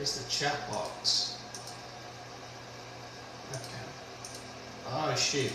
is the chat box? Okay. Oh shoot.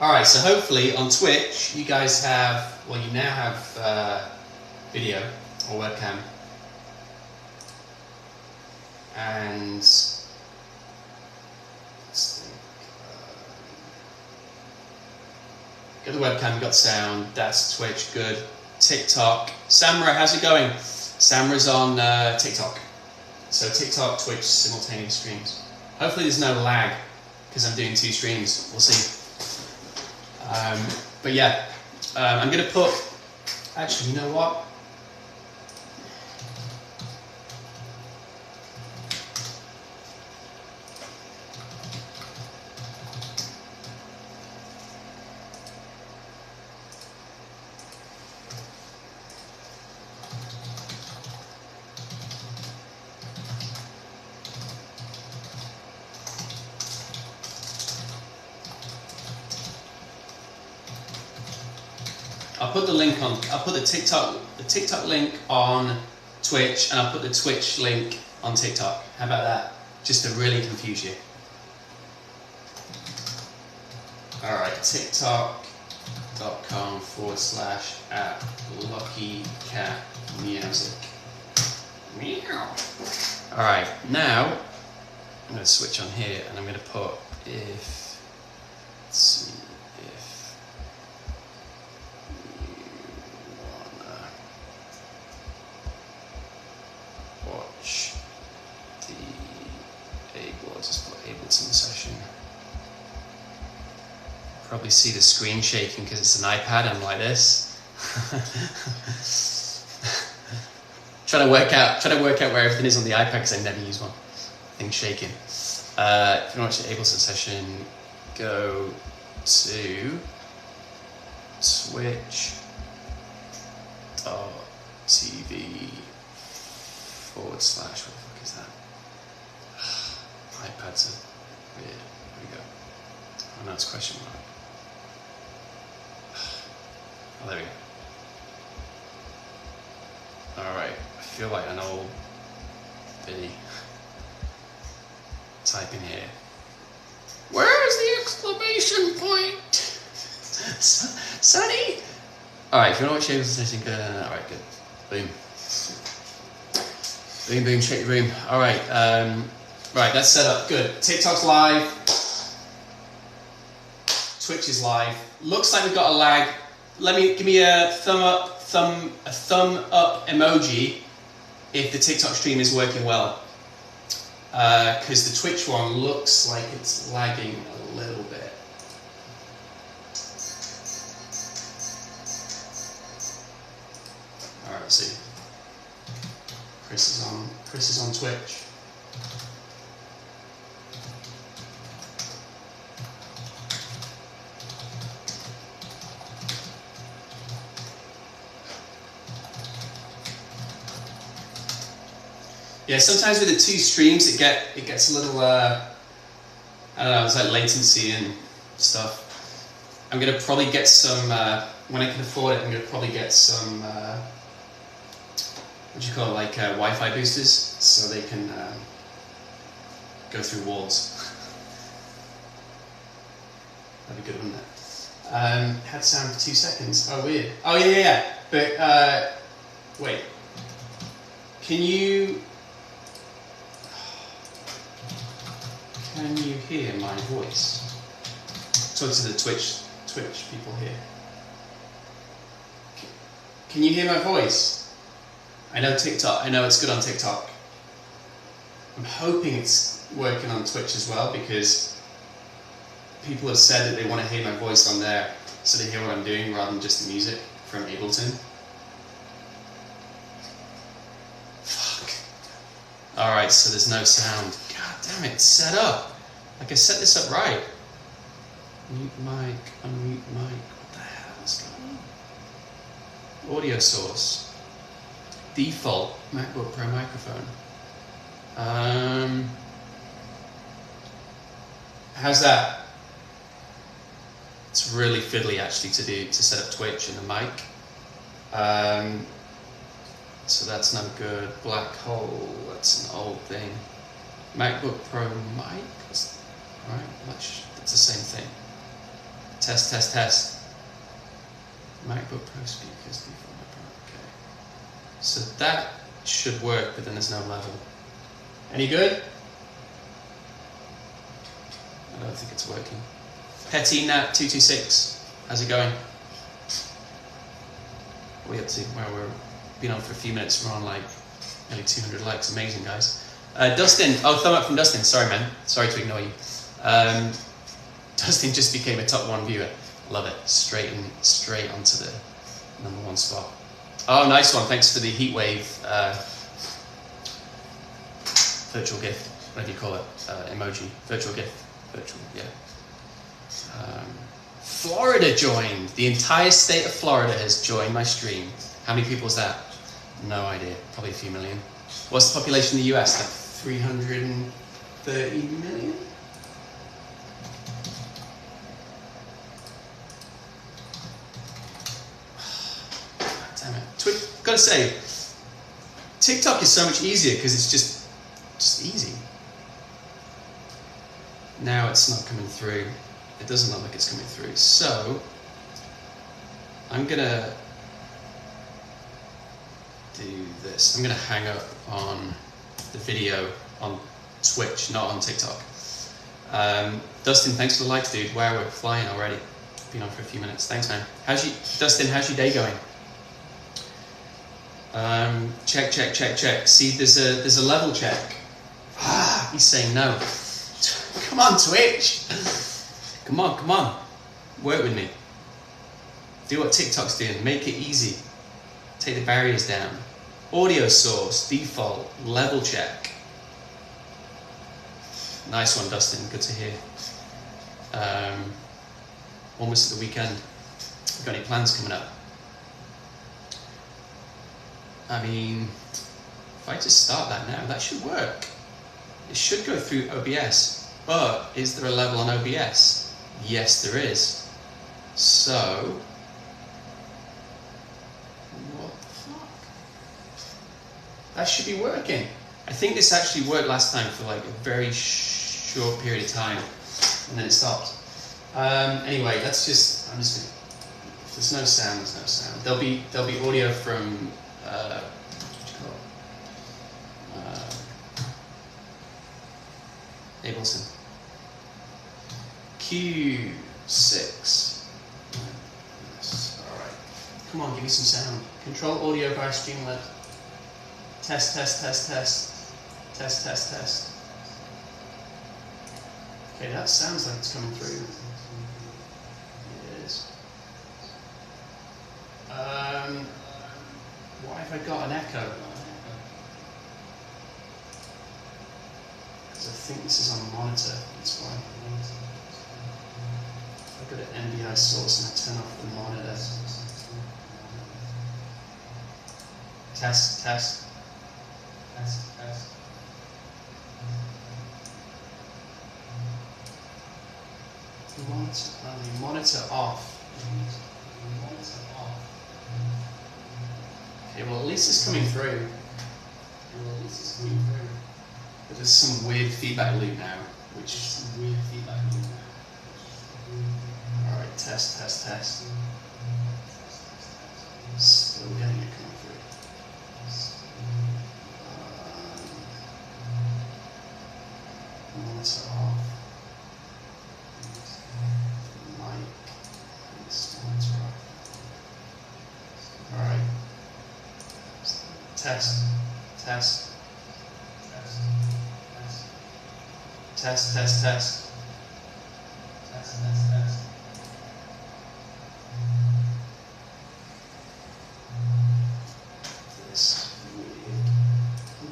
Alright, so hopefully on Twitch you guys have, well, you now have video or webcam. And let's think, got the webcam, got sound, that's Twitch, good. TikTok. Samra, how's it going? Samra's on TikTok. So TikTok, Twitch, simultaneous streams. Hopefully there's no lag because I'm doing 2 streams. We'll see. But yeah, I'm going to put, actually, you know what? I'll put the link on, I'll put the TikTok link on Twitch, and I'll put the Twitch link on TikTok. How about that? Just to really confuse you. Alright, tiktok.com/@LUCKYKAT Meow. Alright, now I'm going to switch on here and I'm going to put if, let's see, if you wanna watch the Able, I'll just put Ableton session. Probably see the screen shaking because it's an iPad. I'm like this. trying to work out where everything is on the iPad because I never use one. Things shaking. If you want to watch the Ableton session, go to twitch.tv/, what the fuck is that? iPads are weird. There we go. Oh no, it's question mark. Oh, there we go. Alright, I feel like an old Billy. Type in here. Where's the exclamation point? Sonny? Alright, if you want to watch Ableton session, go. Alright, good. Boom. Boom, boom, check the room. Alright, right, that's set up. Good. TikTok's live. Twitch is live. Looks like we've got a lag. Give me a thumb up emoji if the TikTok stream is working well. Because the Twitch one looks like it's lagging a little bit. Alright, let's see. Chris is on Twitch. Yeah, sometimes with the 2 streams it gets a little I don't know, it's like latency and stuff. I'm gonna probably get some when I can afford it. I'm gonna probably get some what do you call it, like Wi-Fi boosters, so they can go through walls. That'd be good, wouldn't it? Had sound for 2 seconds. Oh, weird. Oh yeah. But wait, can you hear my voice? Talk to the Twitch people here. Can you hear my voice? I know TikTok. I know it's good on TikTok. I'm hoping it's working on Twitch as well, because people have said that they want to hear my voice on there, so they hear what I'm doing rather than just the music from Ableton. Fuck. Alright, so there's no sound. God damn it, it's set up. Like I set this up right. Mute mic, unmute mic. Audio source. Default MacBook Pro microphone. How's that? It's really fiddly actually to set up Twitch and the mic. So that's no good. Black hole, that's an old thing. MacBook Pro mic, alright, that's the same thing. Test, test, test. MacBook Pro speakers, default MacBook, okay. So that should work, but then there's no level. Any good? I don't think it's working. Petty Nat 226, how's it going? What are we up to? Well, we've been on for a few minutes, we're on like nearly 200 likes, amazing guys. Dustin, oh, thumb up from Dustin, sorry man, sorry to ignore you. Dustin just became a top 1 viewer, love it, straight onto the #1 spot. Oh, nice one, thanks for the heatwave virtual gift, whatever you call it, emoji, virtual gift, yeah. Florida joined, the entire state of Florida has joined my stream. How many people is that? No idea, probably a few million. What's the population in the US? Like 330 million? Damn it. Gotta say, TikTok is so much easier because it's just easy. Now it's not coming through. It doesn't look like it's coming through. So, I'm gonna do this. I'm gonna hang up on the video on Twitch, not on TikTok. Dustin, thanks for the likes, dude. Wow, we're flying already. Been on for a few minutes. Thanks, man. Dustin, how's your day going? Check. See, there's a level check. He's saying no. Come on, Twitch. Come on. Work with me. Do what TikTok's doing. Make it easy. Take the barriers down. Audio source, default, level check. Nice one, Dustin. Good to hear. Almost at the weekend. Got any plans coming up? I mean, if I just start that now, that should work. It should go through OBS. But is there a level on OBS? Yes, there is. So, what the fuck? That should be working. I think this actually worked last time for like a very short period of time, and then it stopped. Anyway, I'm just gonna. If there's no sound, there's no sound. There'll be audio from. What do you call it? Ableton. Q6. Alright. Come on, give me some sound. Control audio via Streamlit. Test. Okay, that sounds like it's coming through. It is. Why have I got an echo? Because I think this is on a monitor, that's why. I've got an NDI source and I turn off the monitor. Test. Monitor off. Okay, well at least it's coming through. But there's some weird feedback loop now, Alright, test. Still getting it coming through. Monitor off. Mic. Monitor off. Alright. Test. I'm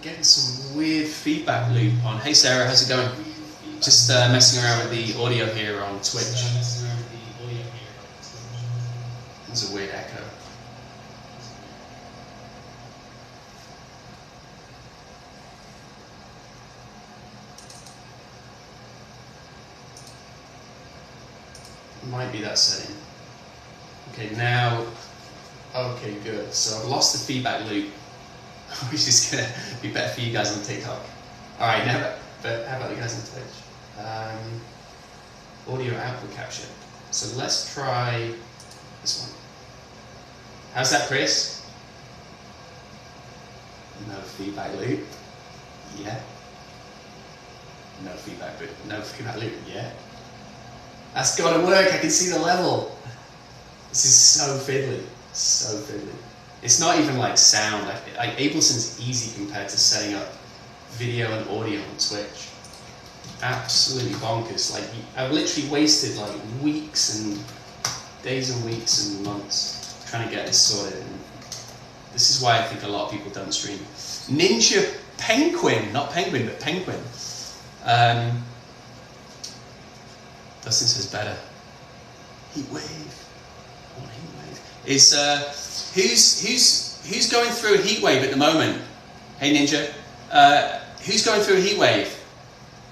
getting some weird feedback loop on. Hey Sarah, how's it going? Just messing around with the audio here on Twitch. There's a weird echo. Might be that setting. Okay, now, okay, good. So I've lost the feedback loop, which is gonna be better for you guys on TikTok. All right, now, but how about you guys on Twitch? Audio output capture. So let's try this one. How's that, Chris? No feedback loop. Yeah. No feedback loop. Yeah. That's got to work. I can see the level. This is so fiddly. So fiddly. It's not even like sound. Like Ableton's easy compared to setting up video and audio on Twitch. Absolutely bonkers. Like I've literally wasted like weeks and days and weeks and months trying to get this sorted. And this is why I think a lot of people don't stream. Ninja Penguin, not penguin, but penguin. Dustin says better. Heat wave. I want heat wave. Is who's going through a heat wave at the moment? Hey Ninja, who's going through a heat wave?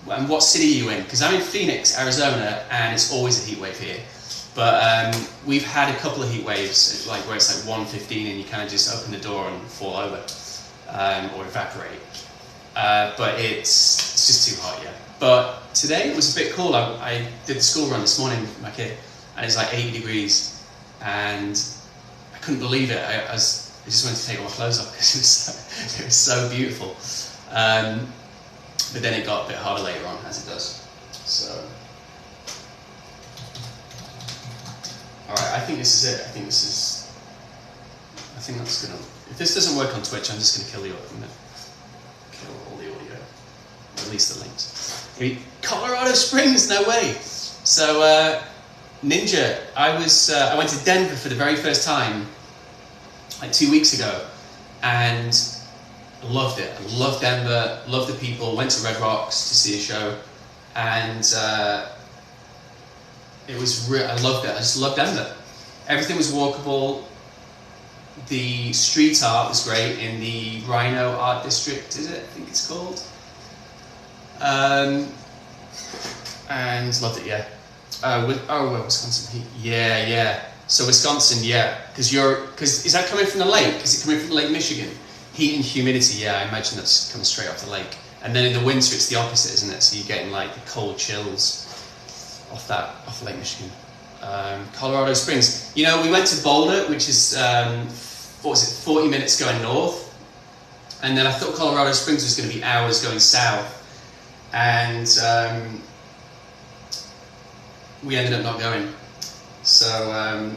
And what city are you in? Because I'm in Phoenix, Arizona, and it's always a heat wave here. But we've had a couple of heat waves, like where it's like 1:15 and you kind of just open the door and fall over or evaporate. But it's just too hot, yeah. But today it was a bit cool. I did the school run this morning with my kid, and it's like 80 degrees, and I couldn't believe it. I just wanted to take all my clothes off because it was so beautiful. But then it got a bit harder later on, as it does. So, all right, I think this is it. I think that's gonna. If this doesn't work on Twitch, I'm just gonna kill all the audio, or at least the links. Colorado Springs, no way. So, Ninja, I went to Denver for the very first time, like 2 weeks ago, and I loved it. I loved Denver, loved the people, went to Red Rocks to see a show, and it was I loved it. I just loved Denver. Everything was walkable. The street art was great in the Rhino Art District, is it? I think it's called. And loved it, yeah. Wisconsin. Yeah. So Wisconsin, yeah, because is that coming from the lake? Is it coming from Lake Michigan? Heat and humidity, yeah, I imagine that's coming straight off the lake. And then in the winter, it's the opposite, isn't it? So you're getting like the cold chills off Lake Michigan. Colorado Springs. You know, we went to Boulder, which is 40 minutes going north, and then I thought Colorado Springs was going to be hours going south, and we ended up not going. So,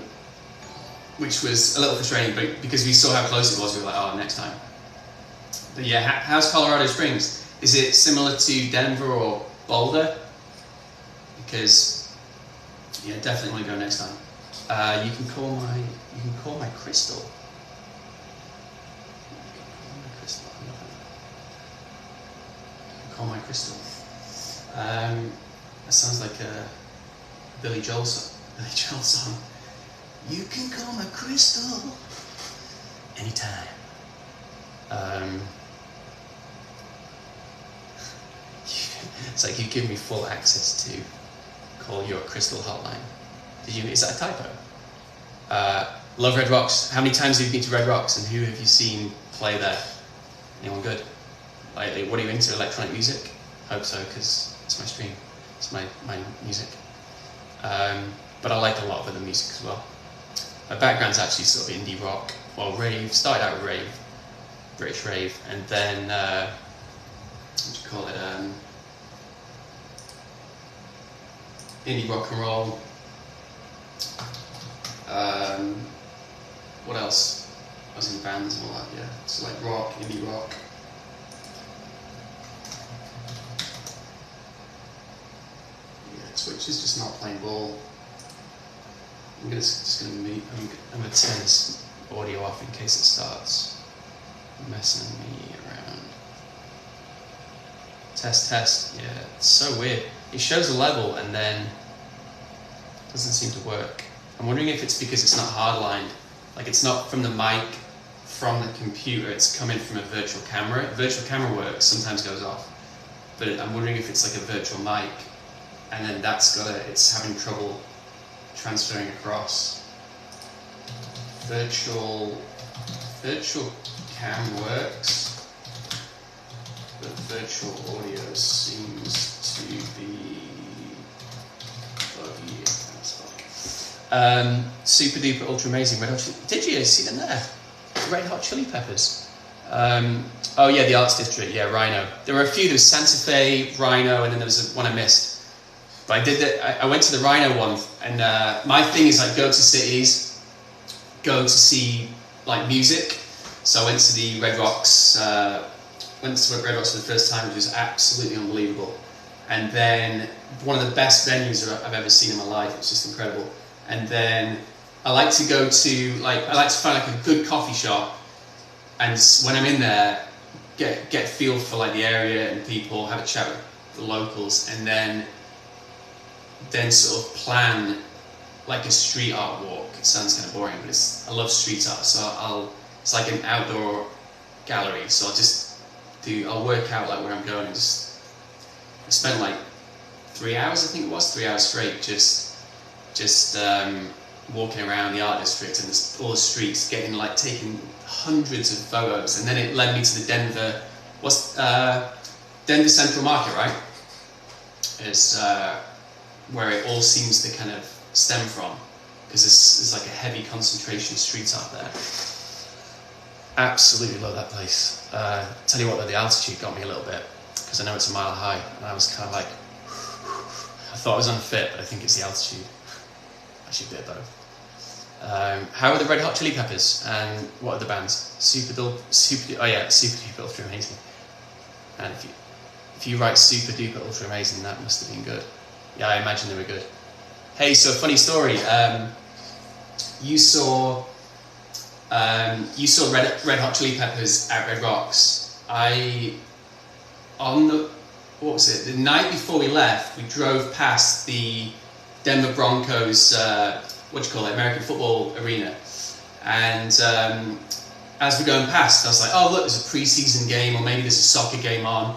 which was a little frustrating, but because we saw how close it was, we were like, oh, next time. But yeah, how's Colorado Springs? Is it similar to Denver or Boulder? Because, yeah, definitely want to go next time. You can call my crystal. Call my crystal. That sounds like a Billy Joel song. You can call my crystal anytime. It's like you give me full access to call your crystal hotline. Is that a typo? Love Red Rocks. How many times have you been to Red Rocks, and who have you seen play there? Anyone good? Like, what are you into? Electronic music? Hope so, because it's my stream. It's my music. But I like a lot of other music as well. My background's actually sort of indie rock. Well, rave. Started out with rave, British rave, and then what do you call it? Indie rock and roll. What else? I was in bands and all that. Yeah, so like rock, indie rock. Yeah, Twitch is just not playing ball. I'm gonna turn this audio off in case it starts messing me around. Test. Yeah, it's so weird. It shows a level and then doesn't seem to work. I'm wondering if it's because it's not hardlined. Like it's not from the mic, from the computer. It's coming from a virtual camera. Virtual camera works, sometimes goes off. But I'm wondering if it's like a virtual mic, and then it's having trouble transferring across. Virtual cam works, but virtual audio seems to be buggy. Super duper ultra amazing Red Hot Chili. Did you see them there? Red Hot Chili Peppers. Oh yeah, the Arts District. Yeah, Rhino. There were a few. There was Santa Fe, Rhino, and then there was one I missed. But I did that. I went to the Rhino one, and my thing is like go to cities, go to see like music. So I went to the Red Rocks. Went to Red Rocks for the first time, which was absolutely unbelievable. And then one of the best venues I've ever seen in my life. It's just incredible. And then I like to go to I like to find like a good coffee shop, and when I'm in there, get a feel for like the area and people, have a chat with the locals, and then sort of plan like a street art walk. It sounds kind of boring, but I love street art, so it's like an outdoor gallery. So I'll work out like where I'm going, and I spent like 3 hours, I think it was 3 hours straight, just walking around the art district and all the streets, taking hundreds of photos, and then it led me to the Denver Central Market, right? It's where it all seems to kind of stem from, because there's like a heavy concentration of street art there. Absolutely love that place. Tell you what though, the altitude got me a little bit, because I know it's a mile high, and I was kind of like, I thought I was unfit, but I think it's the altitude. Actually, a bit of both. How are the Red Hot Chili Peppers, and what are the bands? Super duper ultra amazing. And if you write super duper ultra amazing, that must have been good. Yeah, I imagine they were good. Hey, so funny story. You saw Red Hot Chili Peppers at Red Rocks. The night before we left, we drove past the Denver Broncos, American football arena, and as we're going past, I was like, oh look, there's a pre-season game, or maybe there's a soccer game on.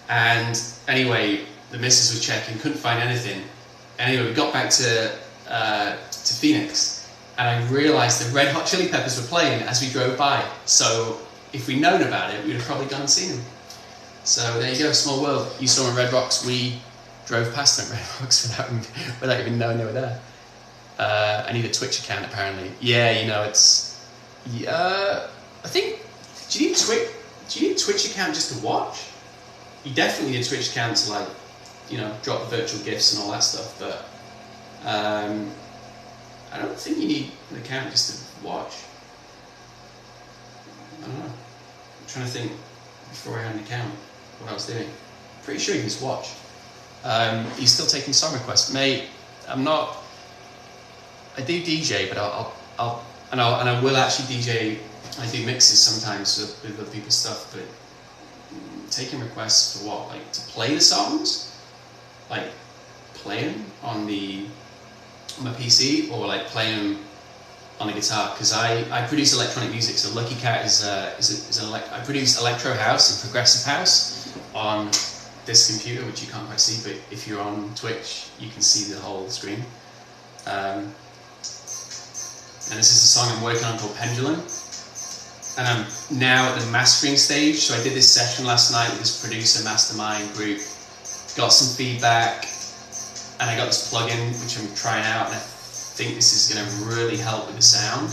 And anyway, the missus was checking, couldn't find anything. Anyway, we got back to Phoenix, and I realised the Red Hot Chili Peppers were playing as we drove by. So if we'd known about it, we'd have probably gone and seen them. So there you go, small world. You saw them at Red Rocks, we drove past them at Red Rocks without even knowing they were there. I need a Twitch account apparently. Yeah, I think, do you need a Twitch account just to watch? You definitely need a Twitch account to drop the virtual gifts and all that stuff, but I don't think you need an account just to watch. I don't know. I'm trying to think before I had an account what I was doing. Pretty sure you can just watch. You're still taking song requests, mate. I do DJ, but I will actually DJ. I do mixes sometimes with other people's stuff, but taking requests for what? Like to play the songs, like play them on my PC, or like play them on the guitar. Because I produce electronic music, so LUCKYKAT I produce electro house and progressive house on this computer, which you can't quite see, but if you're on Twitch, you can see the whole screen. And this is a song I'm working on called Pendulum. And I'm now at the mastering stage, so I did this session last night with this producer mastermind group, got some feedback, and I got this plugin which I'm trying out, and I think this is going to really help with the sound,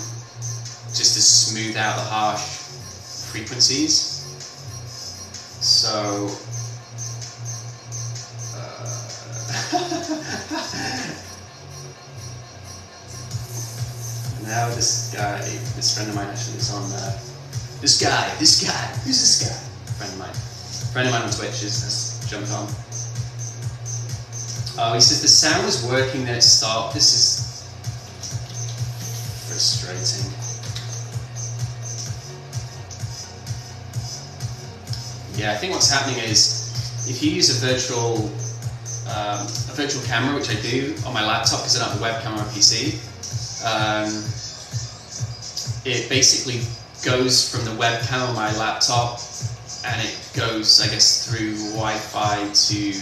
just to smooth out the harsh frequencies. So now this friend of mine actually is on this guy, who's this guy? Friend of mine on Twitch has jumped on. Oh, he says the sound was working, then it stopped. This is frustrating. Yeah, I think what's happening is if you use a virtual camera, which I do on my laptop because I don't have a webcam on my PC, it basically goes from the webcam on my laptop, and it goes, I guess, through Wi-Fi to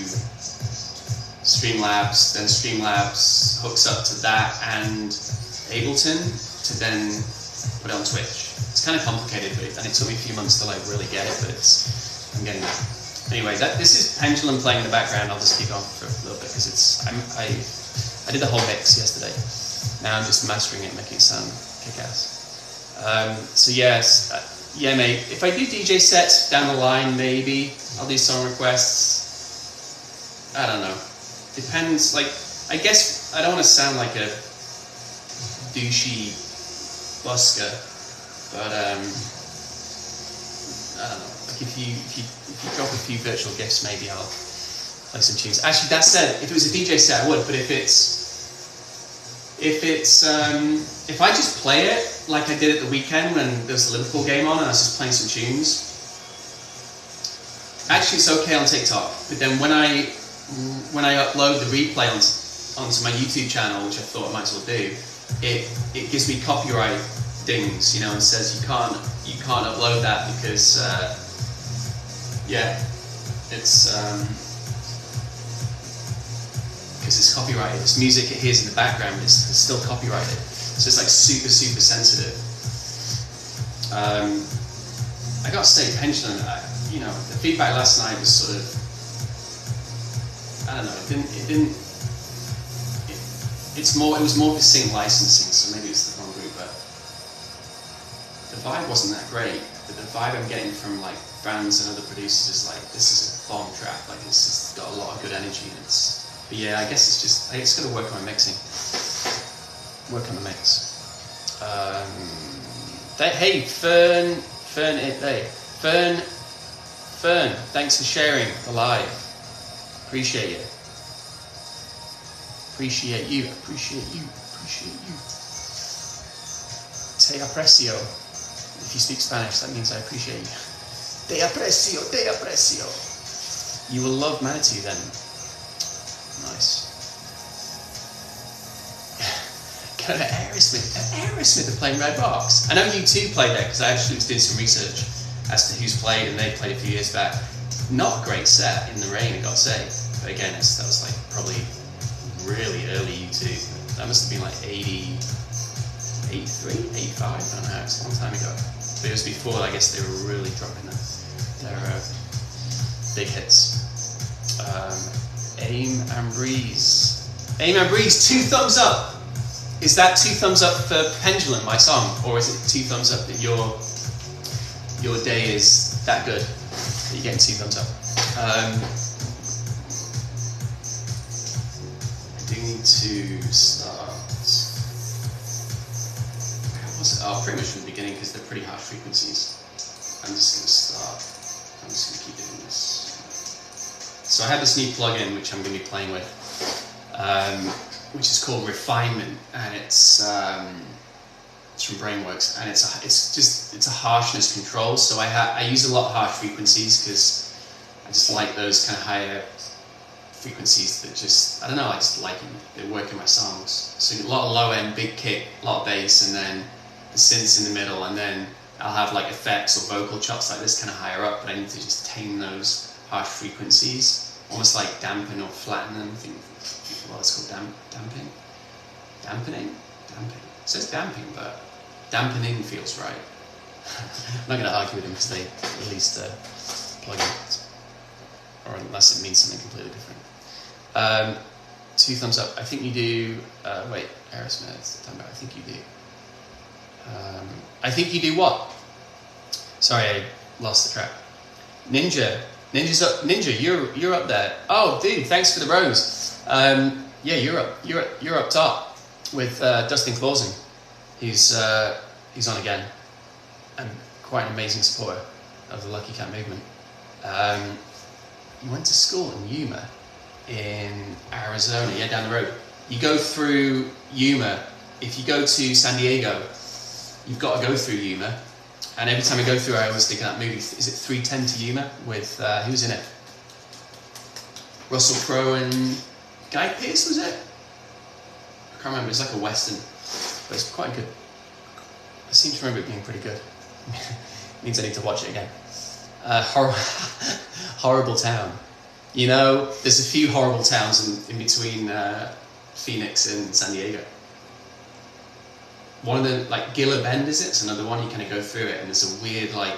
Streamlabs, then Streamlabs hooks up to that and Ableton to then put it on Twitch. It's kind of complicated, and it took me a few months to like really get it, but I'm getting there. Anyway, this is Pendulum playing in the background. I'll just keep on for a little bit because I did the whole mix yesterday. Now I'm just mastering it, making it sound kick-ass. So yes, yeah, mate. If I do DJ sets down the line, maybe I'll do song requests. I don't know. Depends. Like, I guess I don't want to sound like a douchey busker, but I don't know. Like if you drop a few virtual gifts, maybe I'll play some tunes. Actually, that said, if it was a DJ set, I would. But if I just play it like I did at the weekend when there was the Liverpool game on and I was just playing some tunes, actually it's okay on TikTok. But then when I upload the replay onto my YouTube channel, which I thought I might as well do, it gives me copyright dings, you know, and says you can't upload that because it's copyrighted. It's music it hears in the background, but it's still copyrighted. So it's like super sensitive. I gotta say, Pendulum, the feedback last night was sort of, I don't know, it was more for sync licensing, so maybe it's the wrong group, but the vibe wasn't that great. But the vibe I'm getting from like fans and other producers is like, this is a bomb track, like it's just got a lot of good energy, and but yeah, I guess I just gotta work on my mixing. Work on the mix. Hey, Fern, thanks for sharing the live. Appreciate you. Te aprecio. If you speak Spanish, that means I appreciate you. Te aprecio. You will love Manitou then. Nice. Aerosmith are playing Red Box. I know you two played there because I actually was doing some research as to who's played, and they played a few years back. Not a great set in the rain, I gotta say. But again, that was like probably really early U2. That must have been like 80, 83, 85, I don't know, it's a long time ago. But it was before, I guess, they were really dropping their big hits. Aim and Breeze, 2 thumbs up! Is that 2 thumbs up for Pendulum, my song? Or is it 2 thumbs up that your day is that good that you're getting 2 thumbs up? I do need to start. Pretty much from the beginning because they're pretty harsh frequencies. I'm just going to start. I'm just going to keep doing this. So I have this new plugin which I'm going to be playing with, which is called Refinement, and it's from Brainworks, and it's a harshness control. So I use a lot of harsh frequencies because I just like those kind of higher frequencies that just, I don't know, I just like them. They work in my songs. So a lot of low end, big kick, a lot of bass, and then the synths in the middle, and then I'll have like effects or vocal chops like this kind of higher up, but I need to just tame those harsh frequencies, almost like dampen or flatten them. I think it's called damping. Dampening? Damping. It says damping, but dampening feels right. I'm not going to argue with them because they released a plugin, or unless it means something completely different. 2 thumbs up. I think you do. Wait, Aerosmith. I think you do. I think you do what? Sorry, I lost the track. Ninja's up. Ninja, you're up there. Oh, dude, thanks for the rose. Yeah, you're up top with Dustin Clausen. He's on again, and quite an amazing supporter of the LUCKYKAT movement. You went to school in Yuma, in Arizona. Yeah, down the road. You go through Yuma. If you go to San Diego, you've got to go through Yuma. And every time I go through, I always think of that movie. Is it 3:10 to Yuma? With who's in it? Russell Crowe and Guy Pearce, was it? I can't remember. It's like a western, but it's quite good. I seem to remember it being pretty good. Means I need to watch it again. Horrible Town. You know, there's a few horrible towns in between Phoenix and San Diego. One of them, like Gila Bend, is it? It's another one. You kind of go through it, and there's a weird like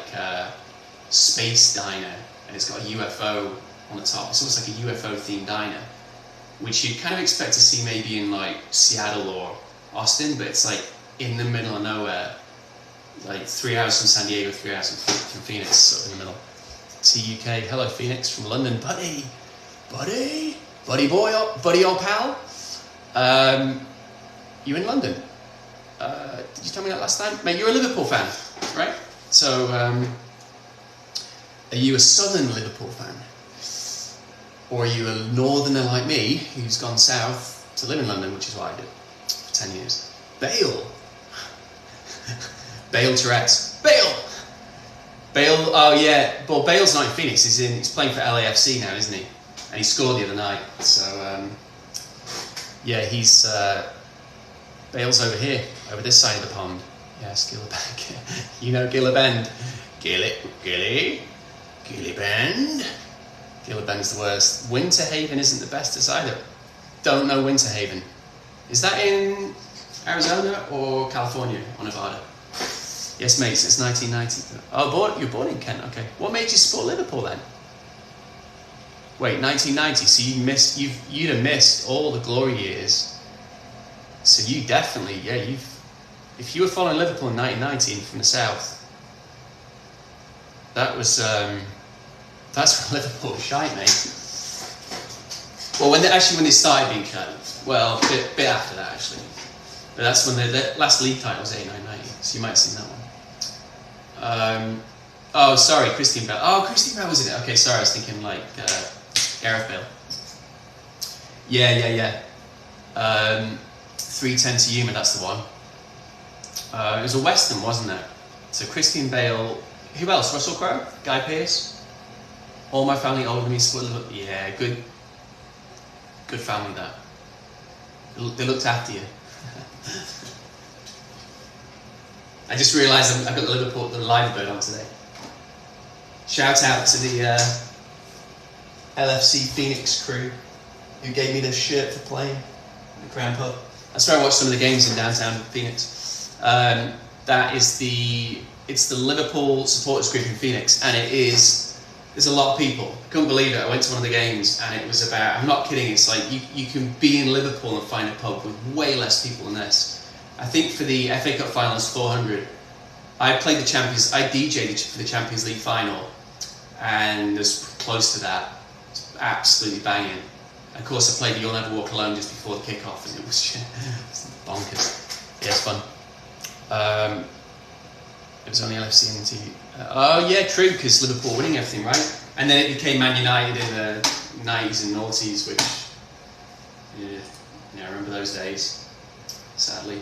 space diner, and it's got a UFO on the top. It's almost like a UFO themed diner, which you'd kind of expect to see maybe in like Seattle or Austin, but it's like in the middle of nowhere, like 3 hours from San Diego, 3 hours from Phoenix, sort of in the middle. UK. Hello, Phoenix from London, buddy boy, buddy old pal. You in London? Did you tell me that last time, mate? You're a Liverpool fan, right? So, are you a Southern Liverpool fan, or are you a Northerner like me who's gone south to live in London, which is what I did for 10 years? Bale Tourette's. Bale, oh yeah, well Bale's not in Phoenix, he's playing for LAFC now, isn't he? And he scored the other night, so yeah, he's, Bale's over here, over this side of the pond. Yes, Gila Bend, you know Gila Bend. Gilly Bend. Gila Bend's the worst. Winter Haven isn't the best either. Don't know Winter Haven. Is that in Arizona or California or Nevada? Yes, mate, since 1990. Oh, you're born in Kent, okay. What made you support Liverpool then? Wait, 1990, so you'd have missed all the glory years. So you definitely, yeah, if you were following Liverpool in 1990 from the south, that's when Liverpool was shite, mate. Well, when they started being shite, well, a bit after that actually. But that's when the last league title was 89-90, so you might have seen that one. Oh, sorry, Christian Bale. Oh, Christian Bale was in it. Okay, sorry, I was thinking like Gareth Bale. Yeah. 310 to Yuma, that's the one. It was a Western, wasn't it? So Christian Bale. Who else? Russell Crowe? Guy Pearce? All my family older than me. Yeah, good family that. They looked after you. I just realised I've got the live bird on today. Shout out to the LFC Phoenix crew who gave me this shirt for playing at the Crown Pub. That's where I watched some of the games in downtown Phoenix. It's the Liverpool supporters group in Phoenix, and there's a lot of people. I couldn't believe it. I went to one of the games and it was about, I'm not kidding, it's like you can be in Liverpool and find a pub with way less people than this. I think for the FA Cup final it's 400. I DJ'd for the Champions League final, and there's close to that. It's absolutely banging. And of course I played You'll Never Walk Alone just before the kick-off, and it was bonkers. Yeah, it's fun. It was on the LFC and the TV. Oh yeah, true, because Liverpool winning everything, right? And then it became Man United in the 90s and noughties, which, yeah, I remember those days, sadly.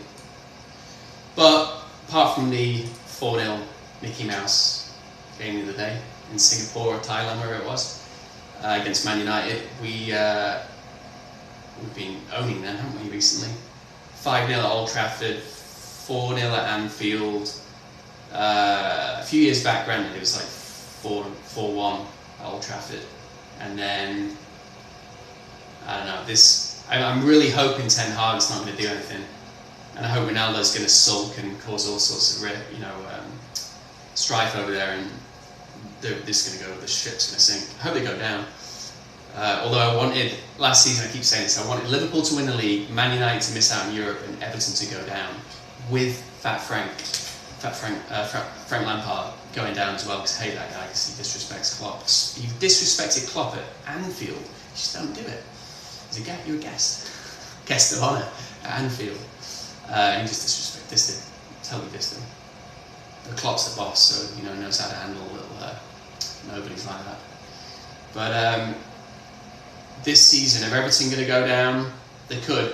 But apart from the 4-0 Mickey Mouse game the other day in Singapore or Thailand, wherever it was, against Man United, we've been owning them, haven't we, recently? 5-0 at Old Trafford, 4-0 at Anfield. A few years back, granted, it was like 4-1 at Old Trafford, and then I don't know. I'm really hoping Ten Hag's not going to do anything, and I hope Ronaldo's going to sulk and cause all sorts of strife over there, and this is going to go. The ship's going to sink. I hope they go down. Although I wanted last season, I keep saying this, I wanted Liverpool to win the league, Man United to miss out in Europe, and Everton to go down with Frank Lampard going down as well, because I hate that guy because he disrespects Klopp. You disrespected Klopp at Anfield, you just don't do it. You're a guest of honour at Anfield, and you just totally dissed him. But Klopp's the boss, so knows how to handle little nobodies like that. But this season, are Everton going to go down? They could.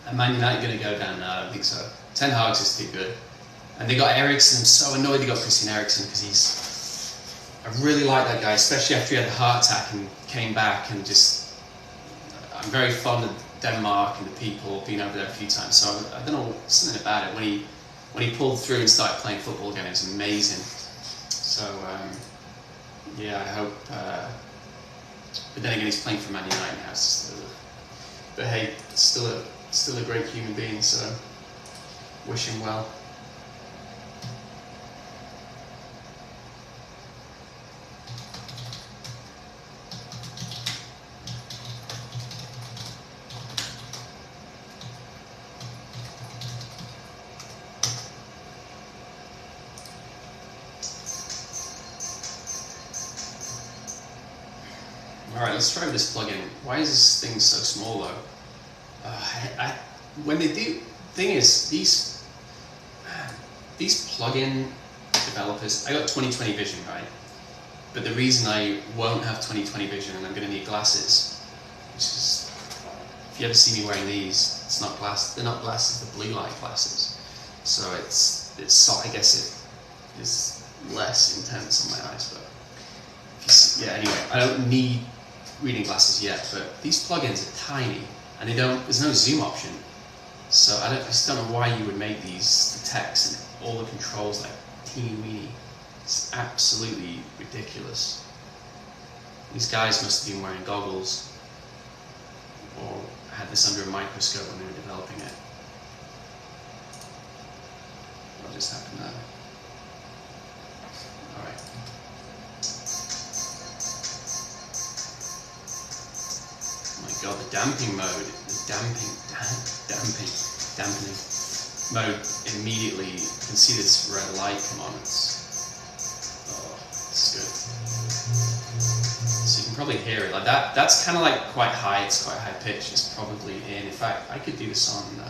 And Man United going to go down? No, I don't think so. Ten Hag's just too good. And they got Eriksen. I'm so annoyed they got Christian Eriksen, because I really like that guy, especially after he had a heart attack and came back, and I'm very fond of Denmark and the people, been over there a few times, so I don't know, something about it. When he pulled through and started playing football again, it was amazing. So yeah, I hope But then again, he's playing for Man United now. But hey, still a great human being. So wish him well. Alright, let's try this plugin. Why is this thing so small though? When they do, thing is, these plugin developers, I got 20/20 vision, right? But the reason I won't have 20/20 vision and I'm going to need glasses, which is, if you ever see me wearing these, it's not they're not glasses, they're blue light glasses. So I guess it is less intense on my eyes, but yeah, anyway, I don't need reading glasses yet, but these plugins are tiny and there's no zoom option. So I just don't know why you would make the text and all the controls like teeny weeny. It's absolutely ridiculous. These guys must have been wearing goggles or had this under a microscope when they were developing it. What just happened there? Alright. Oh my god, the damping mode, dampening mode immediately, you can see this red light come on, it's good. So you can probably hear it, like that's kind of like quite high, it's quite high pitch, it's probably in fact, I could do this on, I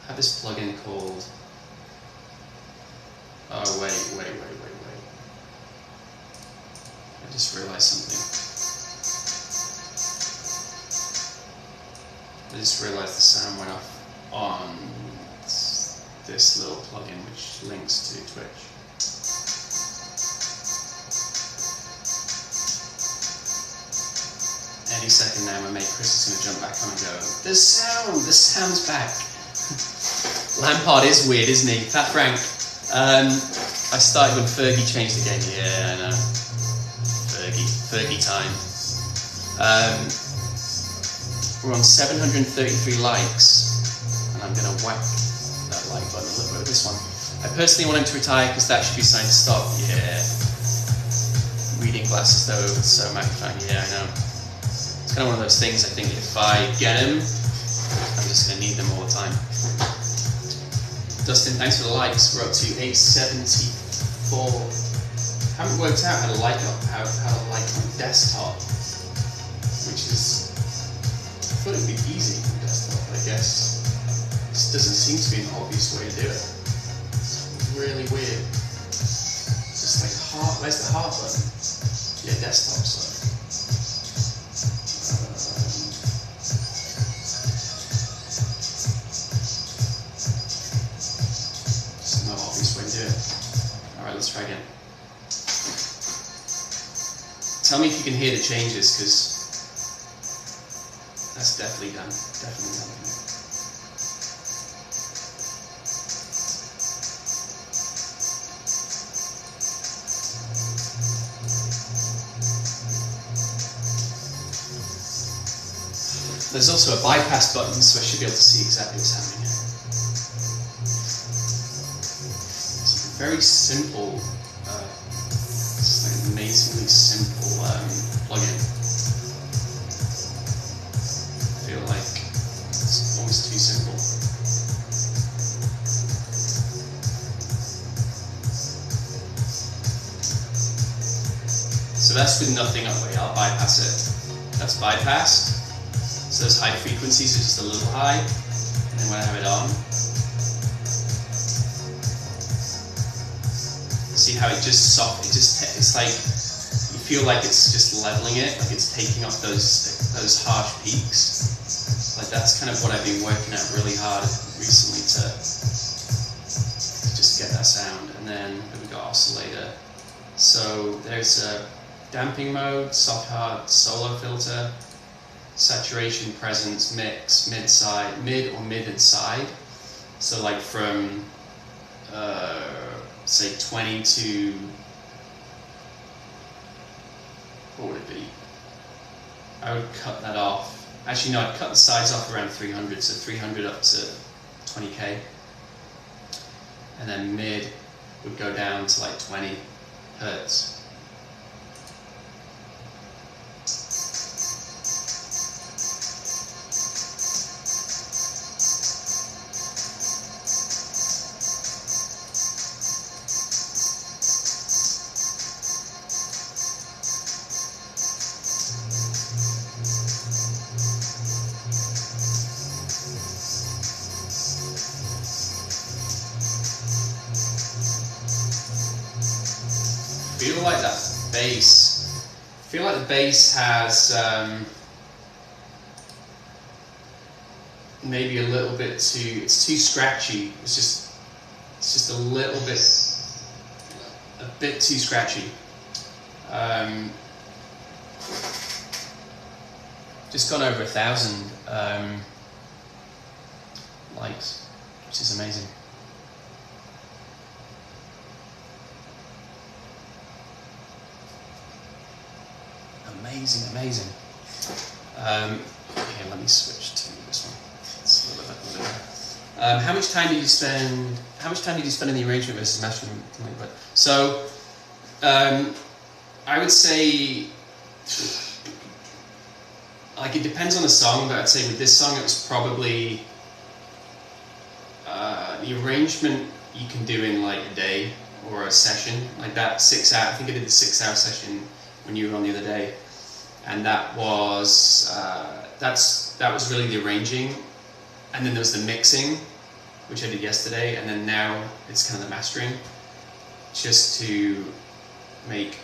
have this plugin called, oh wait, I just realized something. I just realized the sound went off on this little plugin which links to Twitch. Any second now my mate Chris is going to jump back on and go, the sound's back. Lampard is weird, isn't he? Fat Frank. I started when Fergie changed the game. Yeah, I know. Fergie time. We're on 733 likes, and I'm going to whack that like button a little bit with this one. I personally want him to retire because that should be a sign to stop. Yeah. Reading glasses though, it's so magnifying. Yeah, I know. It's kind of one of those things, I think if I get them, I'm just going to need them all the time. Dustin, thanks for the likes. We're up to 874. Haven't worked out how to like on desktop, which is, I thought it would be easy on desktop, but I guess this doesn't seem to be an obvious way to do it. It's really weird. It's just like heart. Where's the heart button? Yeah, desktop. So. Just no obvious way to do it. All right, let's try again. Tell me if you can hear the changes, because that's definitely done. Definitely done. There's also a bypass button, so I should be able to see exactly what's happening here. It's a very simple, it's like an amazingly simple plugin. I feel like it's almost too simple. So that's with nothing up. Wait, I'll bypass it. That's bypassed. So those high frequencies are just a little high, and then when I have it on, see how it just it's like, you feel like it's just leveling it, like it's taking off those harsh peaks. Like that's kind of what I've been working at really hard recently to just get that sound. And then we've got oscillator. So there's a damping mode, soft hard, solo filter, saturation, presence, mix, mid and side. So like from say 20 to, what would it be? I would cut that off. Actually, no, I'd cut the sides off around 300, so 300 up to 20k. And then mid would go down to like 20 hertz. Feel like that bass. I feel like the bass has maybe a little bit too. It's too scratchy. It's just a little bit, a bit too scratchy. Just gone over 1,000 likes, which is amazing. Amazing. Okay, let me switch to this one. It's a little bit better. How much time did you spend? How much time did you spend in the arrangement versus mastering? So, I would say, like, it depends on the song, but I'd say with this song it was probably the arrangement you can do in like a day or a session, like that 6 hour. I think I did the 6 hour session when you were on the other day. And that was that was really the arranging, and then there was the mixing, which I did yesterday, and then now it's kind of the mastering, just to make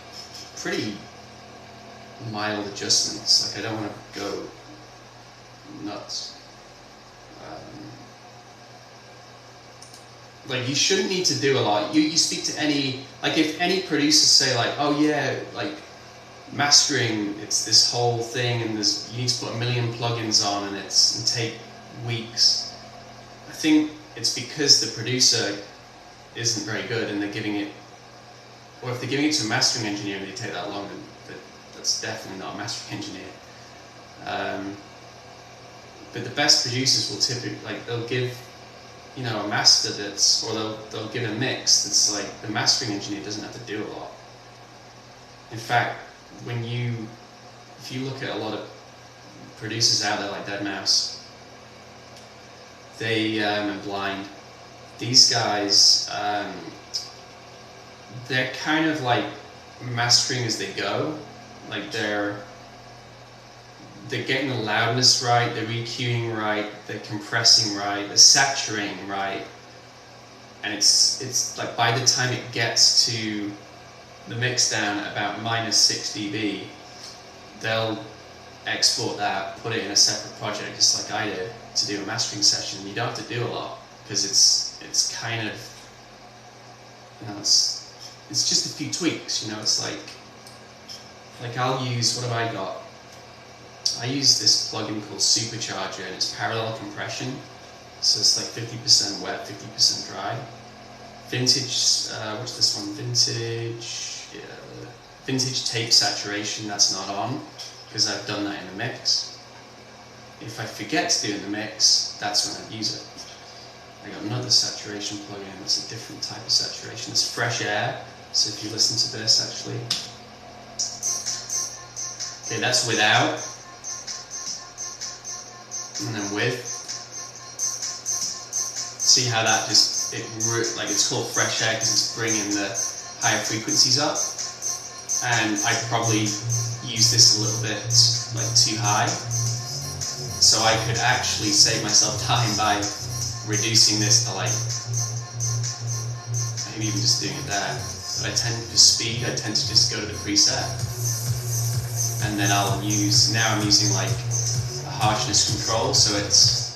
pretty mild adjustments. Like, I don't want to go nuts. Like, you shouldn't need to do a lot. You speak to any, like, if any producers say like, oh yeah, like, mastering, it's this whole thing, and you need to put 1 million plugins on, and and take weeks. I think it's because the producer isn't very good, and they're giving it, or if they're giving it to a mastering engineer and they take that long, then that's definitely not a mastering engineer. But the best producers will typically, like, they'll give, you know, a master that's, or they'll give a mix that's like, the mastering engineer doesn't have to do a lot. In fact, if you look at a lot of producers out there like deadmau5, and Blind, these guys, they're kind of like mastering as they go. Like, they're getting the loudness right, they're EQing right, they're compressing right, they're saturating right, and it's like, by the time it gets to the mix down at about -6 dB, they'll export that, put it in a separate project, just like I did, to do a mastering session. You don't have to do a lot, because it's kind of, you know, it's just a few tweaks, you know. It's like I'll use, what have I got? I use this plugin called Supercharger, and it's parallel compression, so it's like 50% wet, 50% dry. Vintage, what's this one? Vintage tape saturation, that's not on, because I've done that in the mix. If I forget to do it in the mix, that's when I'd use it. I got another saturation plugin, it's a different type of saturation. It's fresh air, so if you listen to this, actually. Okay, that's without, and then with. See how that just, it's called fresh air because it's bringing the higher frequencies up. And I probably use this a little bit like too high, so I could actually save myself time by reducing this to like, maybe even just doing it there. But I tend, for speed, I tend to just go to the preset, and then I'll use, now I'm using like a harshness control, so it's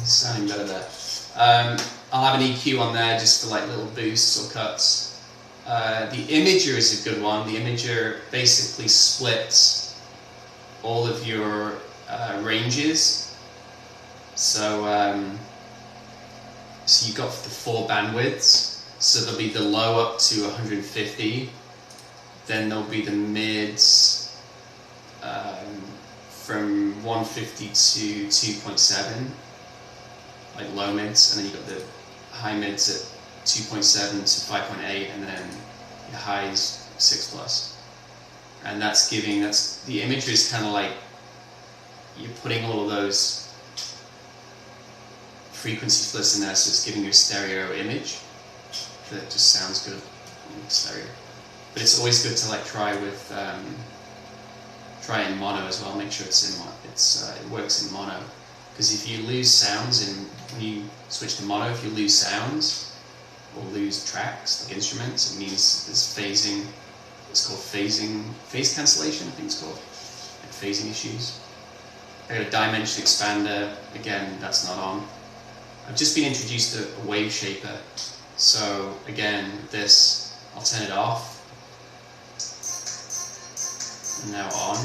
sounding better there. I'll have an EQ on there just for like little boosts or cuts. The imager is a good one. The imager basically splits all of your ranges. So so you've got the 4 bandwidths. So there'll be the low up to 150. Then there'll be the mids from 150 to 2.7, like low mids, and then you've got the high mids at 2.7 to 5.8, and then your highs 6+. And that's the imagery is kind of like you're putting all of those frequency splits in there, so it's giving you a stereo image that just sounds good in stereo. But it's always good to like try in mono as well. Make sure it works in mono, because if you lose sounds when you switch to mono, if you lose sounds or lose tracks like instruments, it means there's phasing. It's called phase cancellation. I think it's called, like phasing issues. I got a dimension expander. Again, that's not on. I've just been introduced to a wave shaper. So again, this, I'll turn it off. And now on.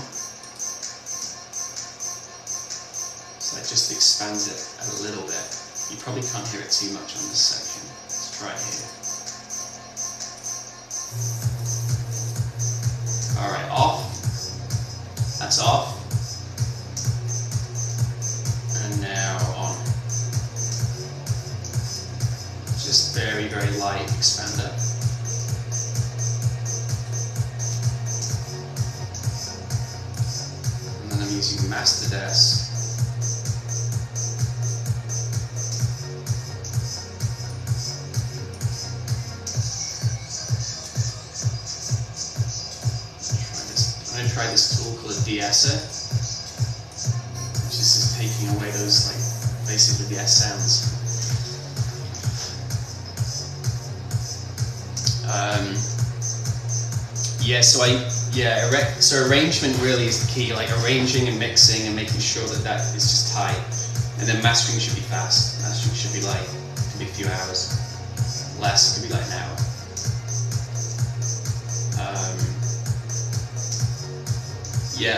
So it just expands it a little bit. You probably can't hear it too much on this section. Let's try it here. Alright, off. That's off. And now on. Just very, very light expander. And then I'm using Master Desk. I'm going to try this tool called a de-esser, which is just taking away those, like, basically the S sounds. So arrangement really is the key, like arranging and mixing and making sure that is just tight. And then mastering should be fast. Mastering should be like, could be a few hours. Less, could be like an hour.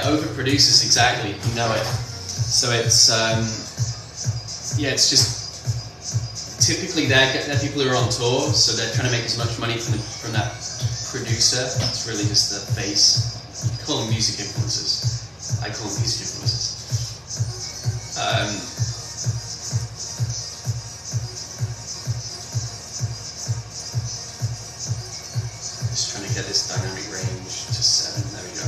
Overproduces, exactly, you know it. So it's, it's just, typically they're people who are on tour, so they're trying to make as much money from that producer. It's really just the bass. You call them music influencers. I call them music influencers. Just trying to get this dynamic range to 7. There we go.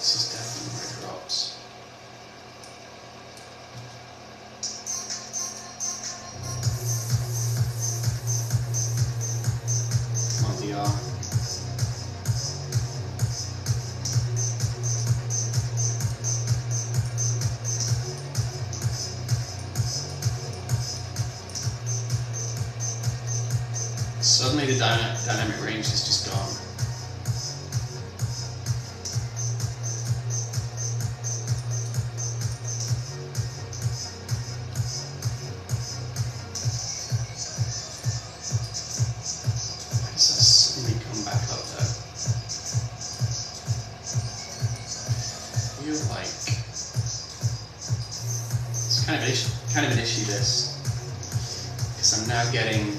This is definitely where it drops. Come on, DR. Suddenly the dynamic range is just gone. Kind of an issue, this, because I'm now getting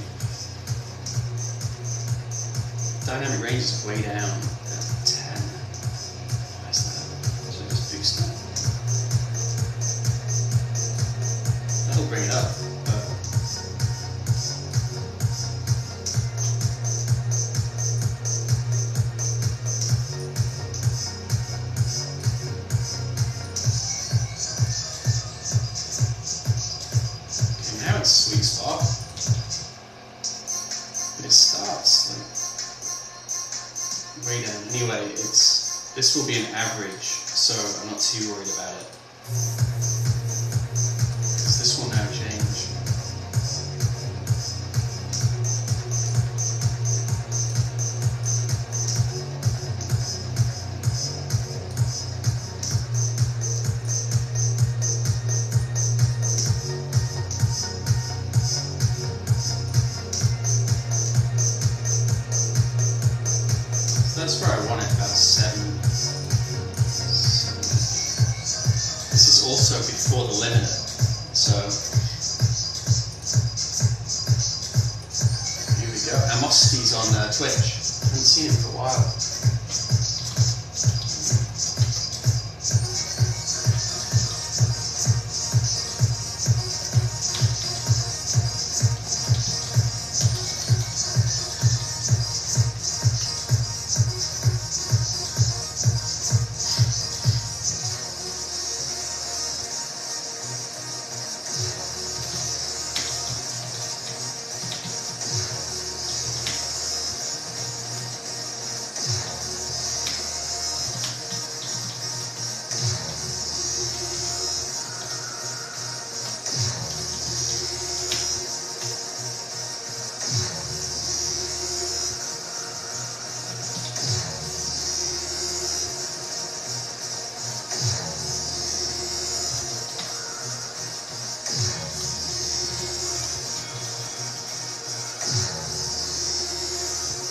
dynamic range is way down at 10. Why is that? So just boost that. That'll bring it up. Sweet spot, but it starts like way down. Anyway, this will be an average, so I'm not too worried about it, because this will now change. that's where I want it, about 7. This is also before the limiter, so here we go. Amosity's on Twitch. I haven't seen him for a while.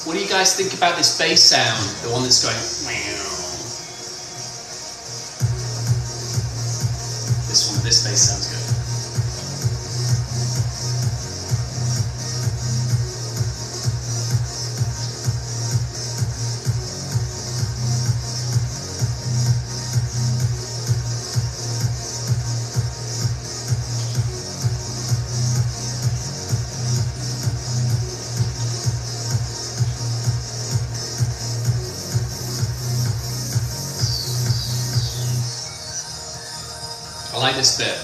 What do you guys think about this bass sound? The one that's going meow. This bass sounds good. I like this bit.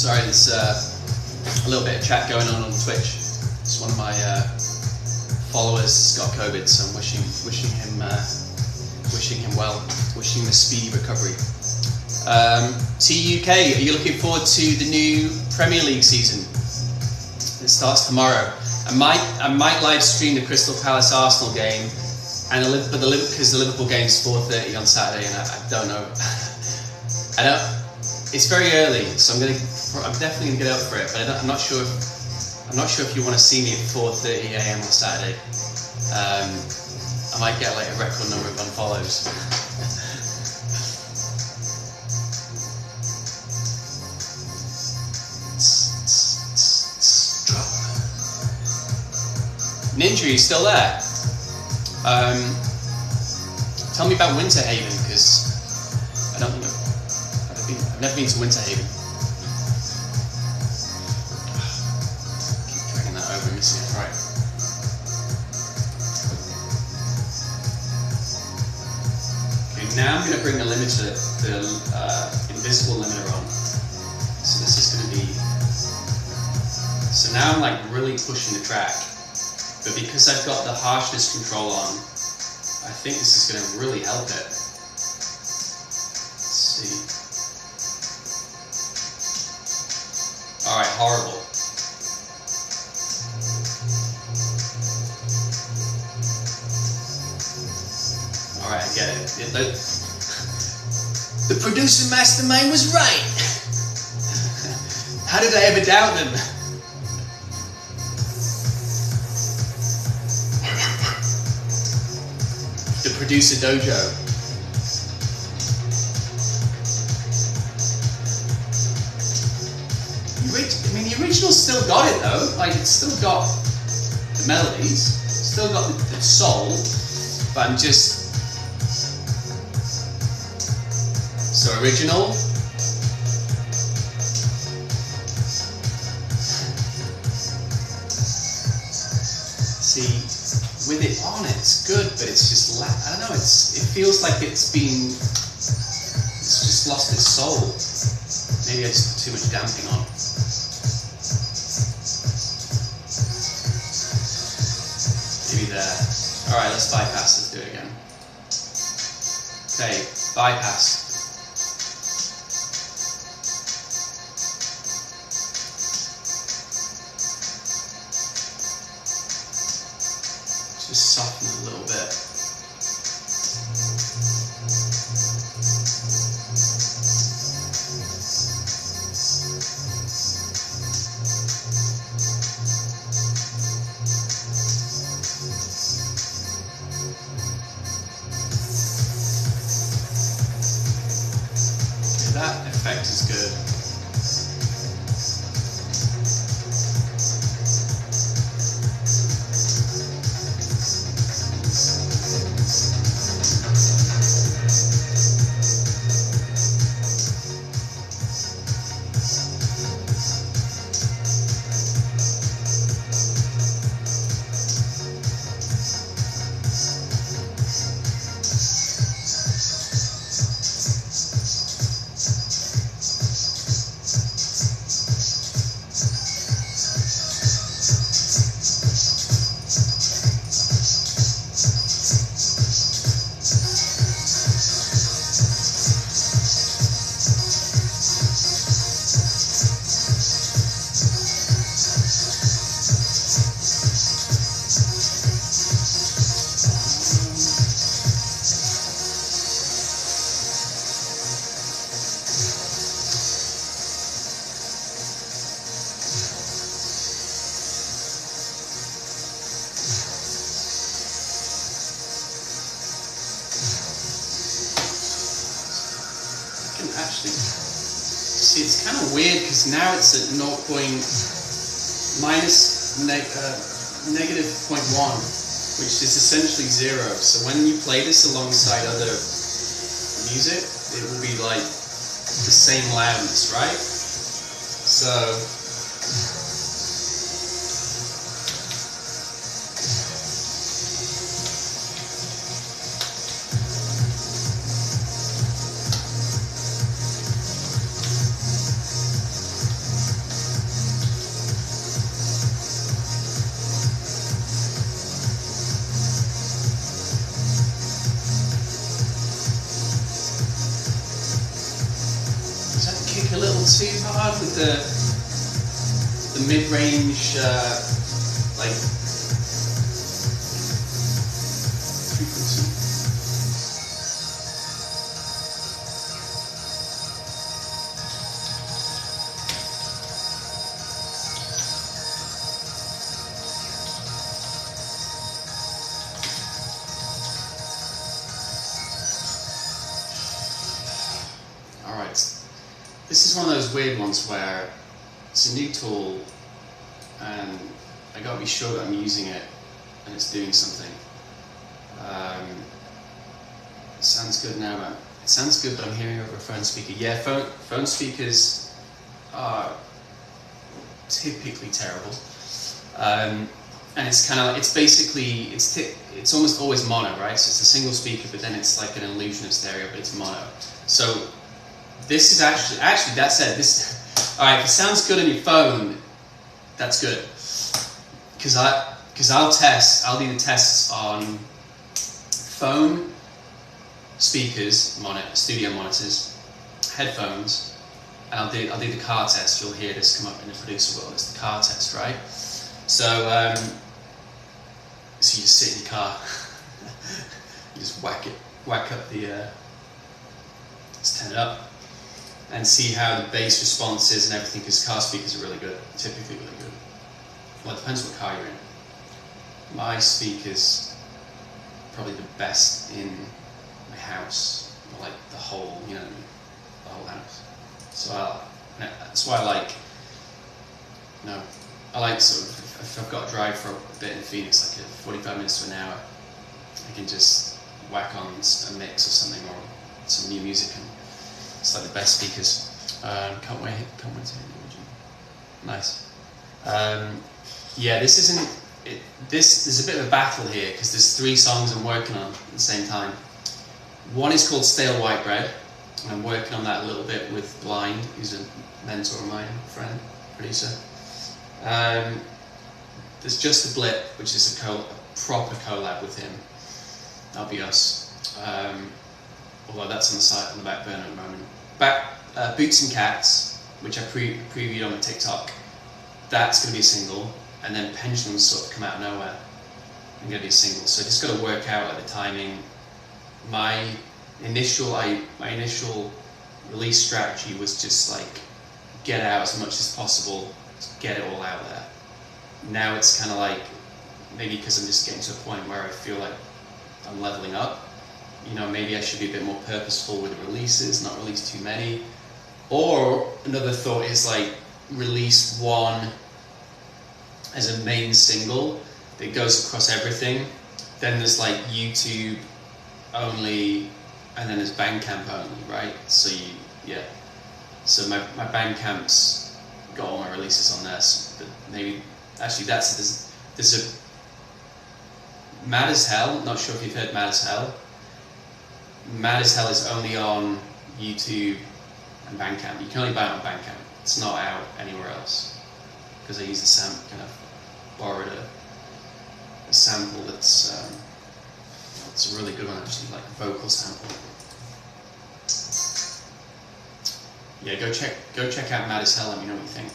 Sorry, there's a little bit of chat going on Twitch. It's one of my followers got COVID, so I'm wishing him well, wishing him a speedy recovery. TUK, are you looking forward to the new Premier League season? It starts tomorrow. I might live stream the Crystal Palace Arsenal game, and because the Liverpool game's 4:30 on Saturday, and I don't know. It's very early, so I'm definitely gonna get up for it. But I'm not sure if you want to see me at 4:30 AM on Saturday. I might get like a record number of unfollows. Ninja, you still there? Tell me about Winter Haven, because I don't think I've never been to Winter Haven. Keep dragging that over and missing it. Right. Okay, now I'm going to bring the limiter, the invisible limiter on. So this is going to be. So now I'm like really pushing the track. But because I've got the harshness control on, I think this is going to really help it. Let's see. Alright, horrible. Alright, I get it. The producer mastermind was right! How did I ever doubt them? The producer dojo. I mean, the original still got it though. Like, it's still got the melodies, still got the soul, but I'm just so original. See, with it on, it's good, but it's just I don't know. It feels like it's just lost its soul. Maybe I just put too much damping on. Maybe there. Alright, let's bypass. Let's do it again. Okay, bypass. Just soften it a little bit. That effect is good. Actually, see, it's kind of weird because now it's at negative 0.1, which is essentially 0. So when you play this alongside other music, it will be like the same loudness, right? So a little too hard with the mid-range like frequency. All right. This is one of those weird ones where it's a new tool and I gotta be sure that I'm using it and it's doing something. It sounds good now, but it sounds good, but I'm hearing over a phone speaker. Yeah, phone speakers are typically terrible, and it's kind of it's almost always mono, right? So it's a single speaker, but then it's like an illusion of stereo, but it's mono. So this is actually that said, this, all right, if it sounds good on your phone, that's good. Because I'll do the tests on phone, speakers, studio monitors, headphones, and I'll do the car test. You'll hear this come up in the producer world. It's the car test, right? So so you just sit in your car, you just whack up the, just turn it up, and see how the bass response is and everything, because car speakers are really good, typically really good. Well, it depends what car you're in. My speakers probably the best in my house, like the whole, the whole house. So that's why I like No, I like sort of, if I've got to drive for a bit in Phoenix, like 45 minutes to an hour, I can just whack on a mix or something, or some new music, and it's like the best speakers. Can't wait to hear the original. Nice. Yeah, this isn't. There's a bit of a battle here because there's 3 songs I'm working on at the same time. One is called Stale White Bread, and I'm working on that a little bit with Blind, who's a mentor of mine, friend, producer. There's Just a Blip, which is a proper collab with him. That'll be us. Although that's on the back burner at the moment. Boots and Cats, which I previewed on my TikTok. That's going to be a single, and then Pendulum's sort of come out of nowhere and going to be a single. So I just got to work out at the timing. My initial release strategy was just like get out as much as possible, get it all out there. Now it's kind of like, maybe because I'm just getting to a point where I feel like I'm leveling up, you know, maybe I should be a bit more purposeful with the releases, not release too many. Or another thought is like release one as a main single that goes across everything. Then there's like YouTube only, and then there's Bandcamp only, right? So so my Bandcamp's got all my releases on there. So maybe actually there's a Mad as Hell. Not sure if you've heard Mad as Hell. Mad as Hell is only on YouTube and Bandcamp. You can only buy it on Bandcamp. It's not out anywhere else because I use the borrowed a sample that's it's a really good one actually, like a vocal sample. Yeah, go check out Mad as Hell. Let me know what you think.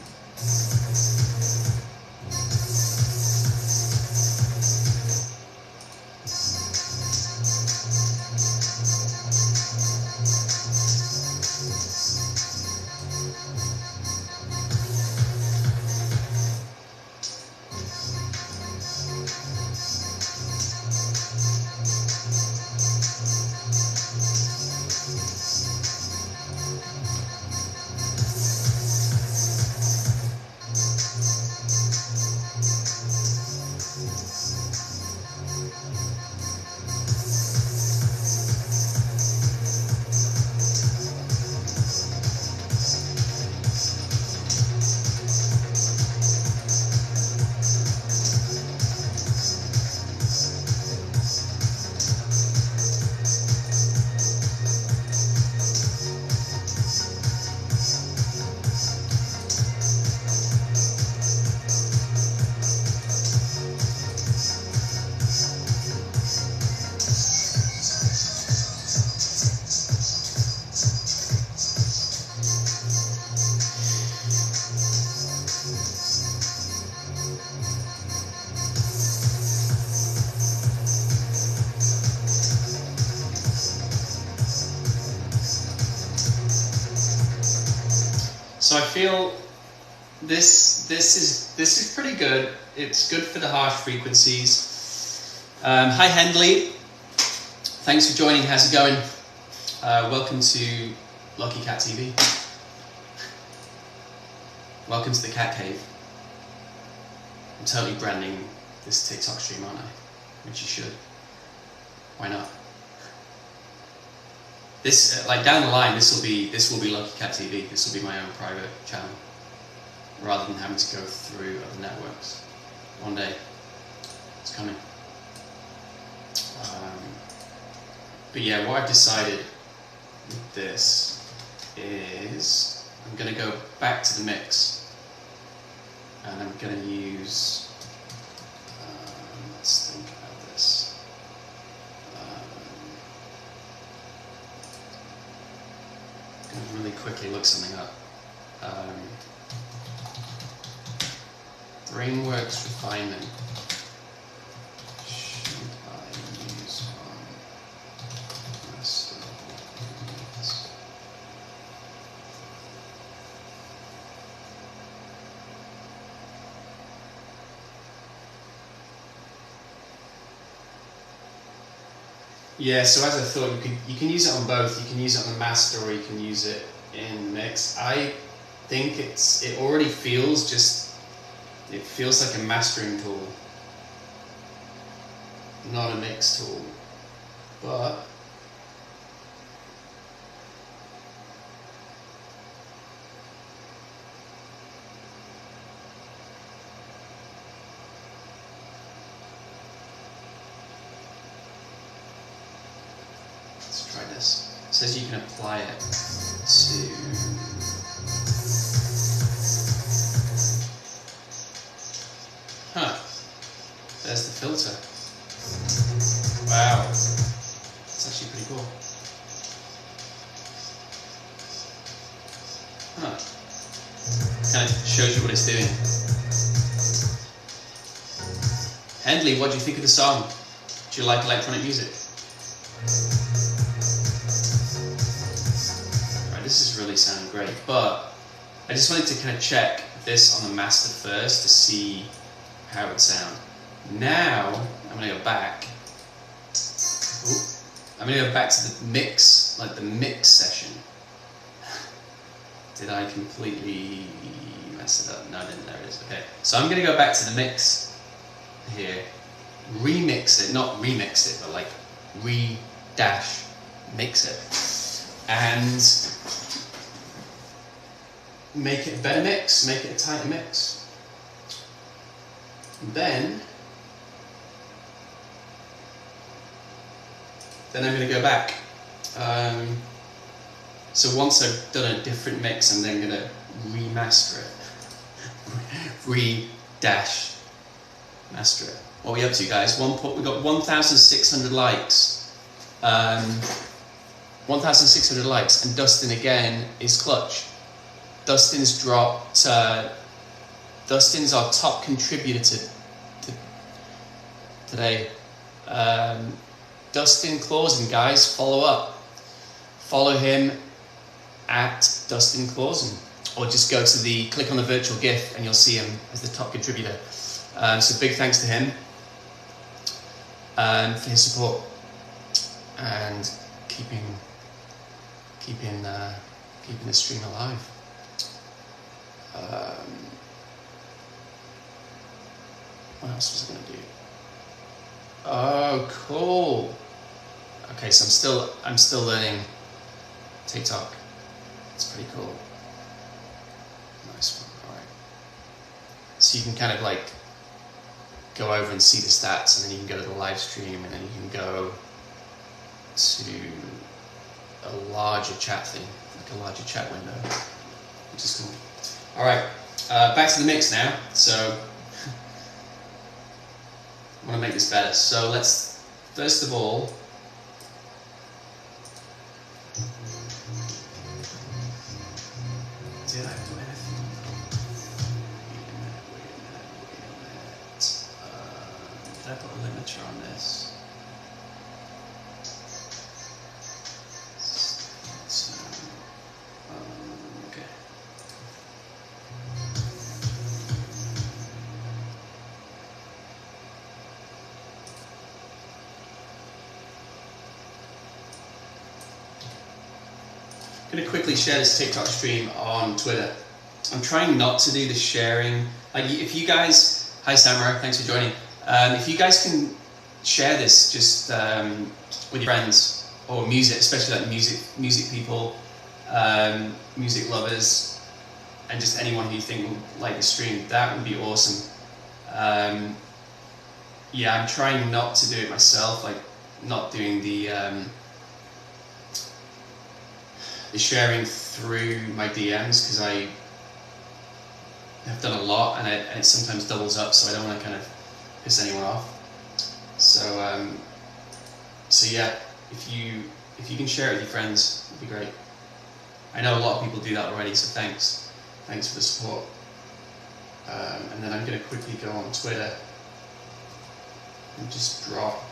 So I feel this is pretty good. It's good for the harsh frequencies. Hi Hendley, thanks for joining. How's it going? Welcome to LUCKYKAT TV. Welcome to the Cat Cave. I'm totally branding this TikTok stream, aren't I? Which you should. Why not? This, like down the line, this will be LUCKYKAT TV. This will be my own private channel, rather than having to go through other networks. One day, it's coming. But yeah, what I've decided with this is I'm going to go back to the mix, and I'm going to use. Let's think about this. Really quickly look something up. Brainworks refinement. Should I use on master units? Yeah, so as I thought, you can use it on both. You can use it on the master, or you can use it in the mix. I think it already feels just It feels like a mastering tool, not a mix tool, but let's try this. It says you can apply it to there's the filter. Wow, it's actually pretty cool. Kind of shows you what it's doing. Hendley, what do you think of the song? Do you like electronic music? Right, this is really sounding great, but I just wanted to kind of check this on the master first to see how it would sound. Now, I'm going to go back. Ooh. I'm going to go back to the mix, like the mix session. Did I completely mess it up? No, I didn't. There it is. Okay. So I'm going to go back to the mix here. Remix it, not remix it, but like mix it. And make it a better mix, make it a tighter mix. And then I'm going to go back. So once I've done a different mix, I'm then going to remaster it. Master it. What are we up to, guys? We got 1,600 likes. 1,600 likes, and Dustin again is clutch. Dustin's dropped. Dustin's our top contributor today. Dustin Clausen, guys, follow up. Follow him at Dustin Clausen, or just go to click on the virtual GIF and you'll see him as the top contributor. So big thanks to him for his support and keeping the stream alive. What else was I going to do? Oh, cool. Okay, so I'm still learning TikTok. It's pretty cool. Nice one. All right. So you can kind of like go over and see the stats, and then you can go to the live stream, and then you can go to a larger chat thing, like a larger chat window, which is cool. All right, back to the mix now. So I want to make this better. So let's first of all. Did I do anything? Wait a minute. Did I put a limiter on this? Okay. I'm going to quickly share this TikTok stream on Twitter. I'm trying not to do the sharing. Like, if you guys, hi Samurai, thanks for joining. If you guys can share this just with your friends or music, especially like music people, music lovers, and just anyone who you think will like the stream, that would be awesome. Yeah, I'm trying not to do it myself, like not doing the sharing through my DMs, because I have done a lot and it sometimes doubles up, so I don't want to kind of piss anyone off. So so yeah, if you can share it with your friends, it'd be great. I know a lot of people do that already, so thanks for the support. And then I'm going to quickly go on Twitter and just drop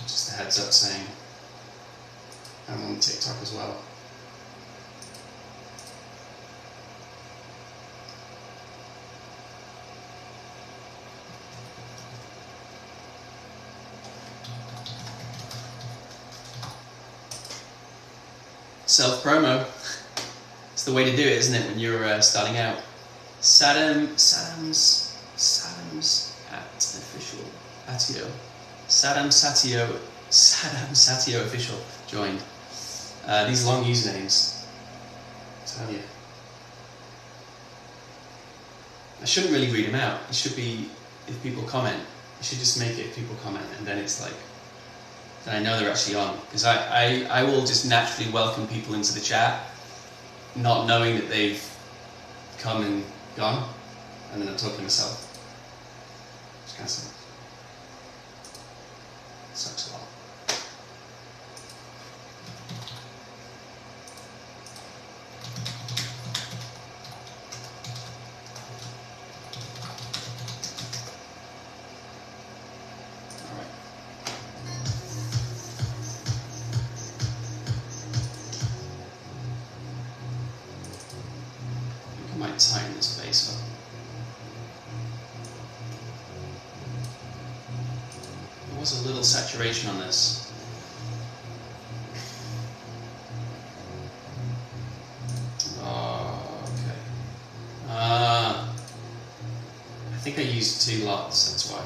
just a heads up saying I'm on TikTok as well. Self-promo. It's the way to do it, isn't it, when you're starting out? Sadam's at official. Satio. Sadam Satio official joined. These long usernames. I tell you. I shouldn't really read them out. It should be, if people comment, you should just make it if people comment, and then it's like, then I know they're actually on. Because I will just naturally welcome people into the chat, not knowing that they've come and gone, and then I'm talking to myself. It's kind of sucks. Sucks a lot. Tighten this base up. There was a little saturation on this. Oh, okay. I think I used 2 lots, that's why.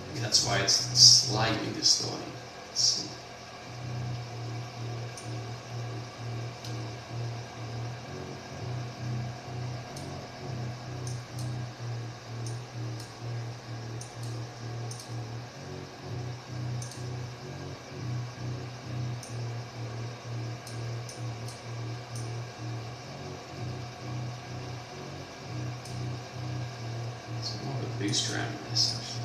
Maybe that's why it's slightly distorting. Let's see. Boost around this actually.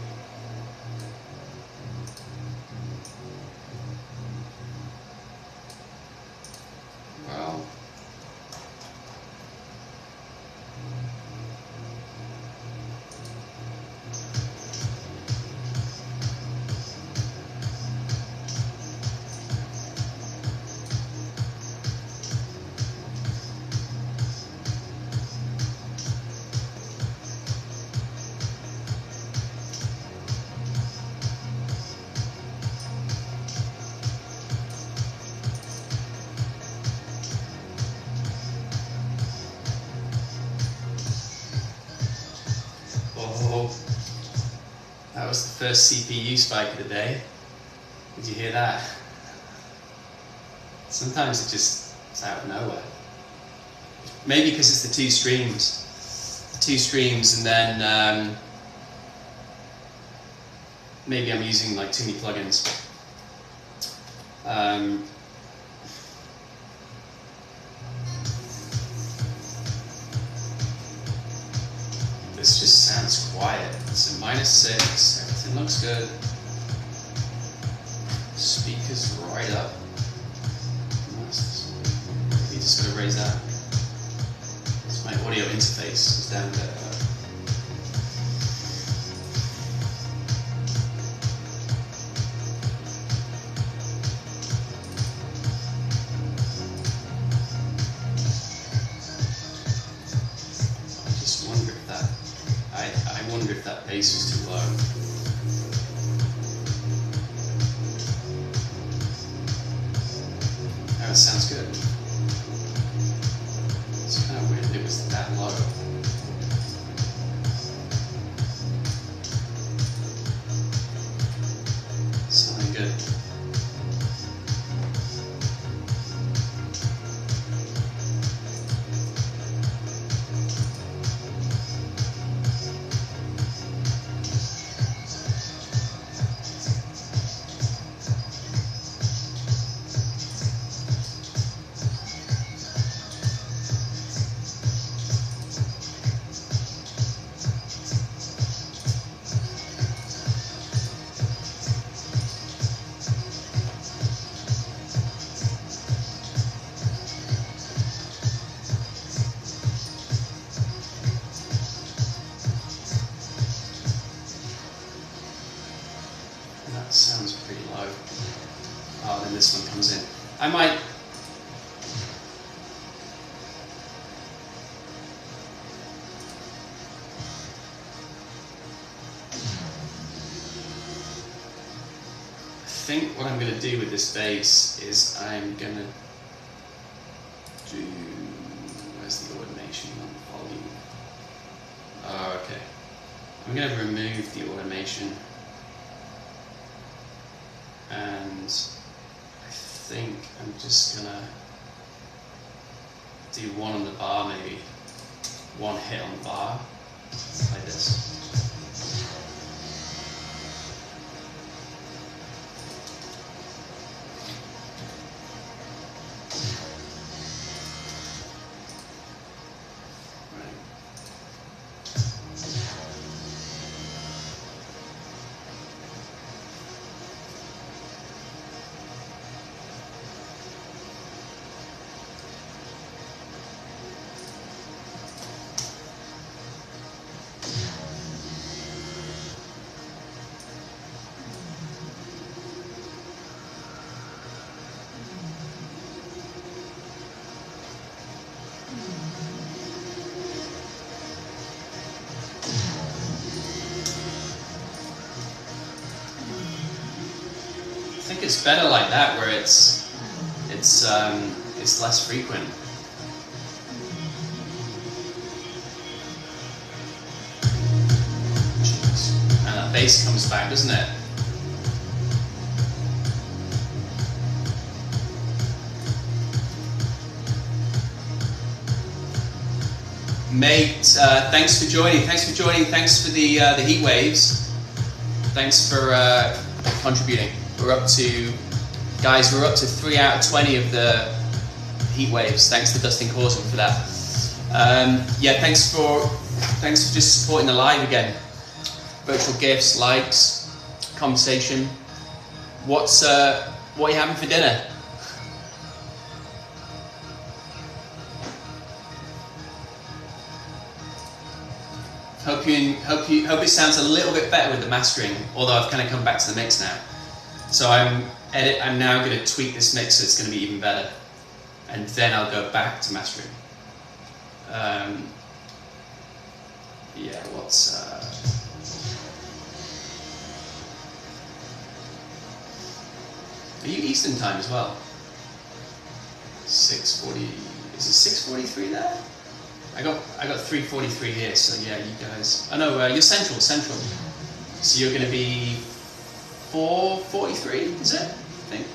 Well, that was the first CPU spike of the day. Did you hear that? Sometimes it's out of nowhere. Maybe because it's the 2 streams. The 2 streams, and then maybe I'm using like too many plugins. This just sounds quiet. It's a -6. Everything looks good. Speakers right up. Nice. Maybe just gotta raise that. So my audio interface is down there. I wonder if that bass is too low. Oh, it sounds good. It's kind of weird that it was that low. Sounding good. That sounds pretty low. Oh, then this one comes in. I might... I think what I'm going to do with this bass is I'm going to I'm going to remove the automation, and I think I'm just going to do one on the bar, maybe one hit on the bar, like this. I think it's better like that, where it's less frequent. And that bass comes back, doesn't it? Mate, thanks for joining. Thanks for joining. Thanks for the heat waves. Thanks for contributing. We're up to, guys, we're up to 3 out of 20 of the heat waves. Thanks to Dustin Corson for that. Yeah, thanks for just supporting the live again. Virtual gifts, likes, conversation. What are you having for dinner? Hope it sounds a little bit better with the mastering, although I've kind of come back to the mix now. So I'm now going to tweak this mix so it's going to be even better, and then I'll go back to mastering. Yeah, are you Eastern time as well? 6:40. Is it 6:43 there? I got 3:43 here. So yeah, you guys. Oh no, you're Central. So you're going to be 4:43. Is it? I think.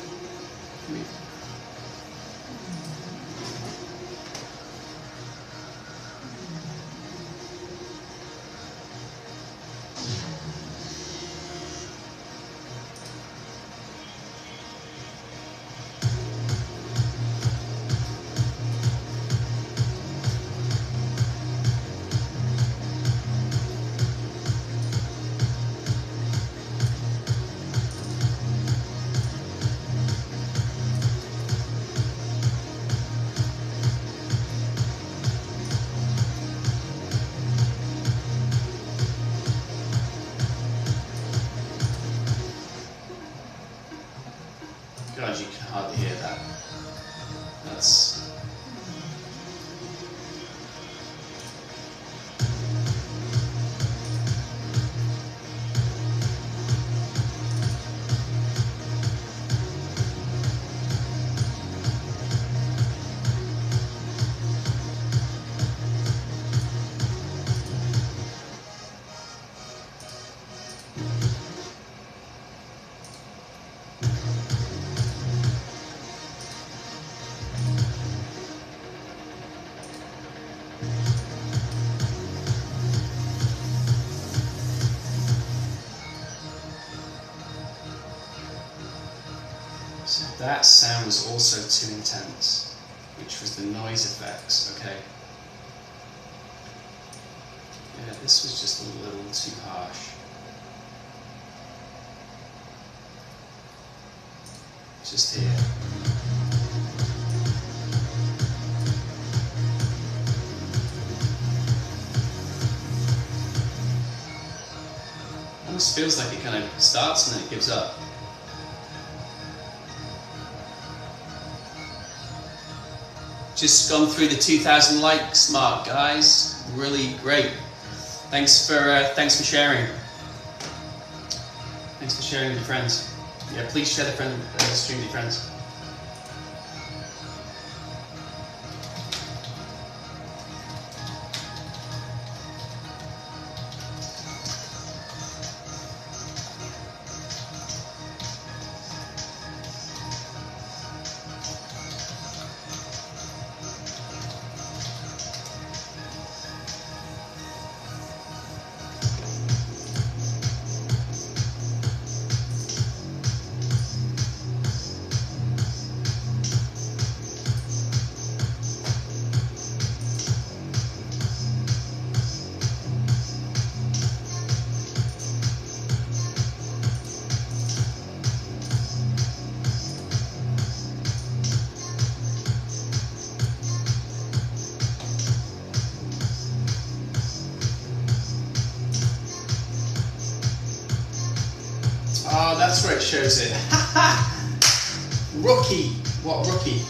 God, you can hardly hear that. That's... That sound was also too intense, which was the noise effects. Okay. Yeah, this was just a little too harsh. Just here. Almost feels like it kind of starts and then it gives up. Just gone through the 2,000 likes mark, guys. Really great. Thanks for sharing. Thanks for sharing with your friends. Yeah, please share the stream with your friends. Oh, that's where it shows it. Rookie. What rookie?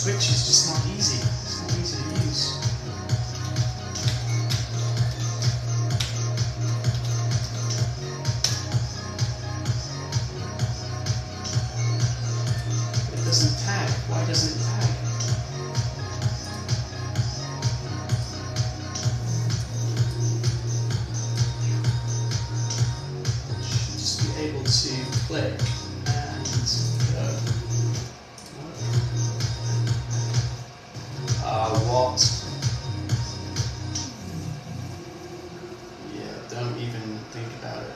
Twitch is just not easy. It's not easy to use. It doesn't tag. Why doesn't it tag? Should just be able to click and go. What? Yeah, don't even think about it.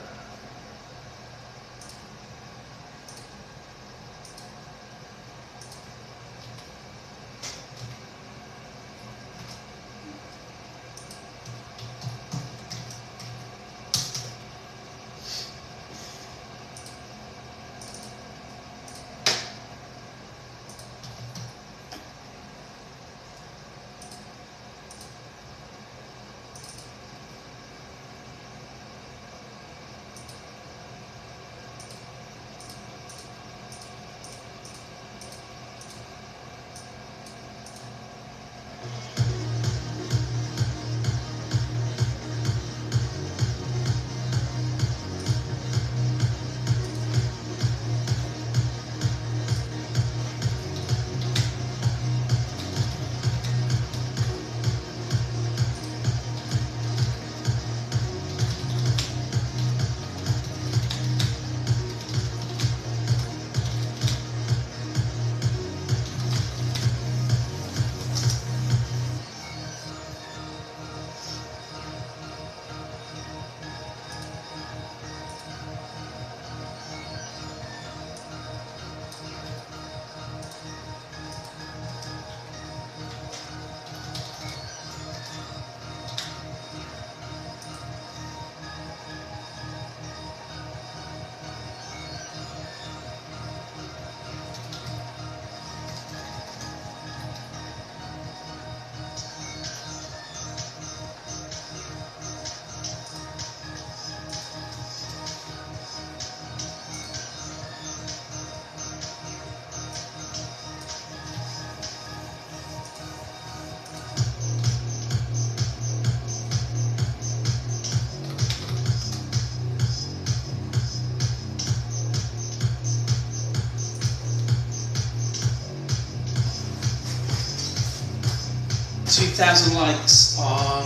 $2,000 likes on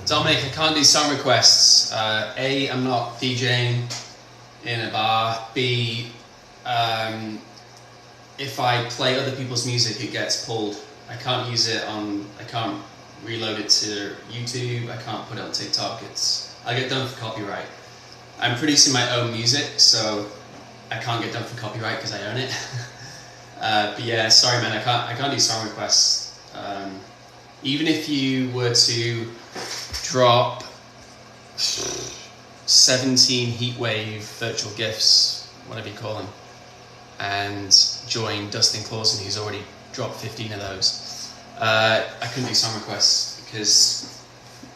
Dominic, I can't do song requests. A, I'm not DJing in a bar. B, if I play other people's music, it gets pulled. I can't use it on. I can't reload it to YouTube. I can't put it on TikTok. I get done for copyright. I'm producing my own music, so I can't get done for copyright because I own it. But yeah, sorry man, I can't do song requests. Even if you were to drop 17 heatwave virtual GIFs, whatever you call them, and join Dustin Clausen, who's already dropped 15 of those, I couldn't do song requests because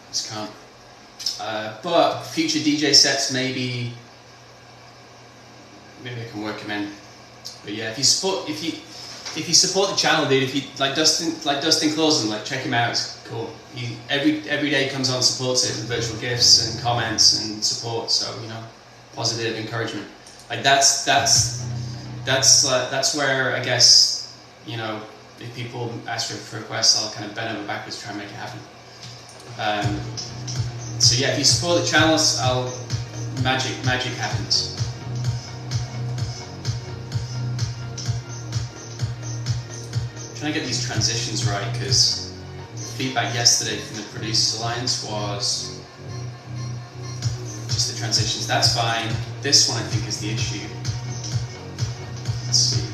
I just can't. But future DJ sets, maybe I can work them in. But yeah, if you support the channel, dude, if you like Dustin Clausen, like check him out. It's cool. He every day comes on, supports it with virtual gifts and comments and support. So positive encouragement. Like that's where I guess if people ask for requests, I'll kind of bend over backwards to try and make it happen. So yeah, if you support the channels, magic happens. I'm trying to get these transitions right because feedback yesterday from the Producers Alliance was just the transitions. That's fine. This one I think is the issue. Let's see.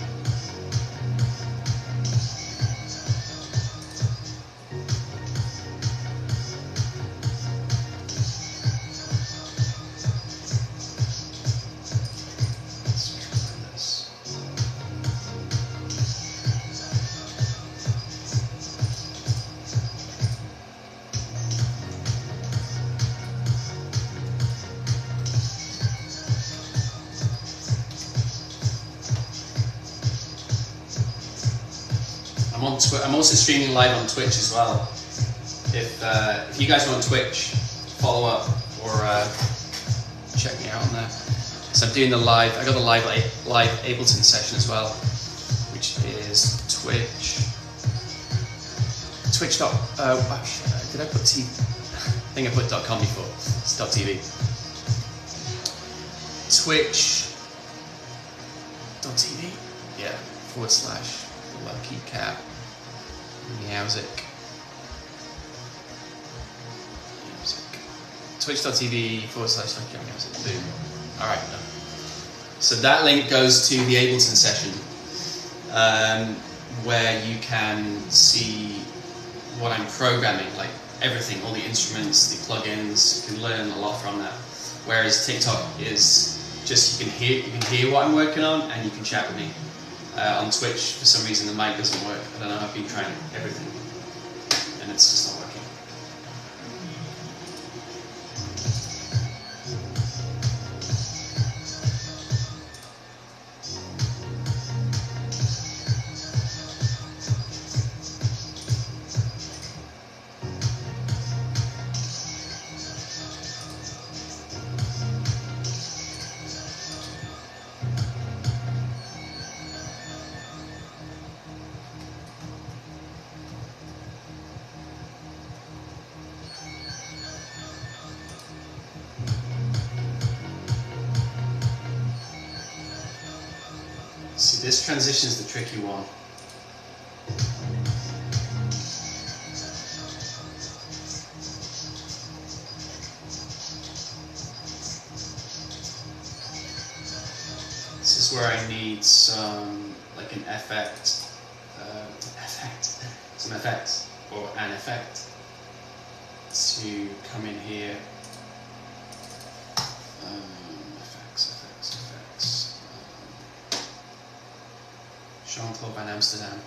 I'm also streaming live on Twitch as well. If you guys are on Twitch, follow up or check me out on there. So I'm doing the live. I got the live Ableton session as well, which is Twitch. Twitch. Did I put T? I think I put .com before. It's .tv. Twitch.tv. Yeah. /LUCKYKAT. Music. Twitch.tv /LUCKYKAT. Boom. Alright, done. So that link goes to the Ableton session, where you can see what I'm programming, like everything, all the instruments, the plugins. You can learn a lot from that. Whereas TikTok is just you can hear what I'm working on and you can chat with me. On Twitch, for some reason, the mic doesn't work. I don't know, I've been trying everything, and it's just not working. See, this transition is the tricky one. This is where I need some, like an effect, some effects, or an effect to come in here. Effects. Jean-Claude Van Amsterdam.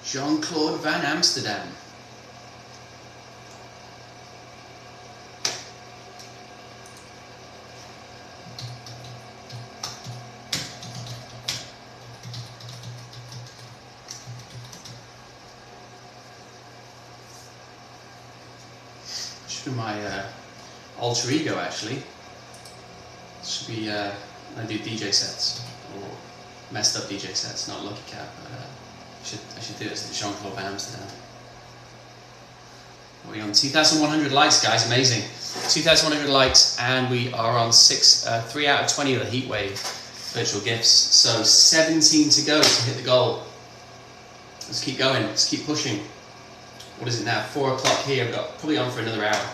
Jean-Claude Van Amsterdam. Should be my alter ego, actually. Should be I do DJ sets, or messed up DJ sets, not LUCKYKAT, but I should do it as Jean-Claude Van Amsterdam. We're on 2,100 likes, guys. Amazing. 2,100 likes, and we are on 3 out of 20 of the heatwave virtual gifts. So 17 to go to hit the goal. Let's keep going. Let's keep pushing. What is it now? 4 o'clock here. I've got probably on for another hour.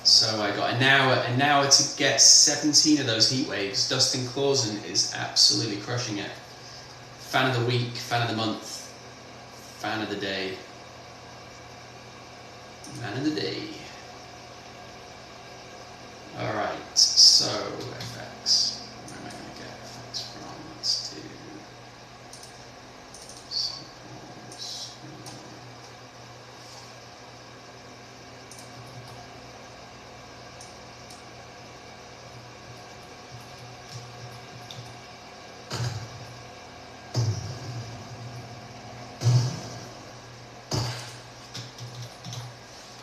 So I got an hour to get 17 of those heat waves. Dustin Clausen is absolutely crushing it. Fan of the week, fan of the month, fan of the day. Man of the day. Alright, so FX. Where am I going to get FX from? Let's do samples.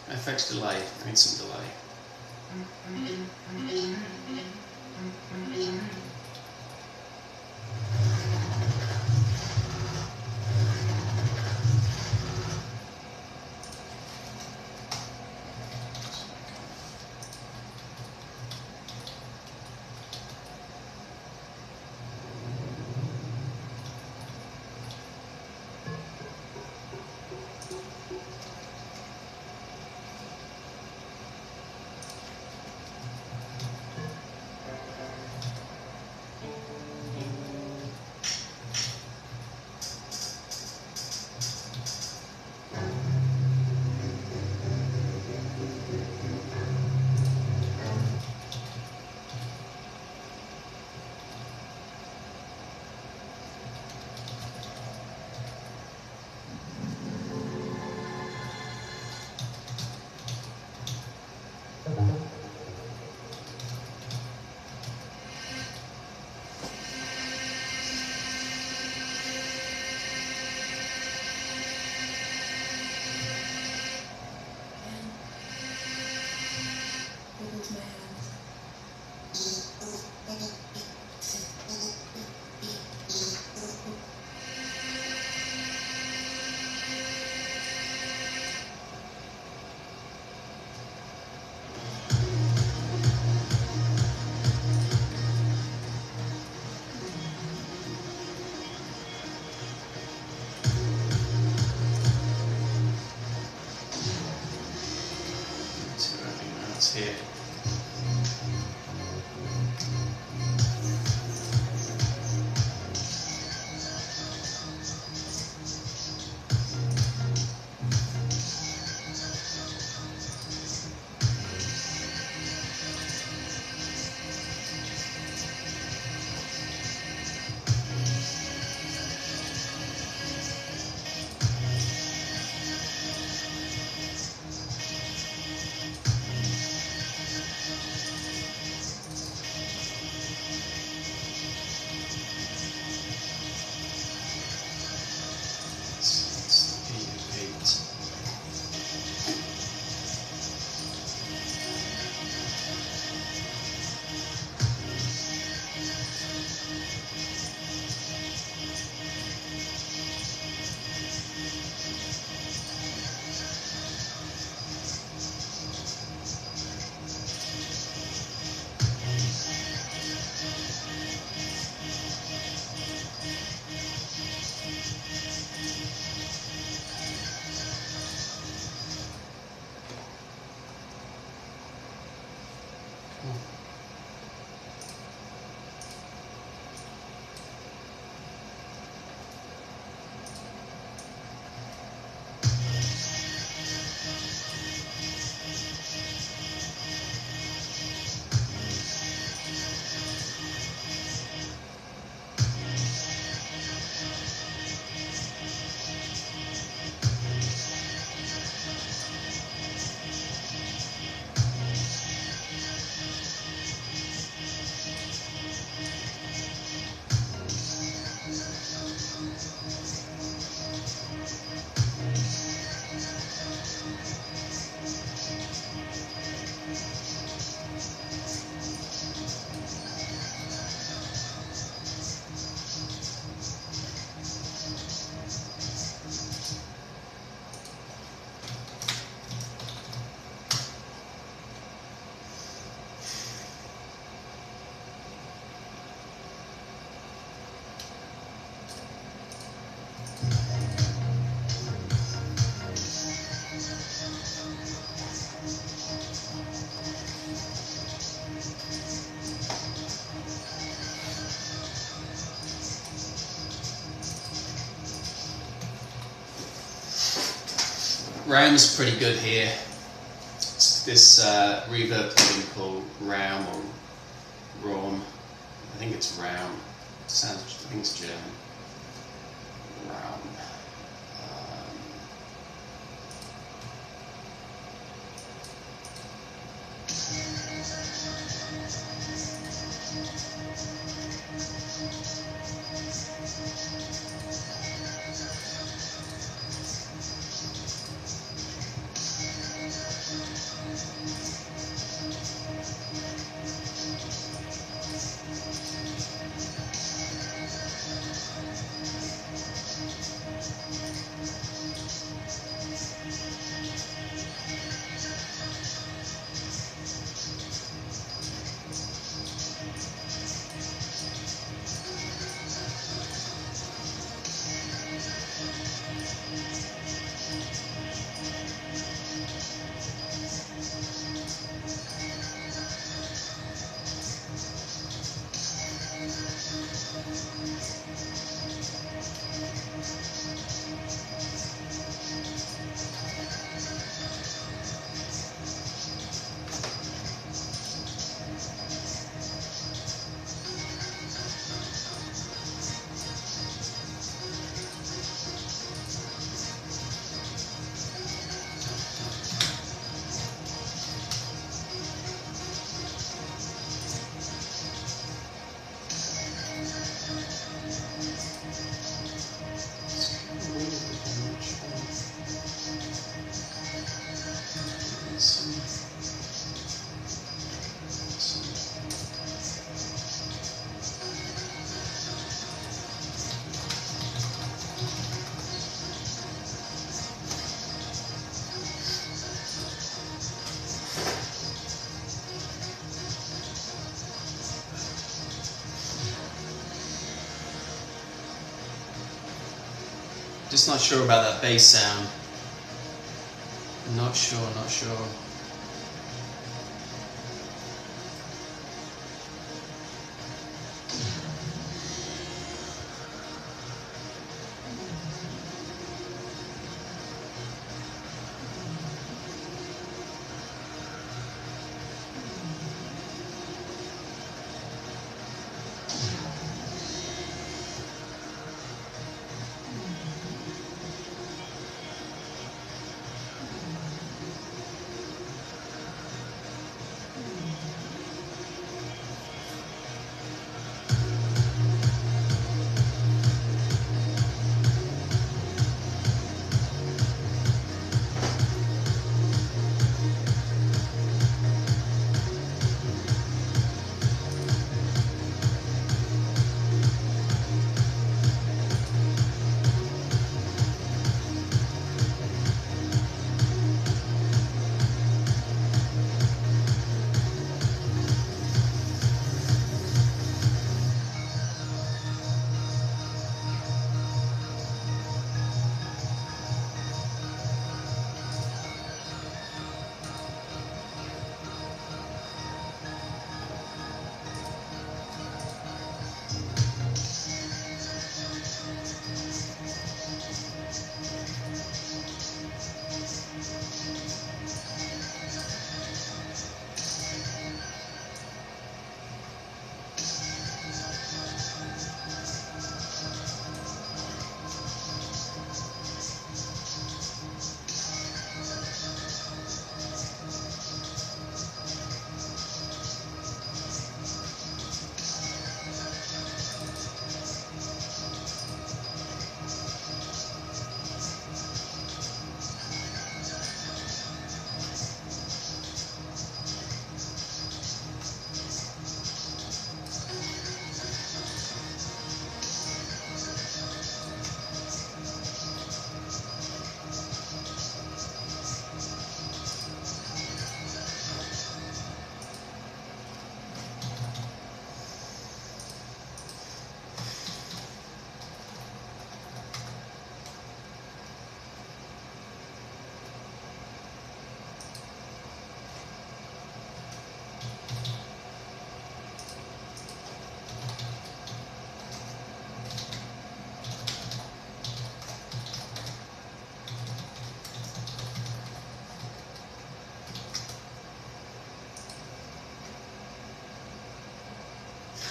FX delay. I need some delay. Here. Realm's pretty good here. It's this reverb plugin called Realm or Raum. I think it's Realm. I think it's German. Realm. Just not sure about that bass sound. Not sure.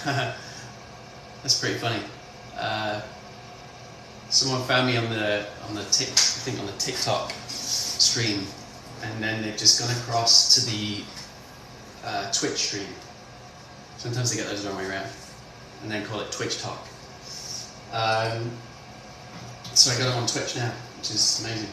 That's pretty funny. Someone found me on the TikTok stream, and then they've just gone across to the Twitch stream. Sometimes they get those the wrong way around, and then call it Twitch Talk. So I got them on Twitch now, which is amazing.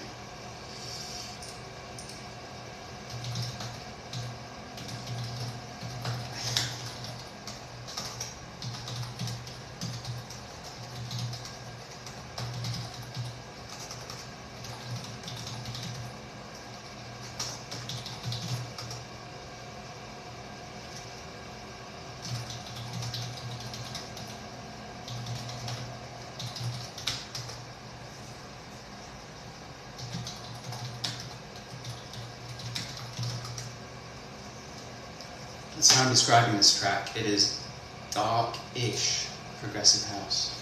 That's how I'm describing this track. It is dark-ish progressive house.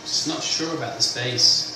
Just not sure about the space.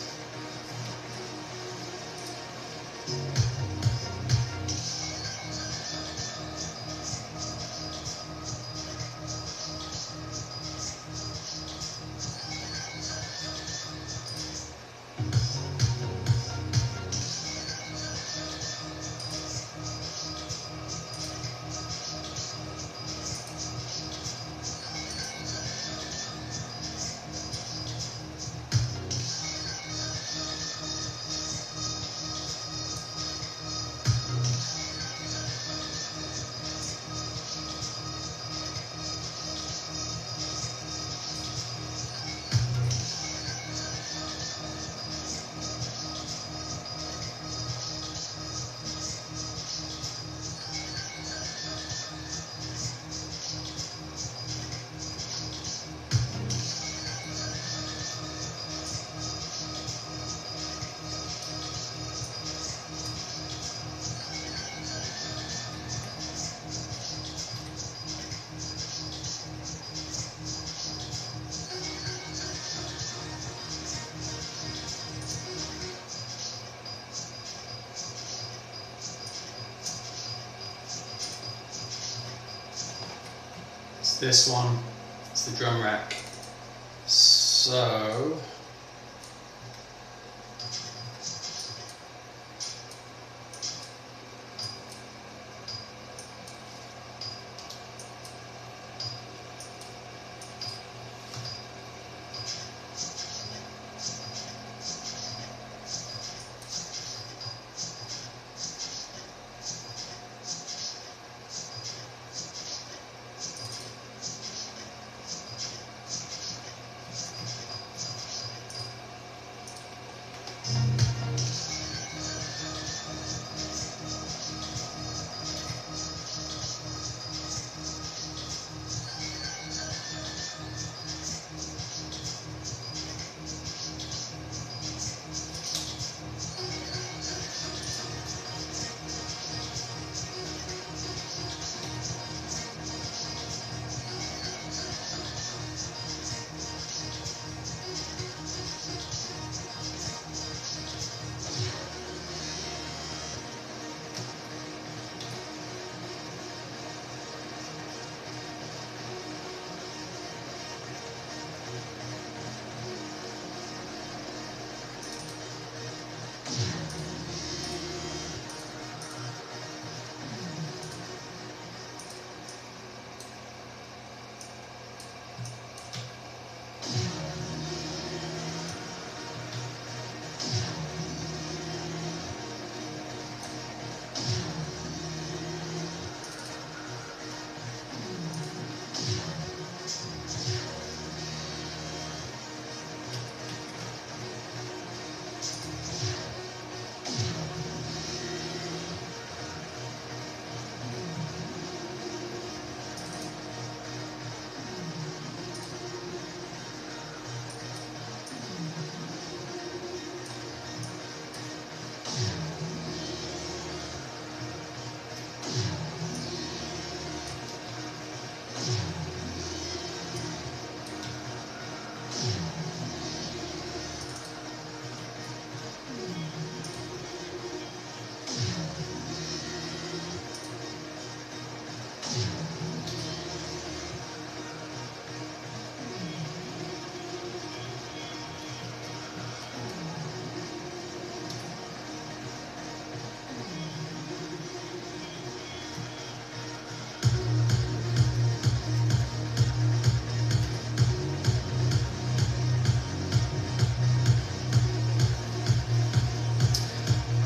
this one. It's the drum rack. So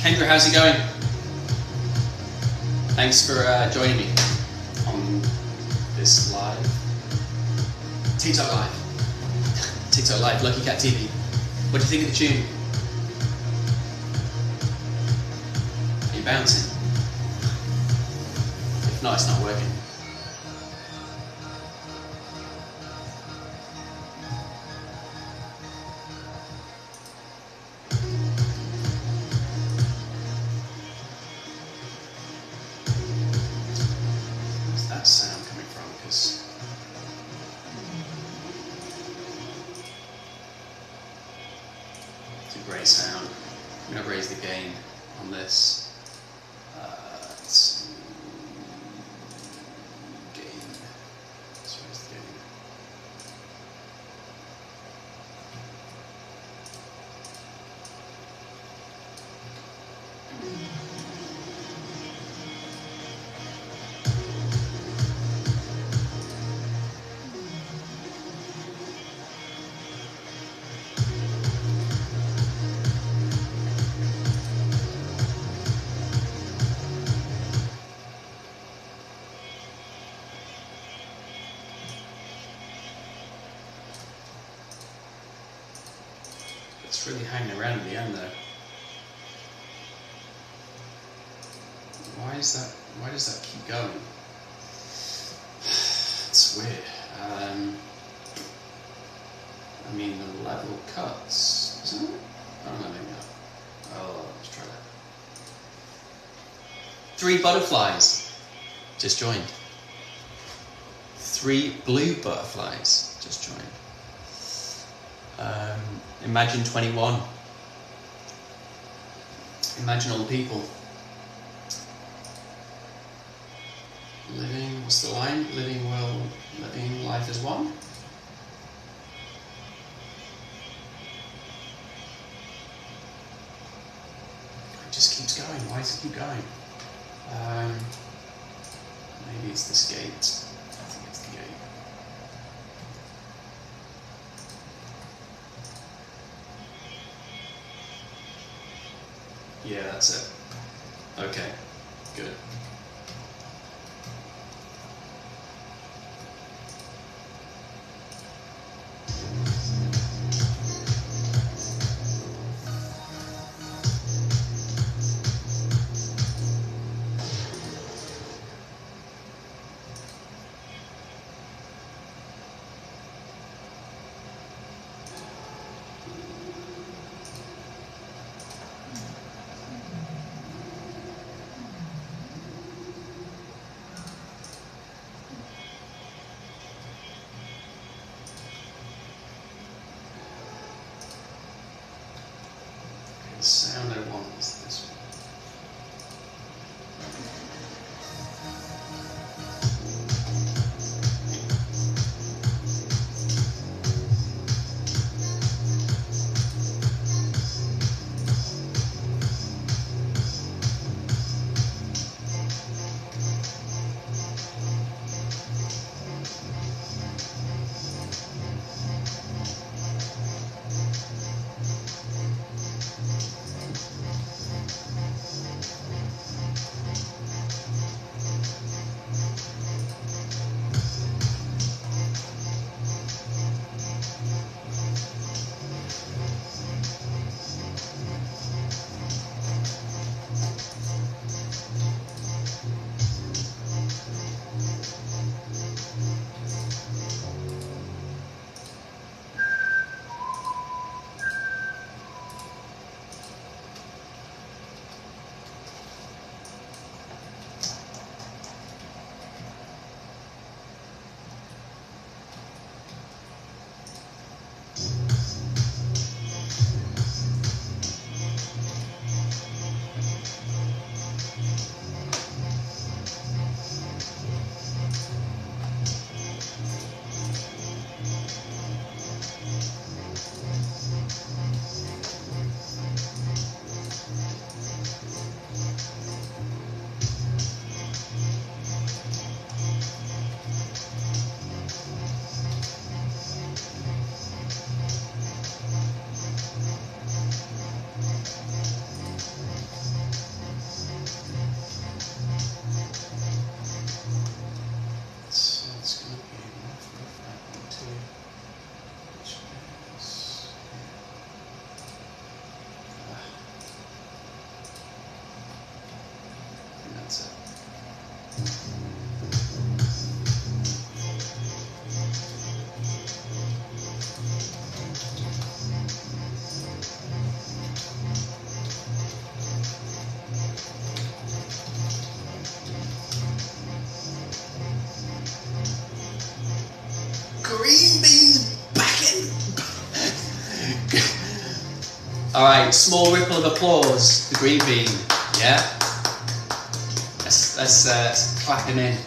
Kendra, how's it going? Thanks for joining me on this live. TikTok live. TikTok live, LUCKYKAT TV. What do you think of the tune? Are you bouncing? If not, it's not working. Sound coming from, because it's a great sound. I'm going to raise the gain on this. Let's gain. Let's raise the gain. It's really hanging around at the end though. Why does that keep going? It's weird. I mean the level cuts, isn't it? I don't know, maybe not. Oh, let's try that. 3 butterflies just joined. 3 blue butterflies just joined. Imagine 21. Imagine all the people living What's the line? Living life as one? It just keeps going. Why does it keep going? Maybe it's this gate. I think it's the gate. Yeah, that's it. Okay, good. The sound I want is this one. Green beans backing. All right, small ripple of applause. The green bean, yeah. Let's clap him in.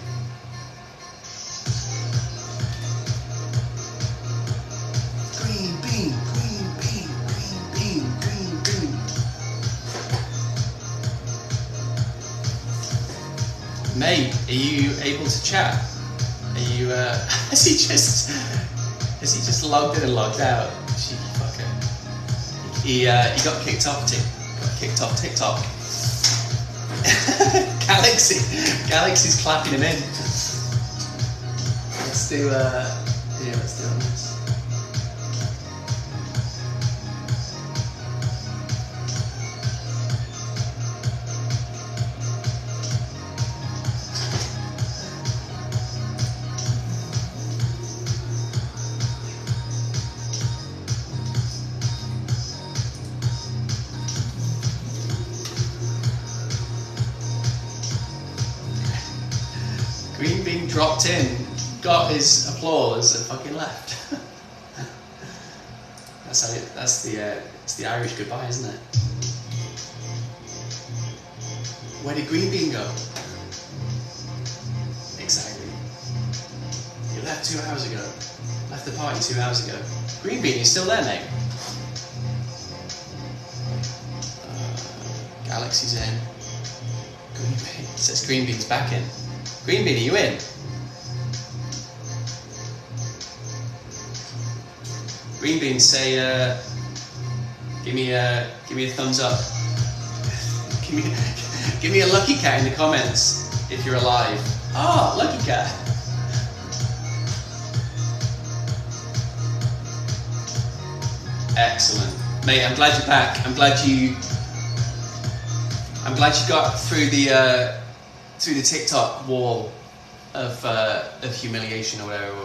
Green bean, green bean, green bean, green bean. Mate, are you able to chat? Are you? Has he just logged in and logged out? Cheeky fucker. He got kicked off TikTok. Galaxy's clapping him in. Let's do let's do this. Green bean dropped in, got his applause, and fucking left. It's the Irish goodbye, isn't it? Where did green bean go? Exactly. left 2 hours ago. Left the party 2 hours ago. Green Bean, you still there, mate? Galaxy's in. Green Bean, it says Green Bean's back in. Green Bean, are you in? Green Bean, say, give me a thumbs up. give me a lucky cat in the comments if you're alive. Ah, lucky cat. Excellent, mate. I'm glad you're back. I'm glad you got through the TikTok wall of humiliation or whatever,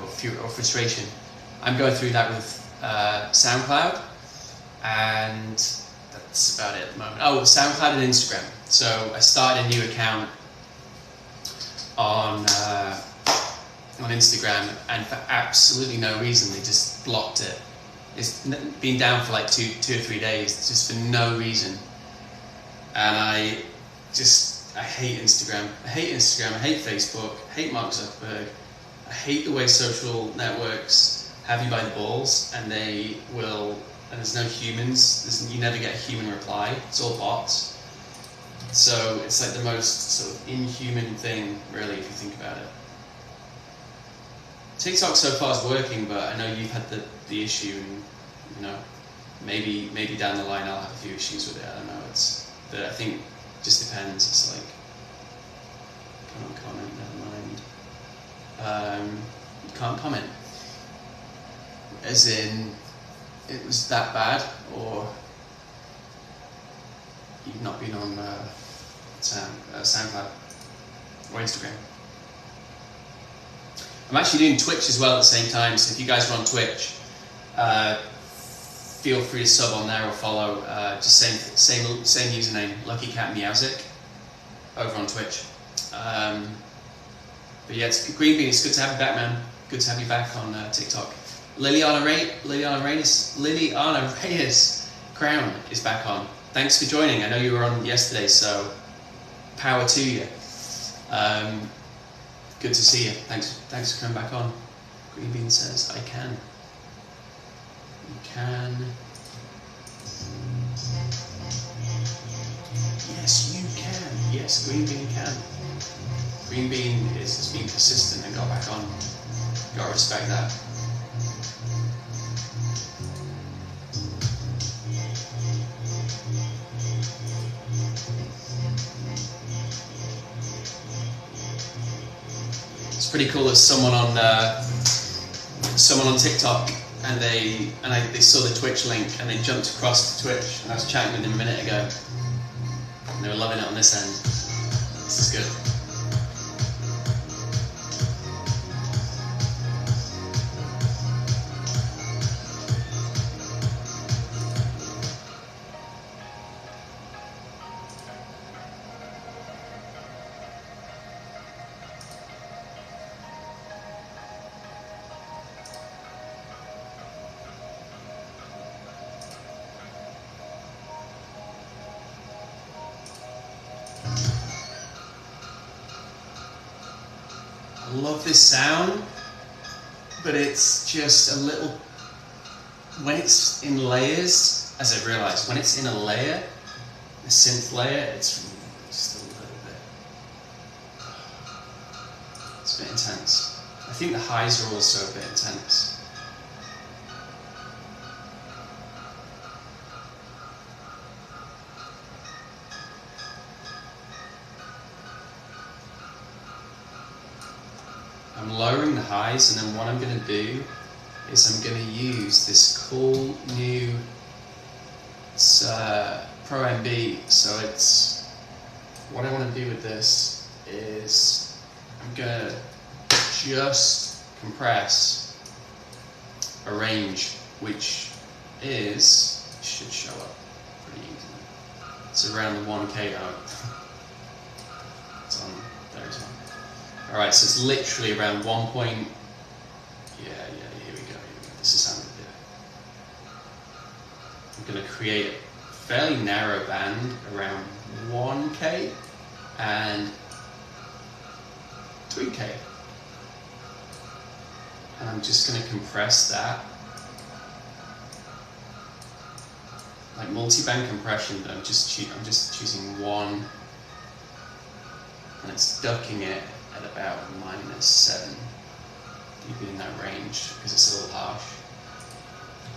or frustration. I'm going through that with SoundCloud, and that's about it at the moment. Oh, SoundCloud and Instagram. So I started a new account on Instagram, and for absolutely no reason they just blocked it. It's been down for like two or 3 days, just for no reason. And I hate Instagram. I hate Instagram. I hate Facebook. I hate Mark Zuckerberg. I hate the way social networks have you by the balls, and and there's no humans. You never get a human reply. It's all bots. So it's like the most sort of inhuman thing, really, if you think about it. TikTok so far is working, but I know you've had the issue, and you know, maybe down the line I'll have a few issues with it. I don't know. But I think it just depends. It's like, can't comment. Never mind. You can't comment. As in, it was that bad, or you've not been on SoundCloud or Instagram. I'm actually doing Twitch as well at the same time, so if you guys are on Twitch, feel free to sub on there or follow. Just same username, LUCKYKAT Meowsic, over on Twitch. But yeah, it's Green Bean. It's good to have you back, man. Good to have you back on TikTok. Liliana Reyes Crown is back on. Thanks for joining. I know you were on yesterday, so power to you. Good to see you. Thanks for coming back on. Green Bean says, I can. You can. Yes, you can. Yes, Green Bean can. Green Bean has been persistent and got back on. Gotta respect that. It's pretty cool. There's someone on TikTok, and they saw the Twitch link and they jumped across to Twitch, and I was chatting with them a minute ago, and they were loving it on this end. This is good. I love this sound, but it's just a little, when it's in layers, as I've realised, when it's in a layer, a synth layer, it's just a little bit, it's a bit intense. I think the highs are also a bit intense. I'm lowering the highs, and then what I'm going to do is I'm going to use this cool new Pro MB. So it's, what I want to do with this is I'm going to just compress a range which should show up pretty easily. It's around the 1K. It's on there as well. Alright, so it's literally around 1 point. Yeah, here we go. This is how I'm going to create a fairly narrow band around 1K and 3K. And I'm just going to compress that. Like multi-band compression, but I'm just choosing one, and it's ducking it at about -7, keeping in that range because it's a little harsh.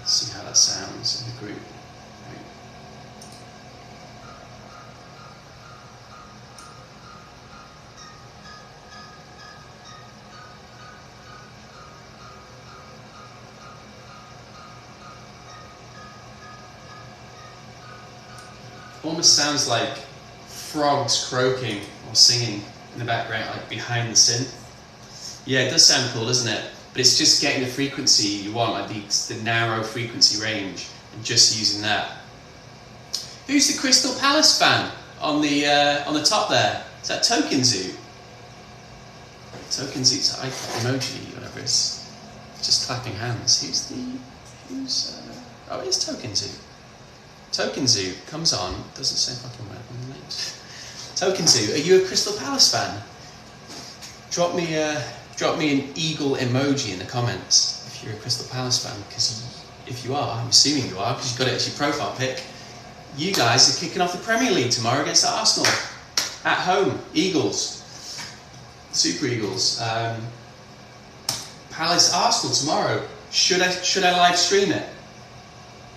Let's see how that sounds in the group. Right. Almost sounds like frogs croaking or singing in the background, like behind the synth. Yeah, it does sound cool, doesn't it? But it's just getting the frequency you want, like the narrow frequency range, and just using that. Who's the Crystal Palace fan on the top there? Is that Token Zoo? Token Zoo's emoji, whatever it is. Just clapping hands. Oh, it is Token Zoo. Token Zoo comes on, doesn't say fucking well on the names. Token Zoo, are you a Crystal Palace fan? Drop me an eagle emoji in the comments if you're a Crystal Palace fan, because if you are, I'm assuming you are, because you've got it as your profile pic. You guys are kicking off the Premier League tomorrow against Arsenal. At home, Eagles. Super Eagles. Palace Arsenal tomorrow. Should I live stream it?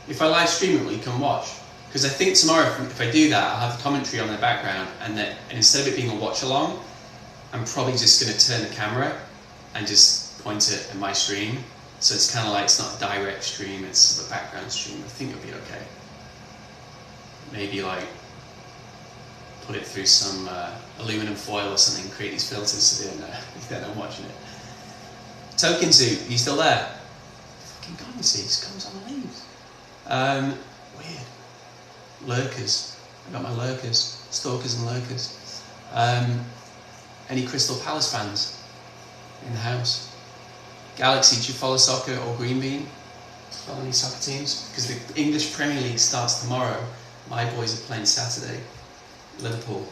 If I live stream it, will you come watch? Because I think tomorrow, if I do that, I'll have the commentary on the background, and instead of it being a watch along, I'm probably just going to turn the camera and just point it at my stream. So it's kind of like, it's not a direct stream, it's a background stream. I think it'll be okay. Maybe like put it through some aluminum foil or something, create these filters so they don't know I'm watching it. Token Zoo, you still there? Fucking gone, you see, just comes on and leaves. Weird. Lurkers. I got my lurkers. Stalkers and lurkers. Any Crystal Palace fans in the house? Galaxy, do you follow soccer or Green Bean? Follow any soccer teams? Because the English Premier League starts tomorrow. My boys are playing Saturday. Liverpool.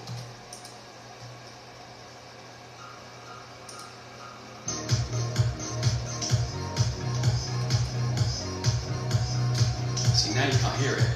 See, now you can't hear it.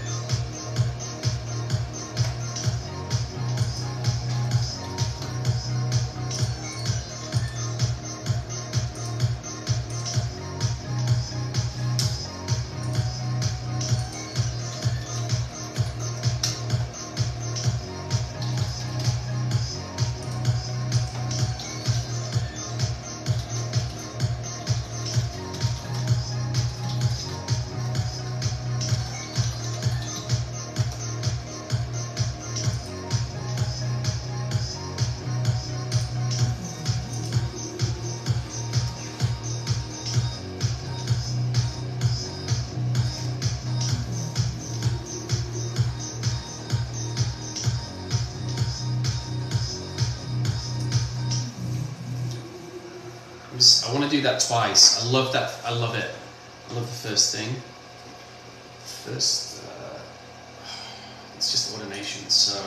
I want to do that twice. I love that. I love it. I love the first thing. It's just automation. So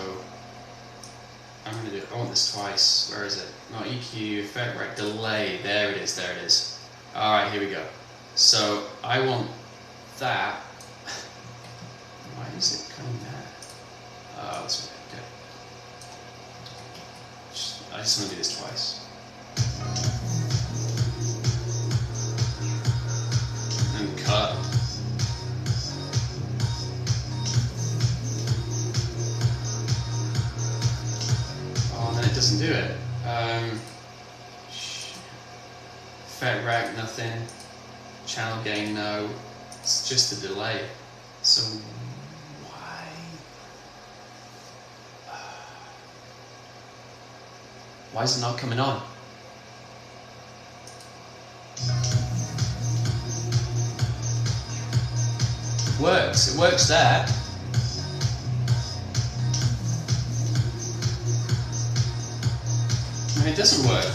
I'm going to do it. I want this twice. Where is it? Not EQ, effect, right, delay. There it is. There it is. All right, here we go. So I want that. Why is it coming there? That's okay. I just want to do this twice. And cut. Oh, and then it doesn't do it. Effect rack, nothing. Channel gain, no. It's just a delay. So why is it not coming on? Works. It works there. And it doesn't work.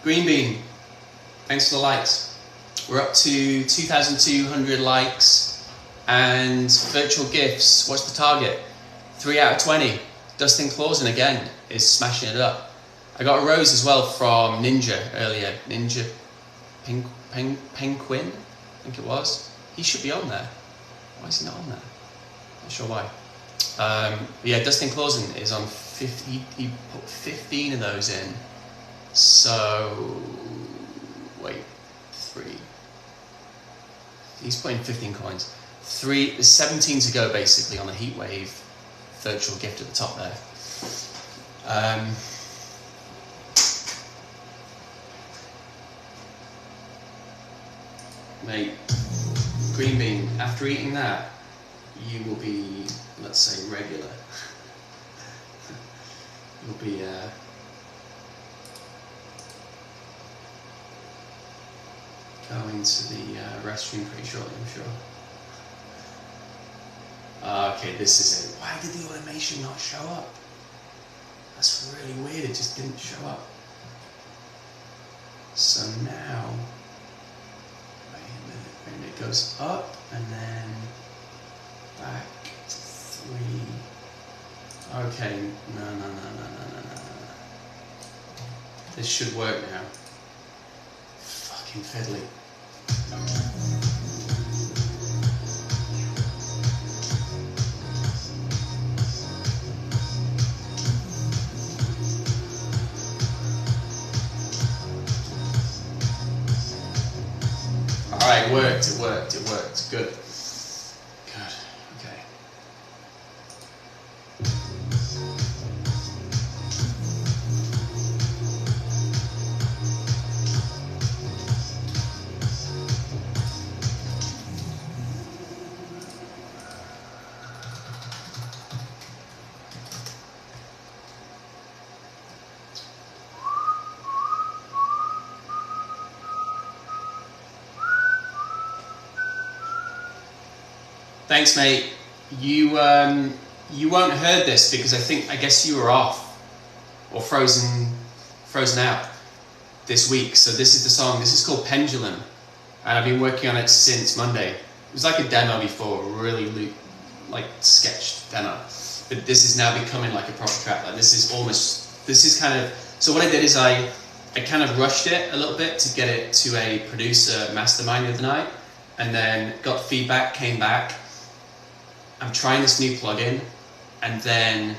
Green Bean, thanks for the likes. We're up to 2,200 likes and virtual gifts. What's the target? 3 out of 20. Dustin Clausen again is smashing it up. I got a rose as well from Ninja earlier. Ninja Penguin, I think it was. He should be on there. Why is he not on there? Not sure why. But yeah, Dustin Clausen is on 50. He put 15 of those in. So wait, 3. He's putting 15 coins. 17 to go basically on the Heatwave virtual gift at the top there. Mate, green bean, after eating that, you will be, let's say, regular. You'll be, going to the restroom pretty shortly, I'm sure. Okay, this is it. Why did the automation not show up? That's really weird, it just didn't show up. So now, wait a minute, it goes up and then back 3. Okay, no. This should work now. Fucking fiddly. Alright, it worked. Good. Good, okay. Thanks, mate. You won't have heard this because I guess you were off or frozen out this week. So this is the song. This is called Pendulum, and I've been working on it since Monday. It was like a demo before, really like sketched demo, but this is now becoming like a proper track. Like this is kind of. So what I did is I kind of rushed it a little bit to get it to a producer mastermind the other night, and then got feedback, came back. I'm trying this new plugin, and then,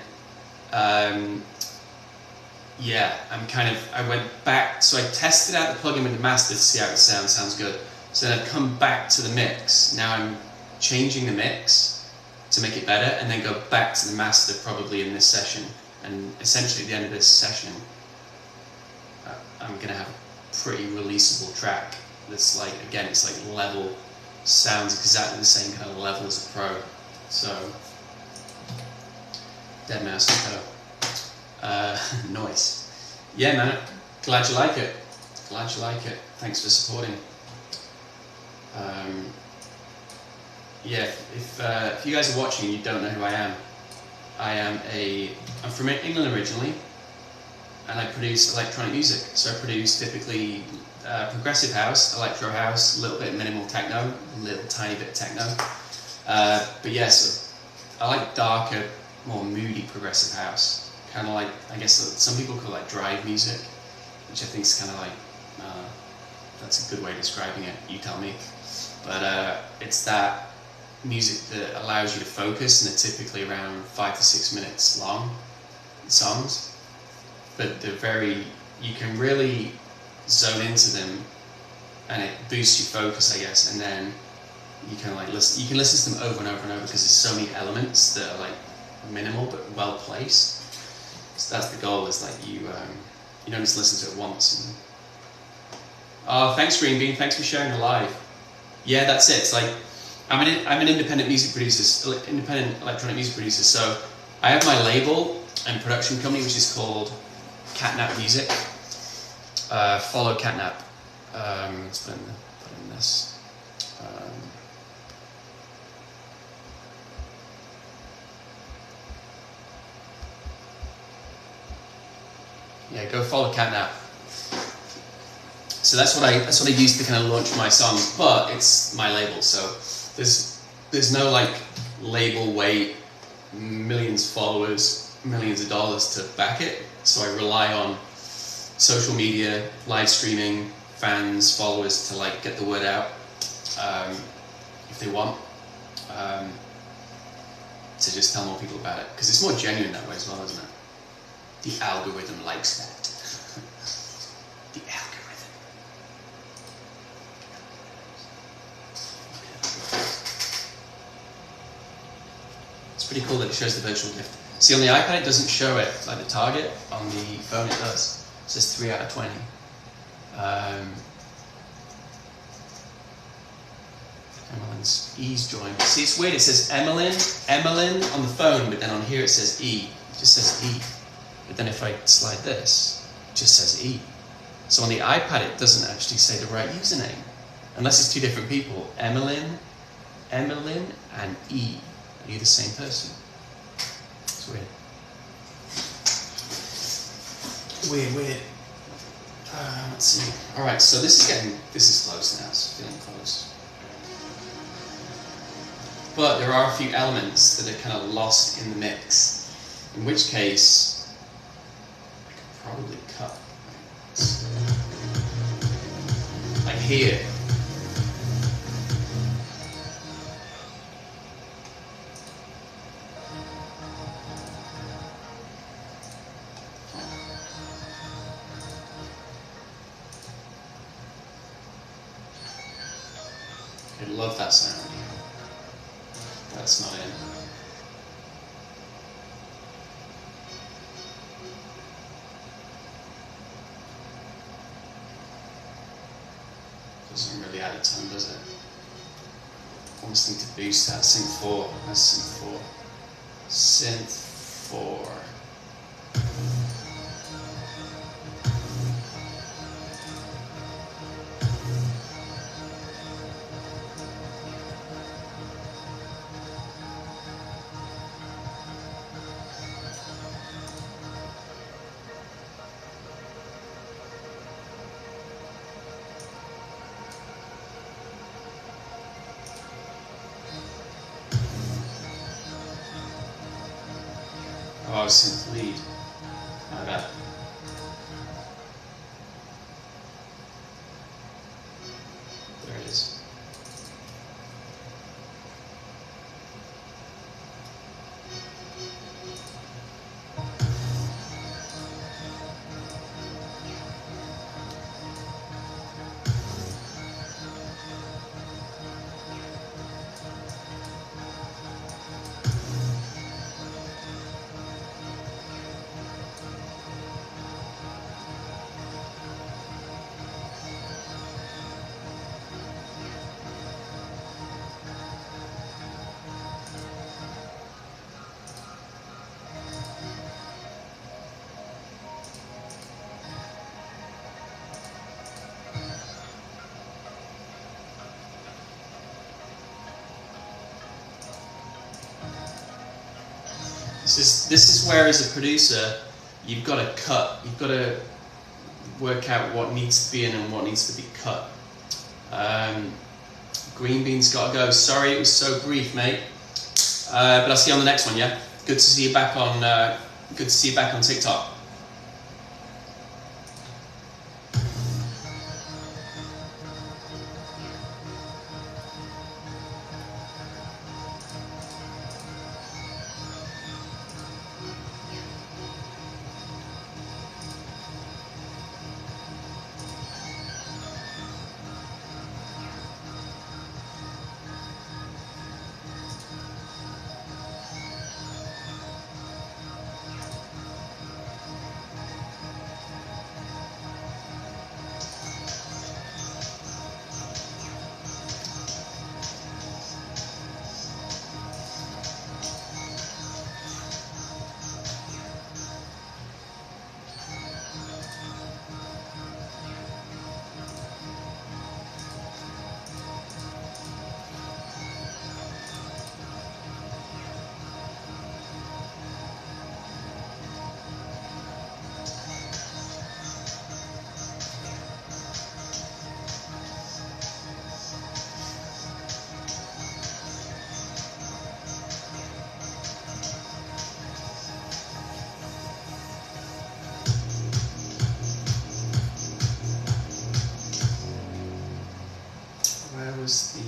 yeah, I went back, so I tested out the plugin with the master to see how it sounds good. So then I've come back to the mix. Now I'm changing the mix to make it better, and then go back to the master probably in this session. And essentially at the end of this session, I'm gonna have a pretty releasable track that's like, again, it's like level, sounds exactly the same kind of level as a pro. So, dead mouse echo. Noise. Yeah, man. Glad you like it. Thanks for supporting. Yeah, if you guys are watching and you don't know who I am I'm from England originally, and I produce electronic music. So I produce typically progressive house, electro house, a little bit of minimal techno, a little tiny bit of techno. But yeah, so I like darker, more moody progressive house. Kind of like, I guess some people call it like drive music, which I think is kind of like, that's a good way of describing it, you tell me. But it's that music that allows you to focus, and they're typically around 5 to 6 minutes long songs. But they're you can really zone into them, and it boosts your focus, I guess, and then you can listen to them over and over and over because there's so many elements that are like minimal but well placed. So that's the goal, is like you don't just listen to it once. And... Oh, thanks Green Bean, thanks for sharing the live. Yeah, that's it. It's like I'm an independent music producer, independent electronic music producer. So I have my label and production company, which is called Catnap Music. Follow Catnap. Let's put in this. Yeah, go follow Catnap. So that's what I use to kind of launch my songs, but it's my label, so there's no like label weight, millions of followers, millions of dollars to back it. So I rely on social media, live streaming, fans, followers to like get the word out if they want. To just tell more people about it, because it's more genuine that way as well, isn't it? The algorithm likes that. The algorithm. It's pretty cool that it shows the virtual gift. See, on the iPad it doesn't show it like the target. On the phone it does. It says 3 out of 20. Emmeline's E's joined. See, it's weird. It says Emmeline on the phone, but then on here it says E. It just says E. But then if I slide this, it just says E. So on the iPad it doesn't actually say the right username, unless it's two different people. Emmeline, and E. Are you the same person? It's weird. Weird. Let's see. All right, so this is close now. It's feeling close. But there are a few elements that are kind of lost in the mix, in which case I could probably cut. Like here. I love that sound. That's not in. Doesn't really add a ton, does it? Almost need to boost that. Synth 4. That's Synth 4. Synth 4. Oh, synth lead. My bad. There it is. This is where, as a producer, you've got to cut. You've got to work out what needs to be in and what needs to be cut. Green Bean's got to go. Sorry, it was so brief, mate. But I'll see you on the next one. Yeah. Good to see you back on. Good to see you back on TikTok. Where was the...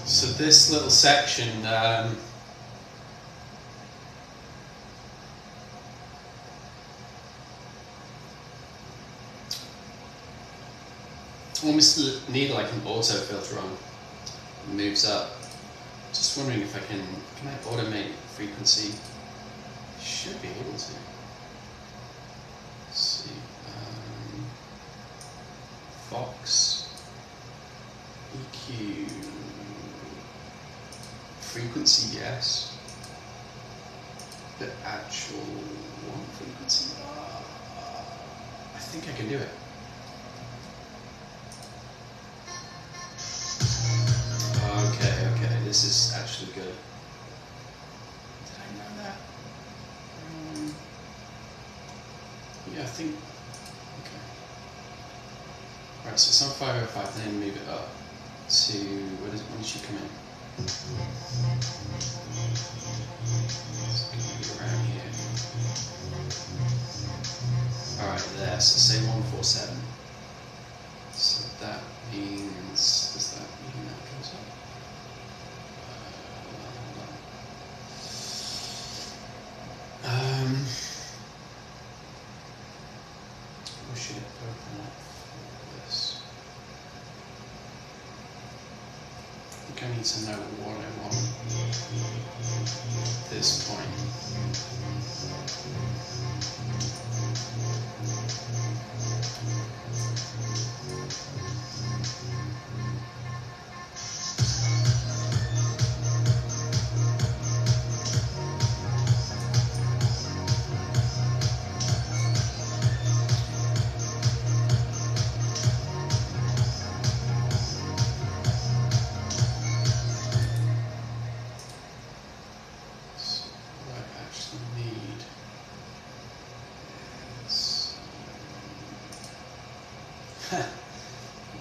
So this little section, almost need like an auto filter on. It moves up. Just wondering if I can I automate frequency? Should be able to. Let's see. Fox, EQ, frequency, yes. The actual one frequency, I think I can do it. Okay, this is actually good. Did I know that? Yeah, I think, okay. Right, so it's on 505, then move it up to, when did you come in? It's going to be around here. Alright, there, so say 147. So that means, does that mean that goes up? Where should it open up for this? I think I need to know what I want at this point.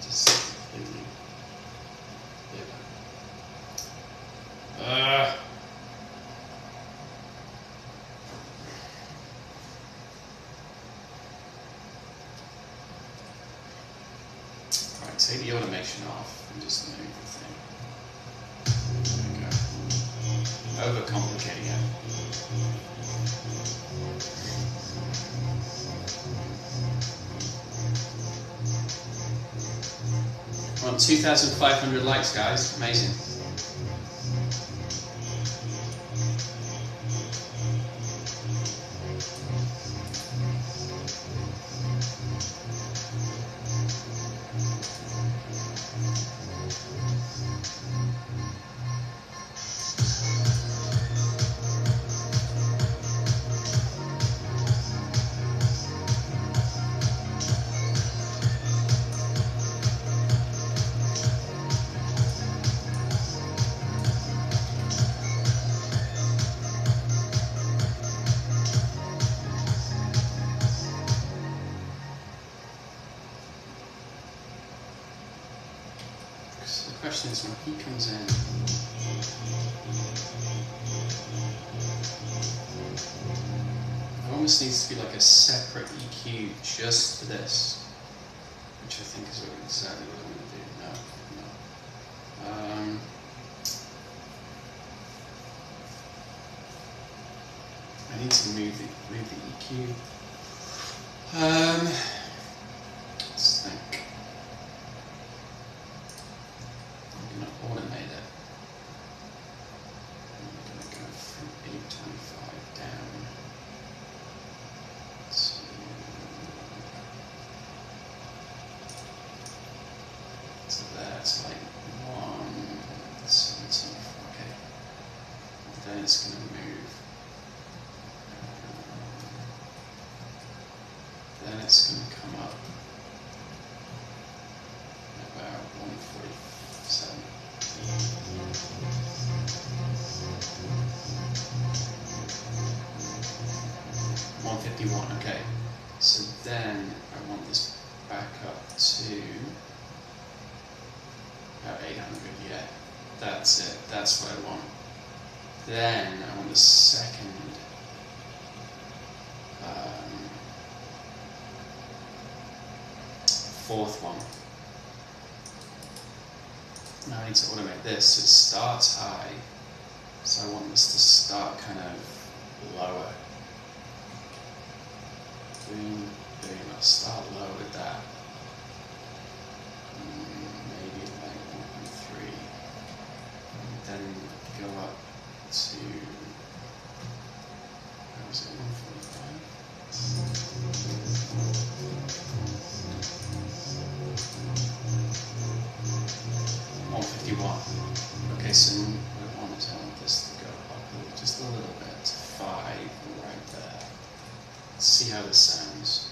Just completely. Alright, take the automation off and just move the thing. There we go. Overcomplicating it. We're on 2,500 likes, guys. Amazing. question is when he comes in. There almost needs to be like a separate EQ just for this, which I think is exactly what I'm going to do. No. I need to move the EQ. Let's think. I'm going to automate it. I'm going to go from 825 down to there. It's like 117. Okay. Then it's going to move. Then it's going to come up about 147. 151, okay. So then I want this back up to about 800, yeah. That's it, that's what I want. Then I want the second fourth one. Now I need to automate this so it starts high. So I want this to start kind of lower. Boom, boom. I'll start low with that. Maybe like 1.3. And then go up to, how was it, 145? 151. Okay, so what I want is I want this to go up just a little bit to 5 right there. Let's see how this sounds.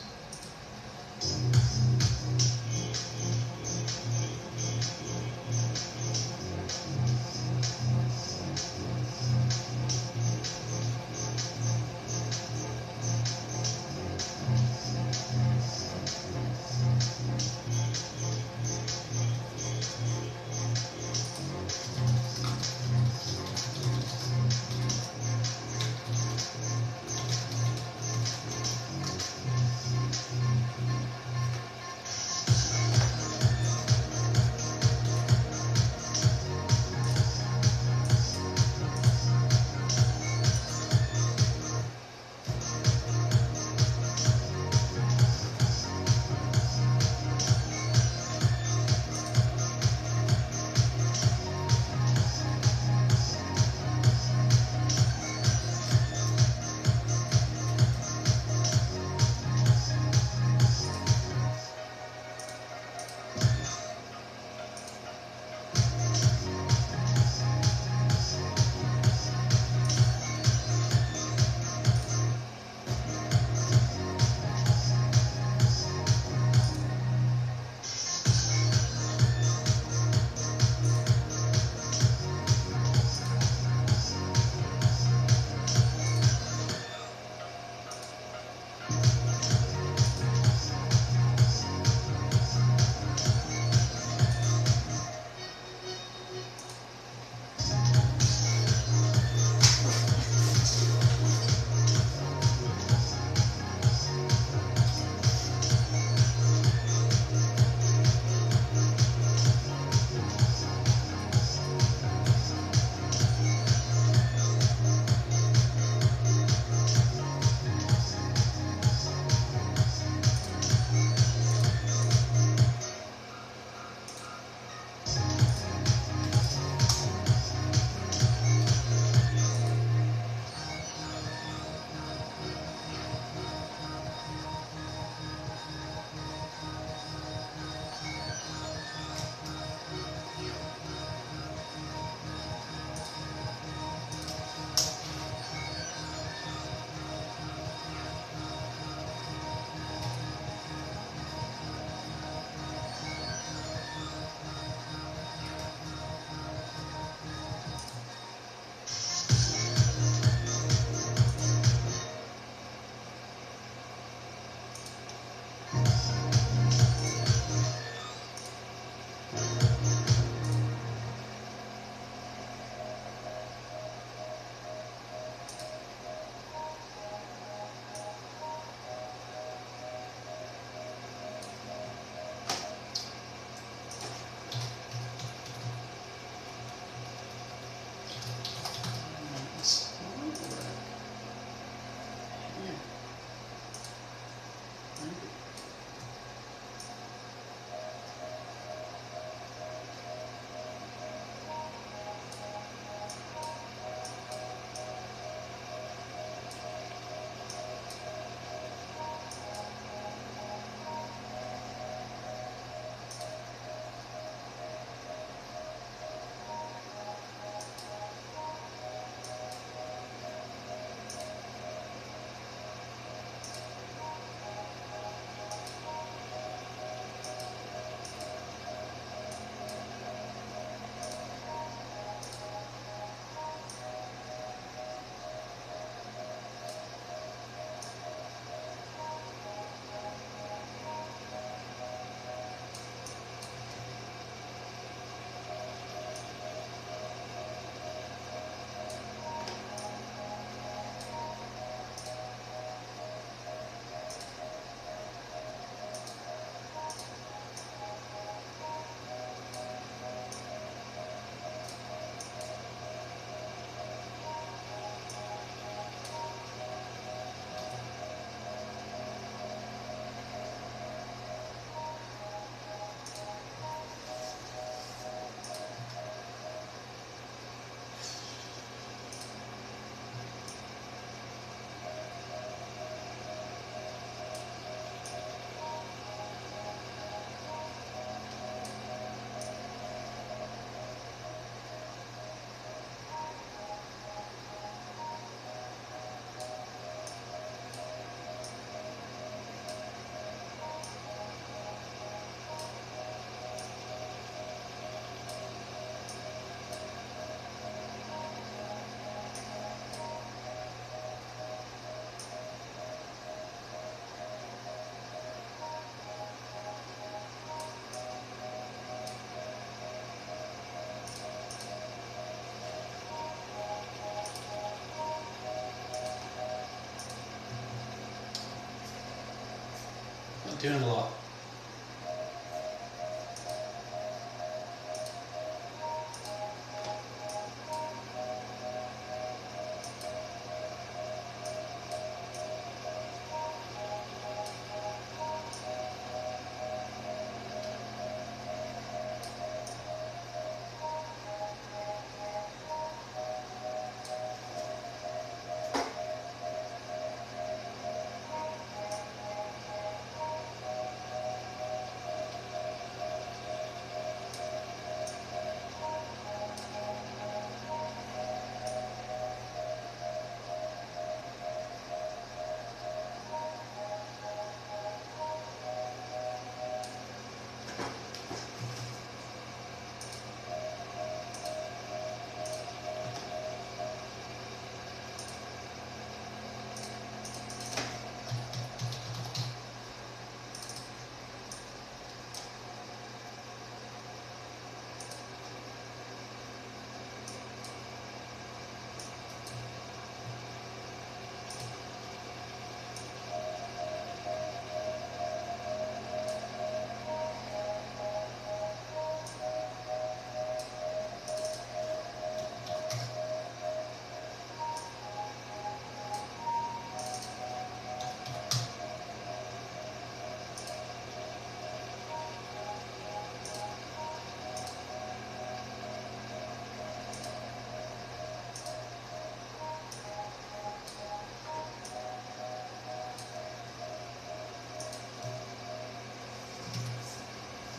doing a lot.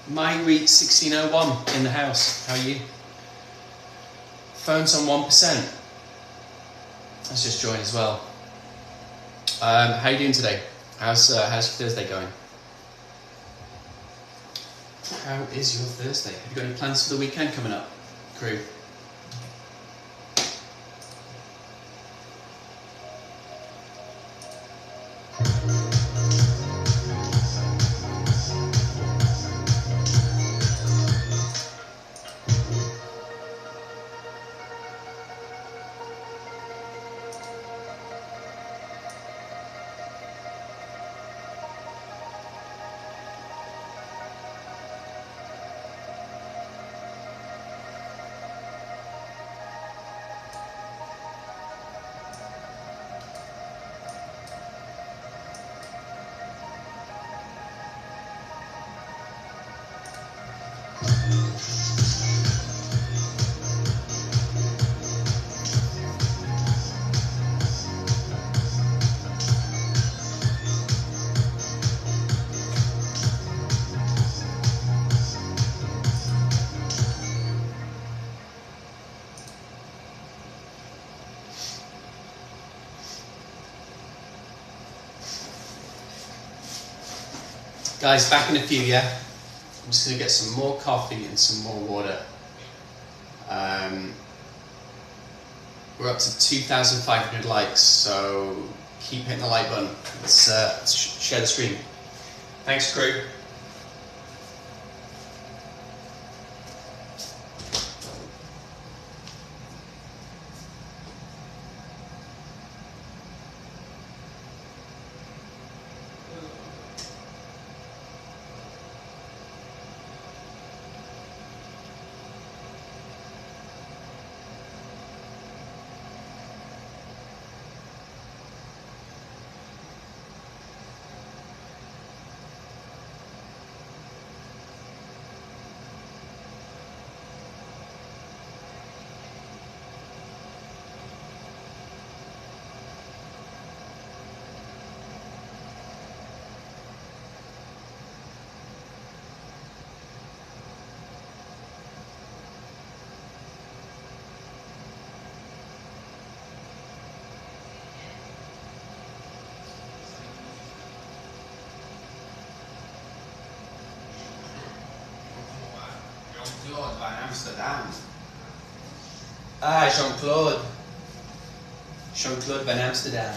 My reach 1601 in the house. How are you? Phone's on 1%. Let's just join as well. How are you doing today? How's your Thursday going? How is your Thursday? Have you got any plans for the weekend coming up, crew? Guys, back in a few, yeah? I'm just going to get some more coffee and some more water. We're up to 2,500 likes, so keep hitting the like button. Let's share the stream. Thanks, crew. Jean-Claude van Amsterdam. Ah, Jean-Claude. Jean-Claude van Amsterdam.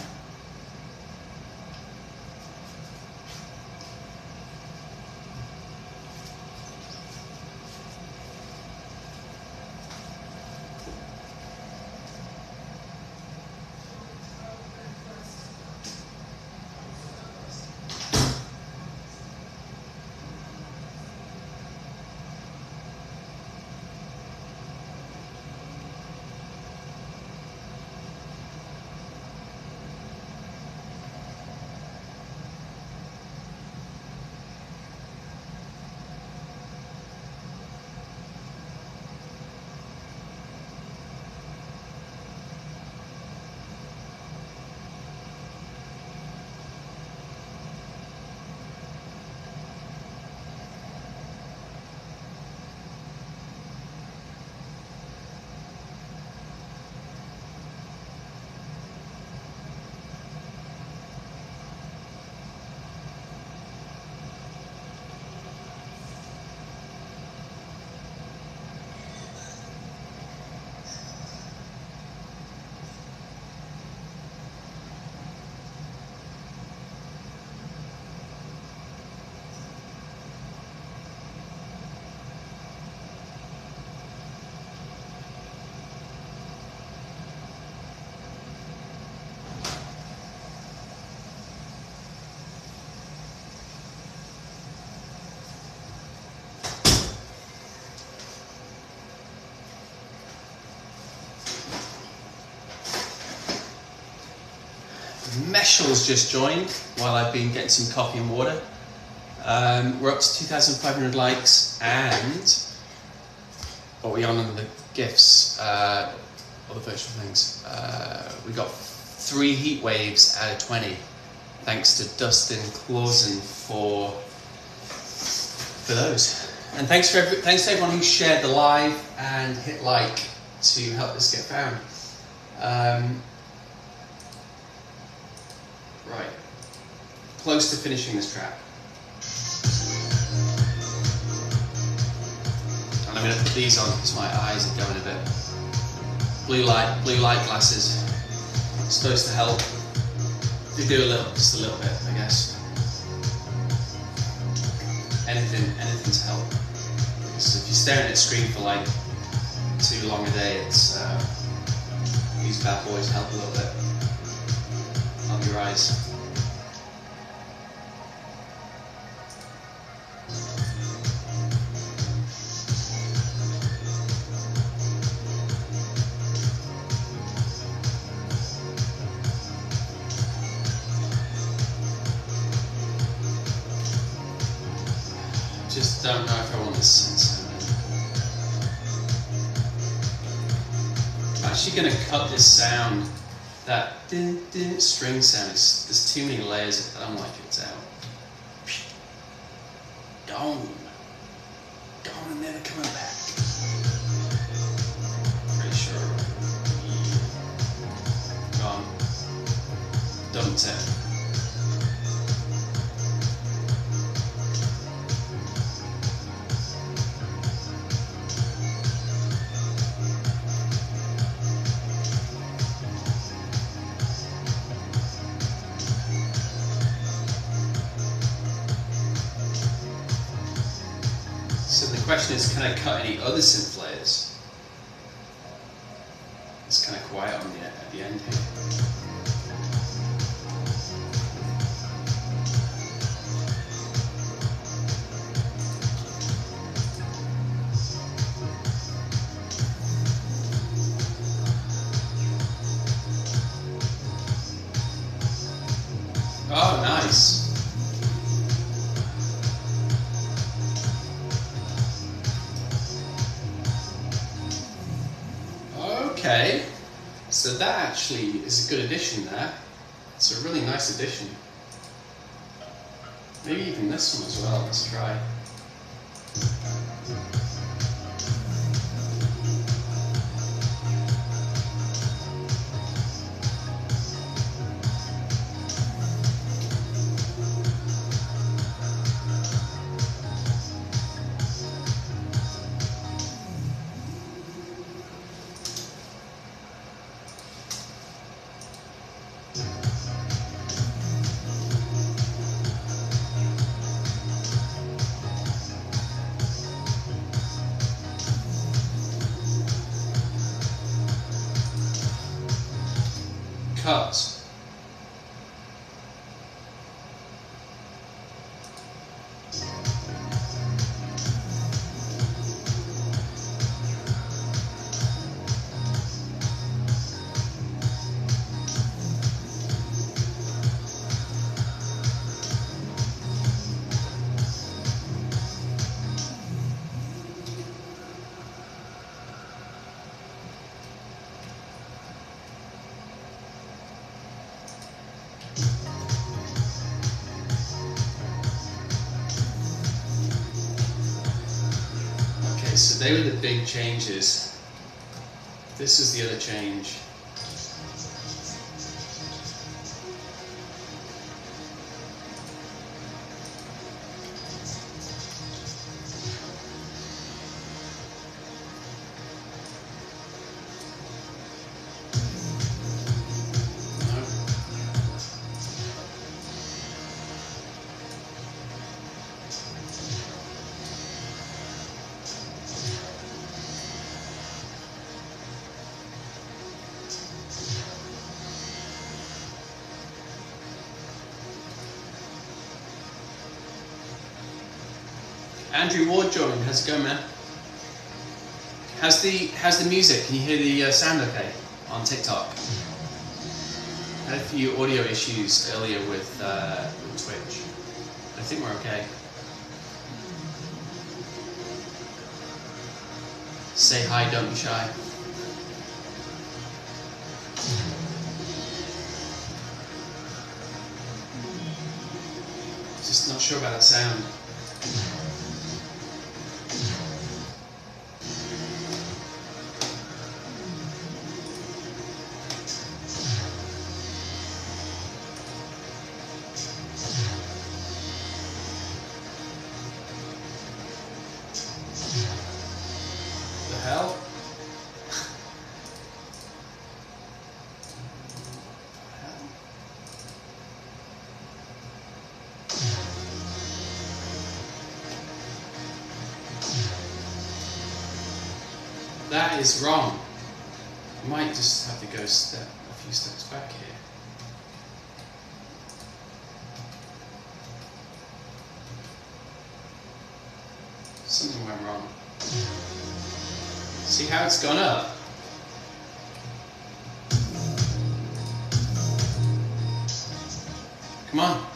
Meshel's just joined while I've been getting some coffee and water. We're up to 2,500 likes, and what are we on under the gifts? Other virtual things. We got 3 heat waves out of 20. Thanks to Dustin Clausen for those. And thanks to everyone who shared the live and hit like to help this get found. Right, close to finishing this track. And I'm going to put these on because my eyes are going a bit. Blue light glasses. It's supposed to help. They do just a little bit, I guess. Anything to help. Because if you're staring at a screen for like too long a day, it's these bad boys help a little bit on your eyes. Just don't know if I want this sound. I'm actually going to cut this sound, that din din string sound. There's too many layers of it. I don't like it out. Gone and never coming back. Pretty sure. Gone. Dumped it. So the question is, can I cut any other synth layers? It's kind of quiet on at the end here. Oh, nice. Okay, so that actually is a good addition there. It's a really nice addition. Maybe even this one as well, let's try. Cut. So they were the big changes. This is the other change. Andrew Ward joined. How's it going, man? How's the music? Can you hear the sound okay on TikTok? had a few audio issues earlier with Twitch. I think we're okay. Say hi, don't be shy. Just not sure about that sound. The hell? That is wrong. I might just have to go a few steps back here. Something went wrong. See how it's gone up? Come on.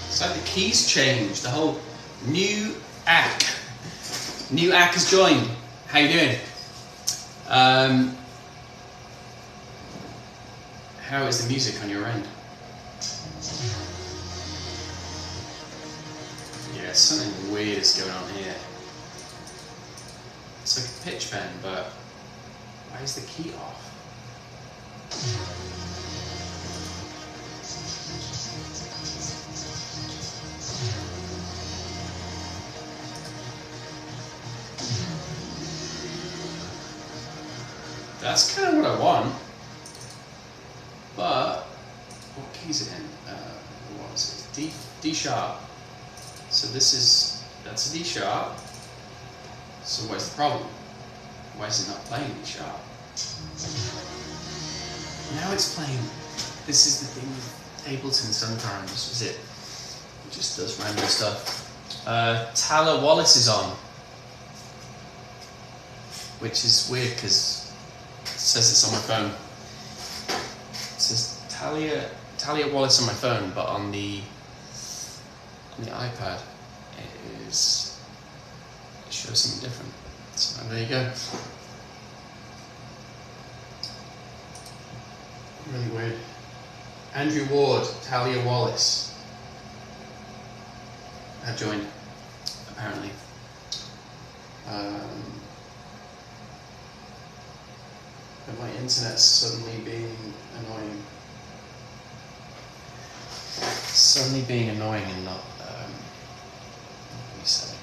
It's like the keys changed. The whole new act. New act has joined. How you doing? How is the music on your end? Yeah, something weird is going on here. It's like a pitch bend, but why is the key off? That's kind of what I want, but what key is it in? What is it? D sharp. So that's a D sharp. So what's the problem? Why is it not playing D sharp? Now it's playing. This is the thing with Ableton sometimes, is it just does random stuff. Tyler Wallace is on, which is weird because it says it's on my phone. It says Talia Wallace on my phone, but on the iPad it shows something different. So there you go. Really weird. Andrew Ward, Talia Wallace have joined, apparently. But my internet's suddenly being annoying. Suddenly being annoying and not resetting.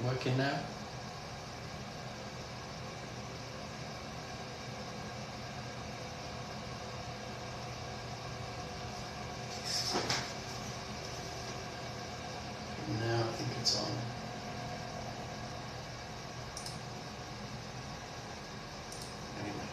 Working now? Now I think it's on. Anyway.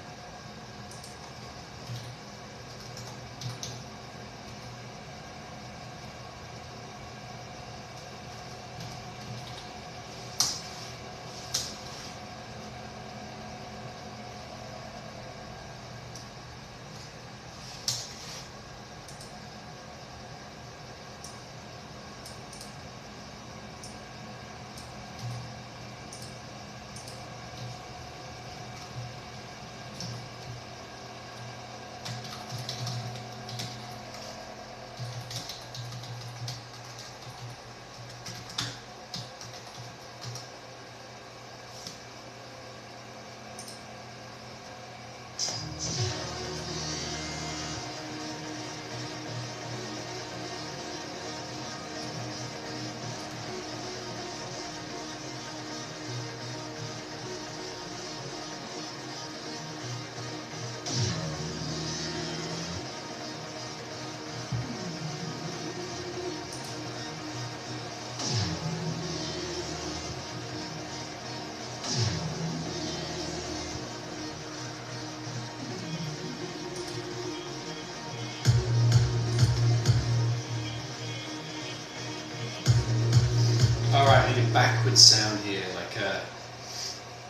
Alright, I need a backwards sound here, like a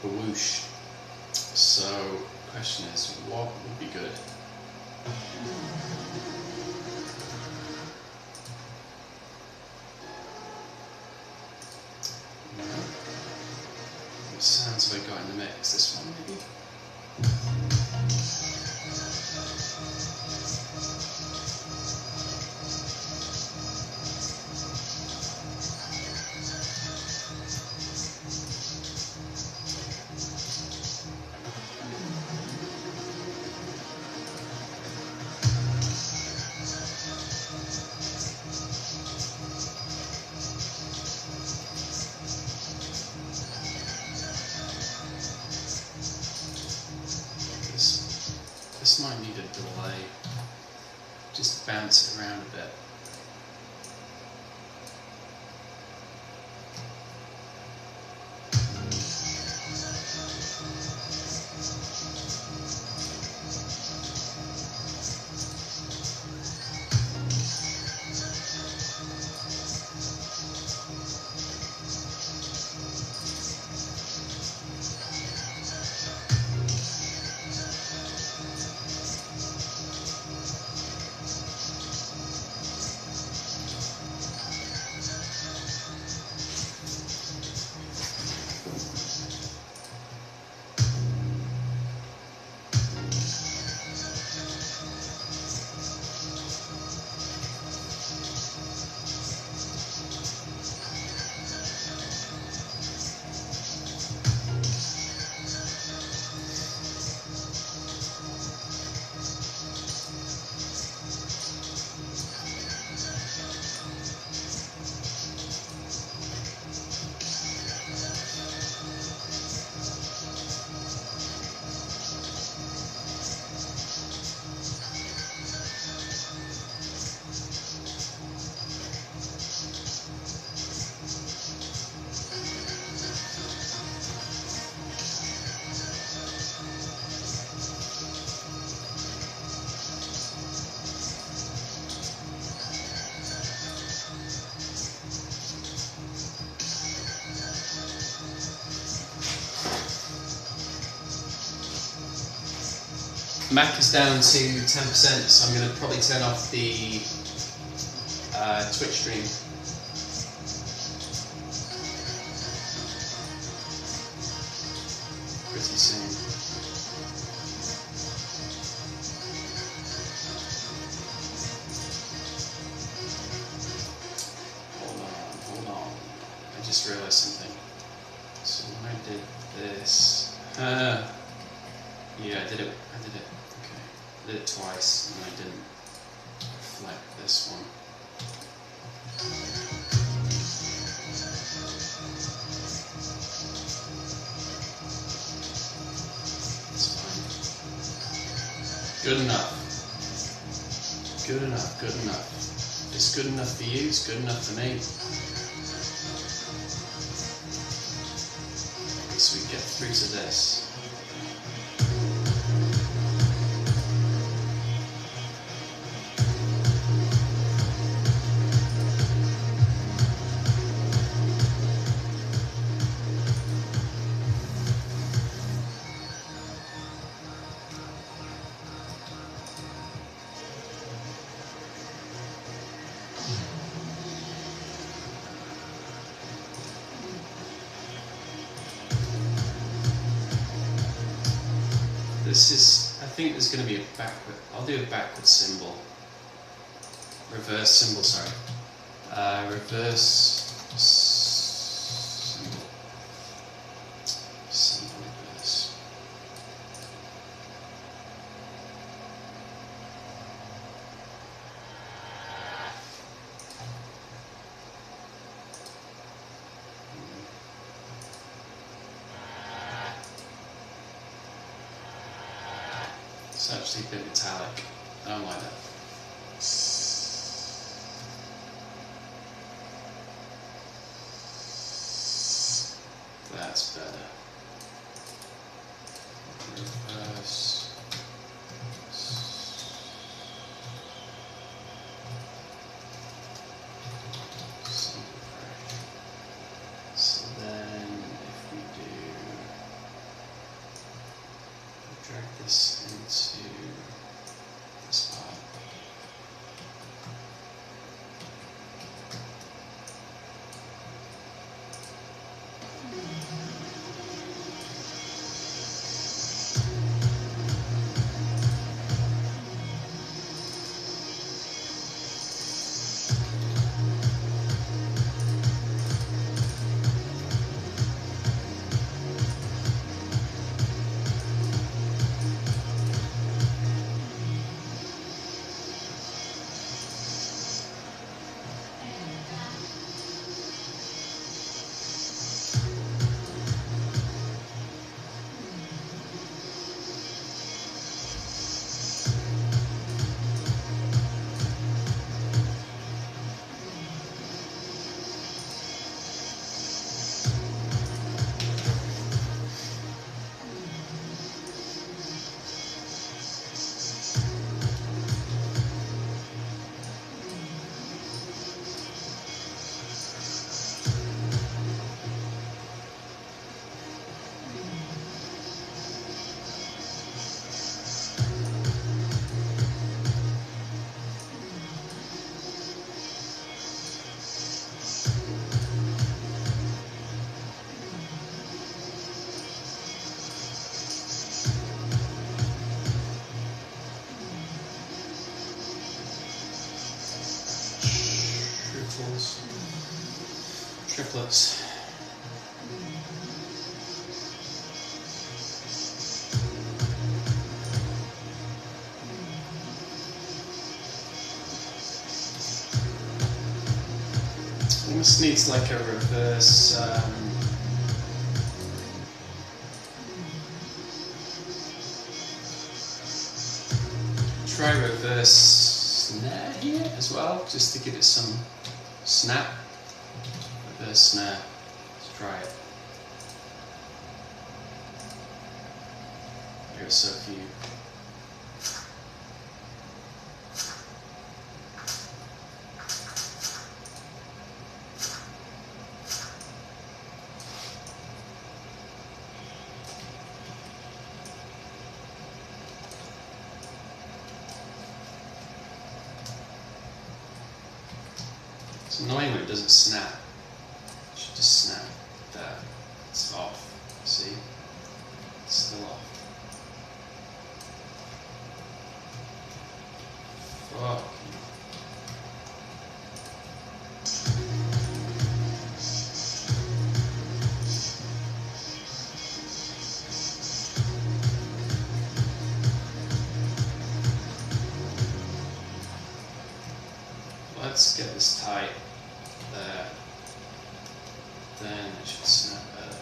whoosh. So, the question is, what would be good? What sounds have I got in the mix? This one, maybe? This might need a delay. Just bounce it around a bit. Mac is down to 10%, so I'm going to probably turn off the Twitch stream. Pretty soon. Hold on. I just realized something. So when I did this, yeah, I did it. Okay, I did it twice, and I didn't reflect this one. It's fine. Good enough. Good enough. Good enough. It's good enough for you. It's good enough for me. Okay, so we get through to this. This is, I think there's going to be a backward, I'll do a backward symbol. Reverse symbol, sorry. Reverse symbol. Symbol reverse. It's actually a bit metallic. I don't like that. That's better. Reverse. Simple crash. this into this part. Triplets. Almost needs like a reverse try reverse snare here as well, just to give it some snap. Reverse snare. Let's try it. There are so few. It's annoying when it doesn't snap. It should just snap there. It's off. See? It's still off. Fuck. Let's get this tight there. Then it should snap better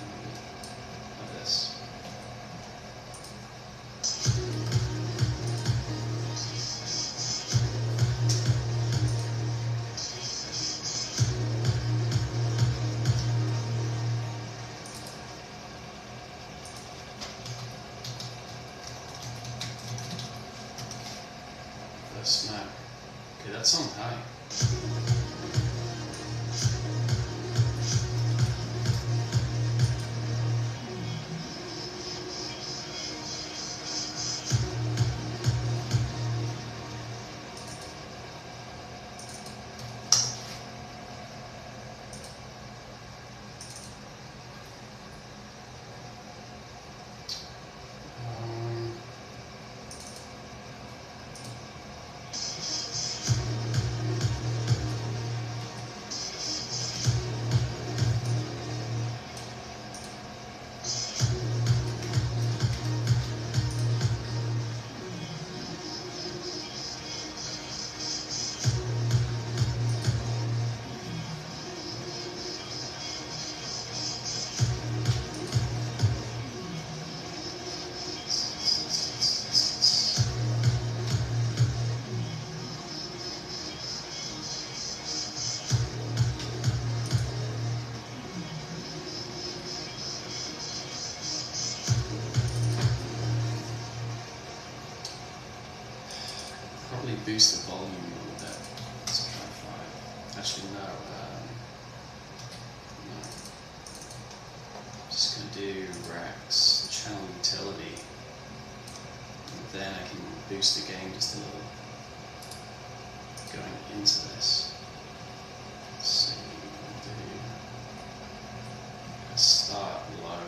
like this. First snap. Okay, that's on high. Probably boost the volume a little bit. Let's try 5. Actually, no. No. I'm just going to do Rex, channel utility. then I can boost the gain just a little going into this. So we'll do a start low.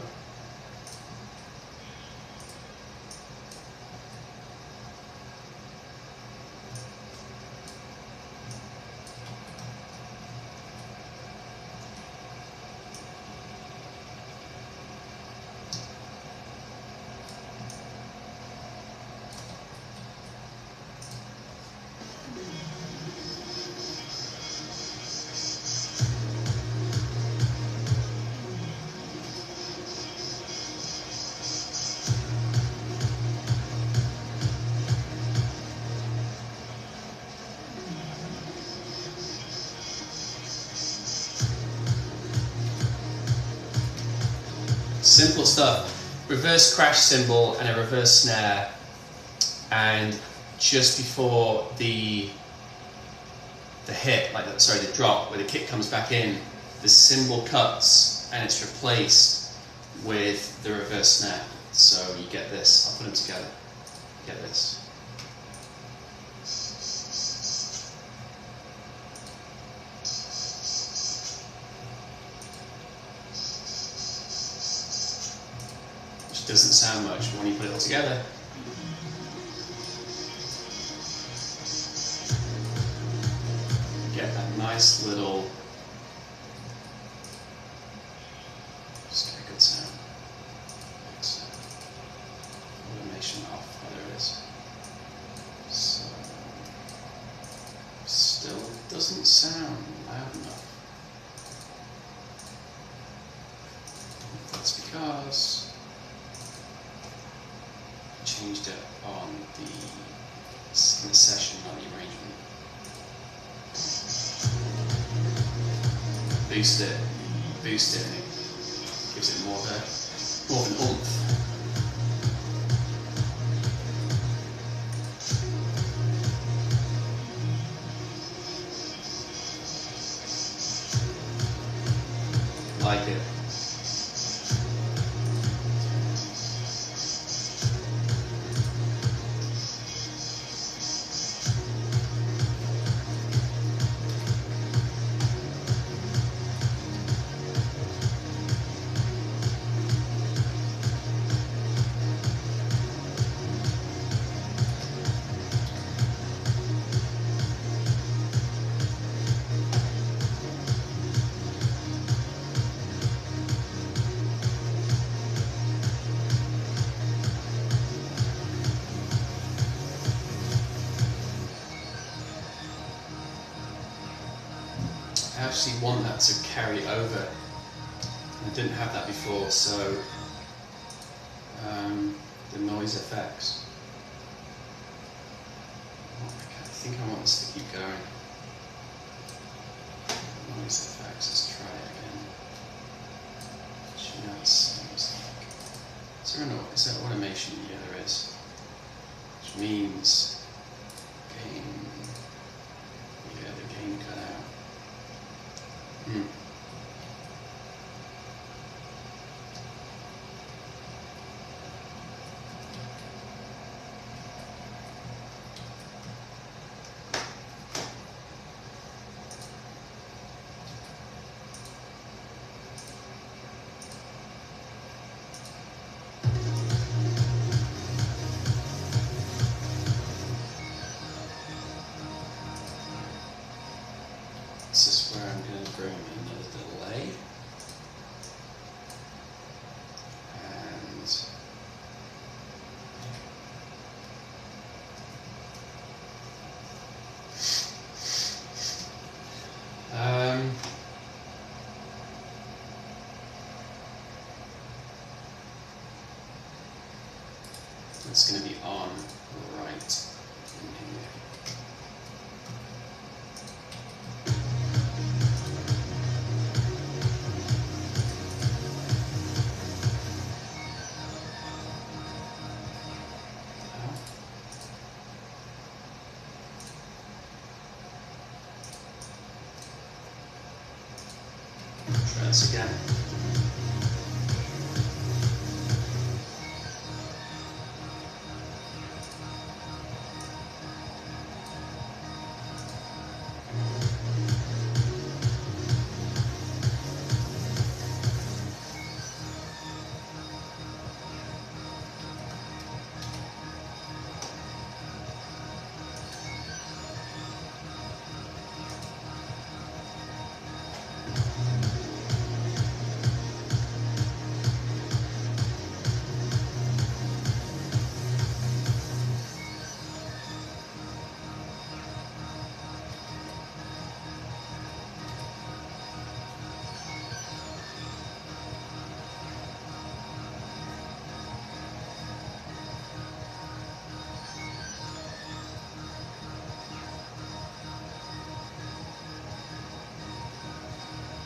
Simple stuff. Reverse crash cymbal and a reverse snare, and just before the hit, like the, sorry, the drop, where the kick comes back in, the cymbal cuts and it's replaced with the reverse snare. So you get this. I'll put them together. You get this. Doesn't sound much, but when you put it all together, you get that nice little, just get a good sound. Automation off, oh, there it is. So, still doesn't sound loud enough. That's because changed it on the in the session, not the arrangement. Boost it, and it gives it more of an oomph. Like it. I actually want that to carry over. I didn't have that before, so the noise effects. I think I want this to keep going. Noise effects, let's try it again. Seems like, is there automation? Yeah, there is. Which means gain, yeah, the gain cut out. This is where I'm going to bring in another delay. And it's going to be on right in here. Try this again.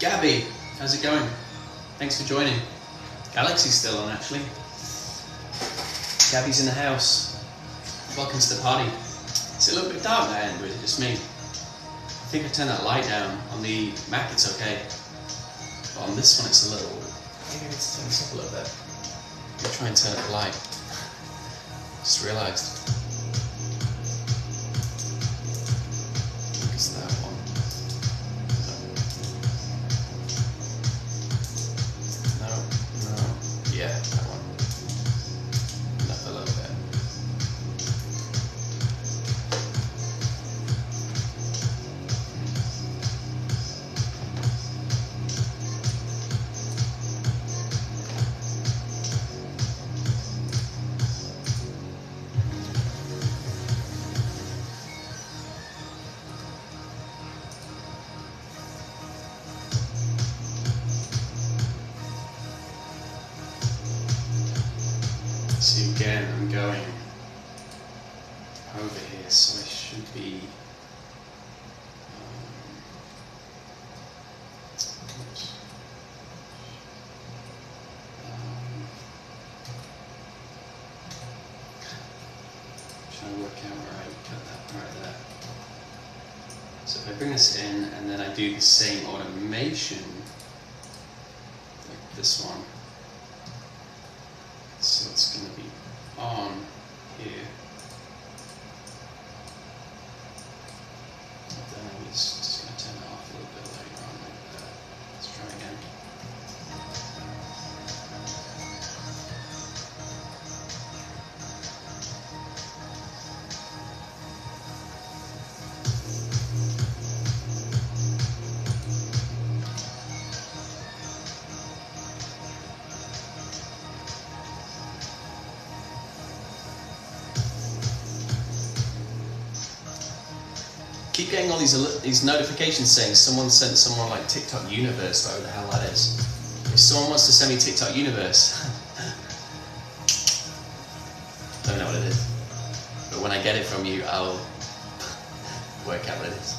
Gabby, how's it going? Thanks for joining. Galaxy's still on actually. Gabby's in the house. Welcome to the party. Is it a little bit dark there, Andrew? Is it just me? I think I turned that light down. On the Mac it's okay. But on this one it's a little... Maybe I need to turn this up a little bit. I'll try and turn up the light. Just realised. I think it's that one. No. Yeah, that one. Up a little bit. See, again, I'm going over here, so I should be trying to work out where I cut that right there. So if I bring this in and then I do the same automation, like this one. So it's going to be on here. Then I'm just going to turn it off a little bit later on like that. Let's try again. Keep getting all these notifications saying someone sent someone like TikTok Universe, whatever the hell that is. If someone wants to send me TikTok Universe, don't know what it is. But when I get it from you, I'll work out what it is.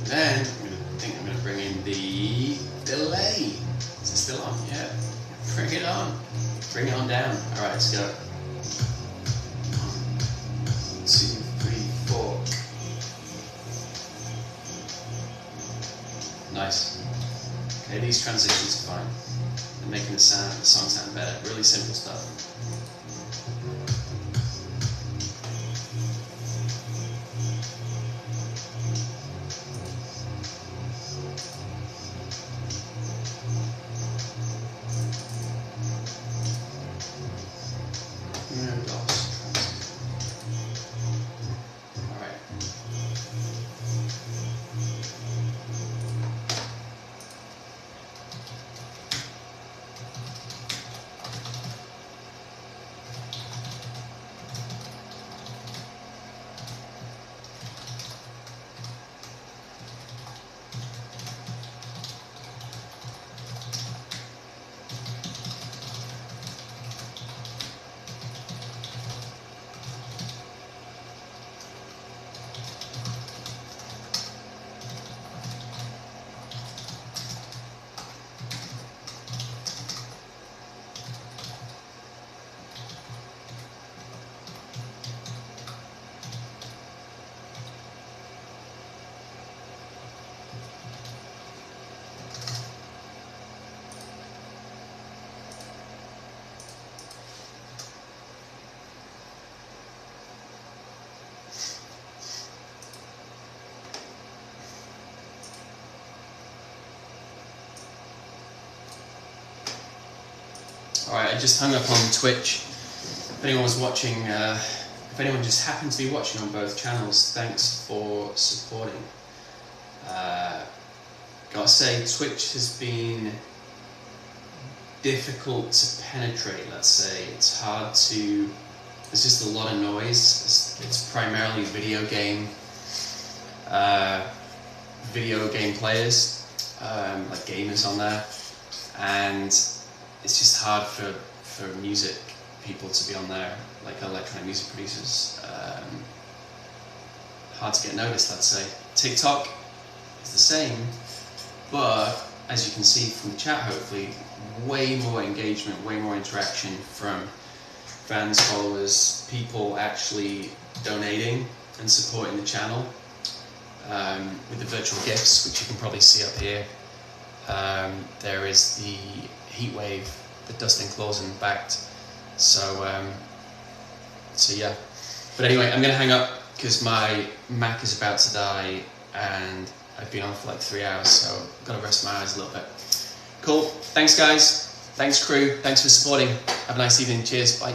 Then I think I'm going to bring in the delay. Is it still on? Yeah. Bring it on. Bring it on down. Alright, let's go. 1, 2, 3, 4. Nice. Okay, these transitions are fine. They're making the song sound better. Really simple stuff. Alright, I just hung up on Twitch. If anyone was watching, if anyone just happened to be watching on both channels, thanks for supporting. Gotta say, Twitch has been difficult to penetrate, let's say. It's hard to... There's just a lot of noise. It's primarily video game players, like gamers on there, and it's just hard for music people to be on there, like electronic music producers. Hard to get noticed, let's say. TikTok is the same, but as you can see from the chat, hopefully, way more engagement, way more interaction from fans, followers, people actually donating and supporting the channel with the virtual gifts, which you can probably see up here. There is the Heatwave, the Dustin Clausen backed. So yeah. But anyway, I'm going to hang up because my Mac is about to die and I've been on for like 3 hours, so I've got to rest my eyes a little bit. Cool. Thanks, guys. Thanks, crew. Thanks for supporting. Have a nice evening. Cheers. Bye.